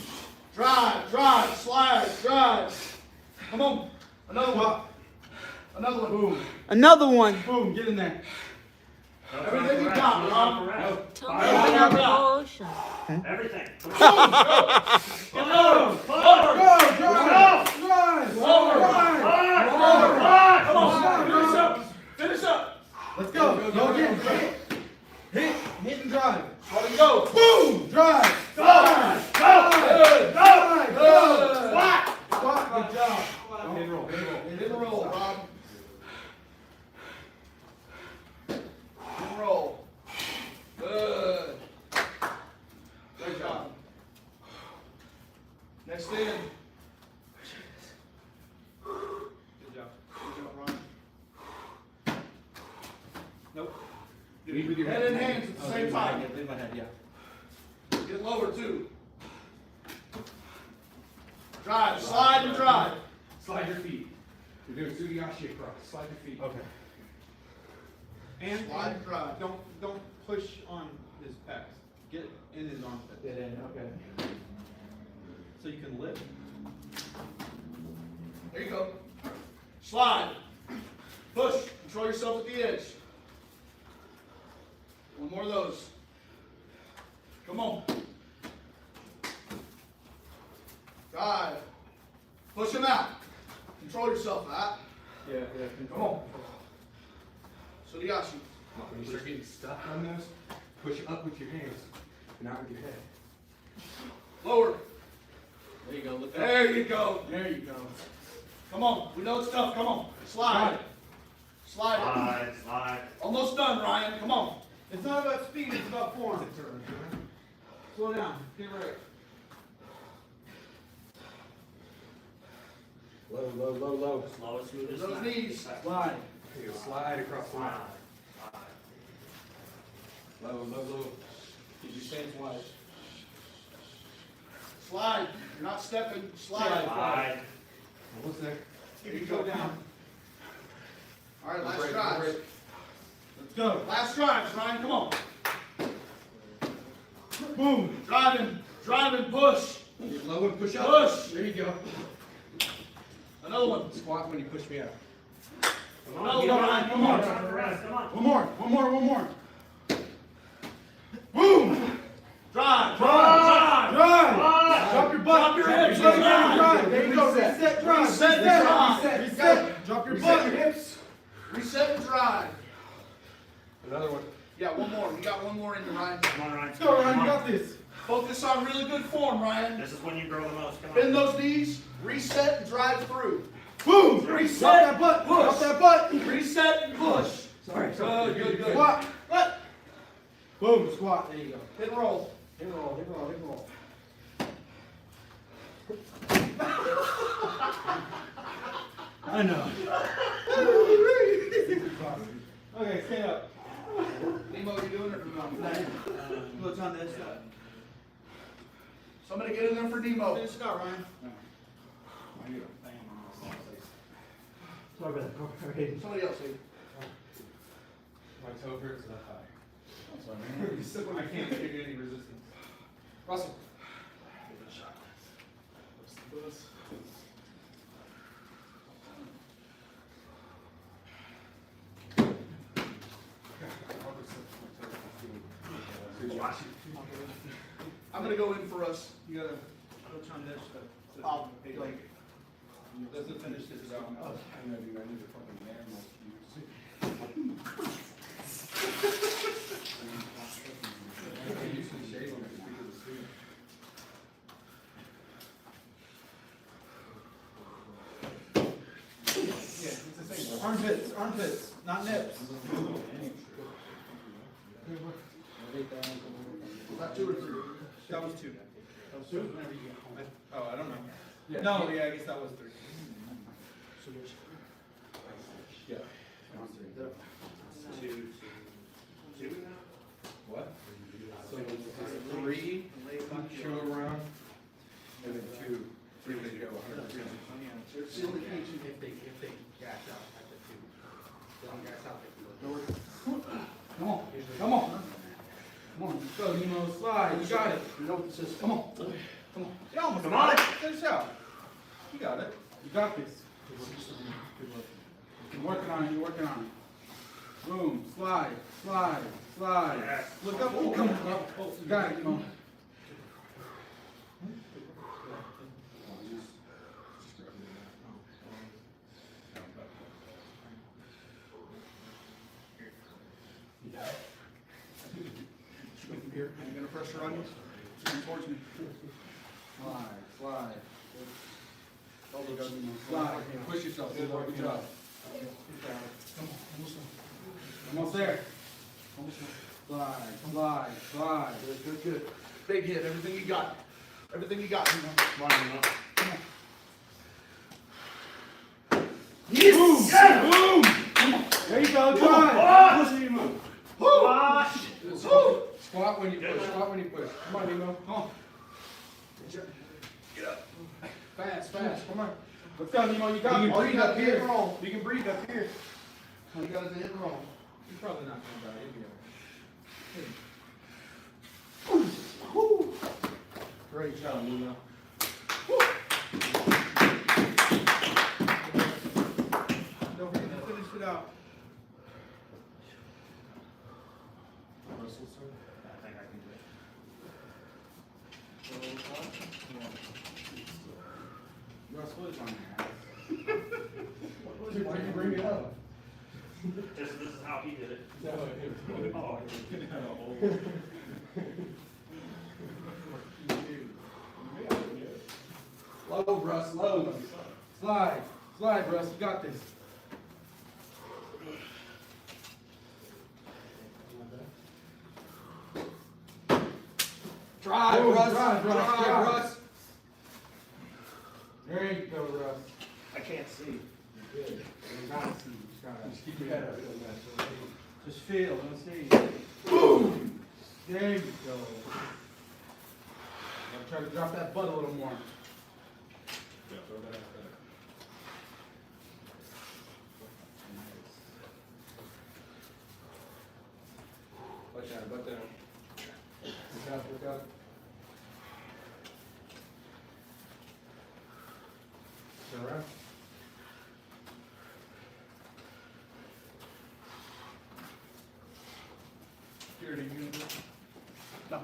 Drive. Drive. Slide. Drive. Come on. Another one. Another one. Boom. Another one. Boom. Get in there. Everything you got, Rob. Tell me about the whole ocean. Everything. Go. Drive. Drive. Come on. Finish up. Finish up. Let's go. Go again. Hit and drive. Let it go. Boom. Drive. Go. Good. Drive. Good. Squat. Squat. Good job. Hit and roll, hit and roll. Hit and roll, Rob. Hit and roll. Good. Good job. Next in. Good job. Good job, Ron. Nope. Lead with your Head and hands at the same time. Leave my head, yeah. Get lower too. Drive, slide and drive. Slide your feet. You're doing 𝘚𝘢𝘀𝘭𝘪 across. Slide your feet. Okay. And Slide and drive. don't push on his pecs. Get in his armpit. Get in, okay. So you can lift. There you go. Slide. Push. Control yourself at the edge. One more of those. Come on. Drive. Push him out. Control yourself, out. Yeah. Come on. 𝘚𝘢𝘀𝘭𝘪. When you start getting stuck on this, push up with your hands, not with your head. Lower. There you go, look up. There you go. There you go. Come on. We know it's tough. Come on. Slide. Slide. Slide. Almost done, Ryan. Come on. It's not about speed, it's about form. Slow down. Get right. Low, low, low, low. Slow and smooth as Those knees. Slide. Here you go, slide across the line. Low, low, low. Keep your stance wide. Slide. You're not stepping. Slide. Slide. Almost there. There you go. down. All right, last Break, drives. break. Let's go. Last drives, Ryan. Come on. Boom. Driving, push. Get low and push up. Push. There you go. Another one. Squat when you push me out. Another one, Ryan. Come on. One more. Boom. Drive. Drive. Drop your butt. Drop your hips. Drive. Drive. There you go. Reset. Drive. Reset. Drive. Reset. Drop your butt. hips. Reset and drive. Another one. Yeah, one more. You got one more in you, Ryan. Come on, Ryan. Let's go, Ryan. You got this. Focus on really good form, Ryan. This is when you grow the most. Come on. Bend those knees. Reset and drive through. Boom. Reset. Drop that butt. Push. Drop that butt. Reset and push. Sorry. Good. Squat. What? Boom. Squat. There you go. Hit and roll. Hit and roll. I know. Okay, stand up. Nemo, you doing it or not? What's on this side? Somebody get in there for Nemo. Finish it out, Ryan. Somebody else, Steve. My toe hurts that high. I can't give you any resistance. Russell. I'm gonna go in for us. You gotta touch on this stuff. Oh, Like, doesn't finish this out. I know, dude, I need to fucking man my I usually shave them because of the student. Yeah, it's the same. Armpits, not nips. About 2 or 3. That was two. Whenever you get home. Oh, I don't know. No, yeah, I guess that was three. Yeah. Two. What? So it's 3, show around, and then 2, 3 to go, 100%. It's the only thing. If they gas out at the two. They don't gas out at the Come on. Let's go, Nemo. Slide. You got it. You know what this is. Come on. Yeah, almost Come got on. it. Finish out. You got it. You got this. You're working on it. Boom. Slide. Yes. Look up. Oh, come on. You got it. Come on. Here, I'm gonna pressure on you. Turn towards me. Slide. Slide, push yourself, good job. Almost there. Slide. Good. Big hit. Everything you got. Nemo. Come on, Nemo. Yes! Boom! There you go. Drive. Push Nemo. Wash. Woo! Squat when you push, Come on, Nemo. Come on. Get up. Fast, come on. Let's go, Nemo, you got You it. can breathe up here. You can breathe up here. All you gotta do is hit and roll. You're probably not gonna die, you'll be alright. Great job, Nemo. Don't forget to finish it out. Russell, sir? I think I can do it. Russ, what is on your ass? Why'd you bring it up? This is how he did it. Low, Russ, low. Slide, Russ, you got this. Drive, Russ, drive, Russ. There you go, Russ. I can't see. You're good. You gotta see, you just gotta keep your head up. Just feel, let's see. Boom! There you go. Now try to drop that butt a little more. Yeah, throw that out there. Butt down, butt down. Look out. Turn around. Here, do you? No.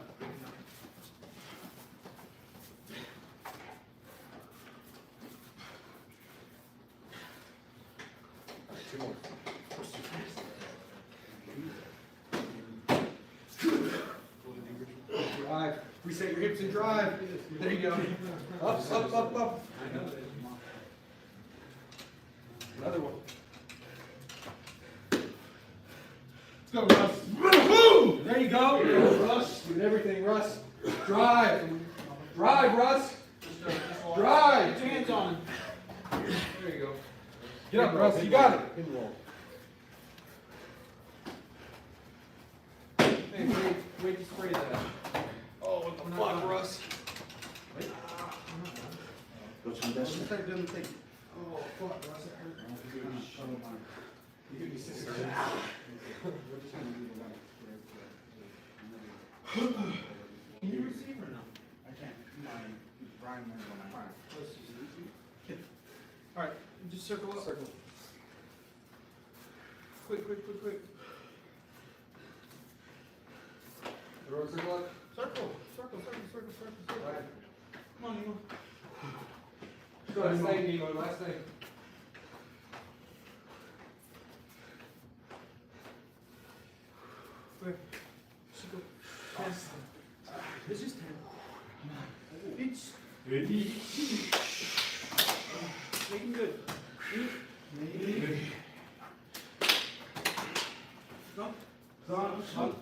Two more. Drive. Reset your hips and drive. There you go. Up. Another one. Let's go, Russ. Woo! There you go. Russ. Doing everything, Russ. Drive. Drive, Russ. Drive. Put your hands on him. There you go. Get up, Russ. You got it. Hit and roll. Hey, wait to spray that. Oh, what the fuck, Russ? Start doing the thing. Oh, fuck, Russ. That hurt. You give me 6 seconds. Can you receive or no? I can't. Brian went on my phone. Alright, just circle up. Circle. Quick. Everyone circle up. Circle. Right. Come on, Nemo. Last thing, Nemo, last thing. Quick. Circle. 10. It's just 10. Each. Making good. Come. Go.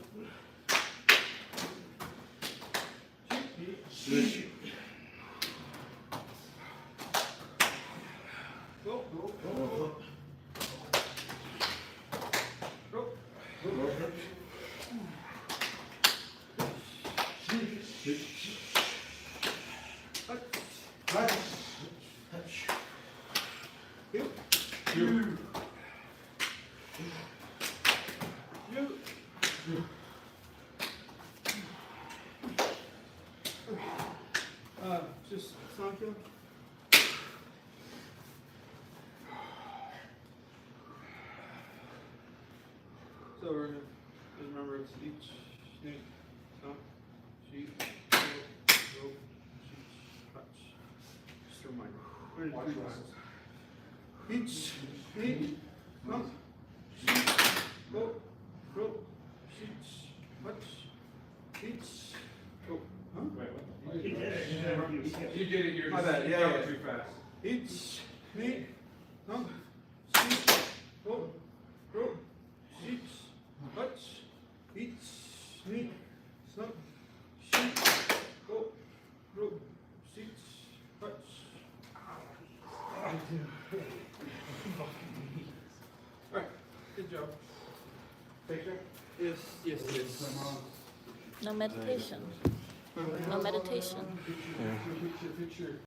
Just Sancho. So we're gonna remember it's each snake, stump, sheet, rope, sheet, touch. Just a reminder. We're gonna do this. Each snake, stump, sheet, rope, sheet, touch, each. Oh, huh? He did it. You did it, you're My bad, just yeah, covered yeah. too fast. Each snake, stump, sheet, rope, sheet, touch, each snake, stump, sheet, rope, sheet, touch. Alright, good job. Picture? Yes. No meditation. No meditation. Picture.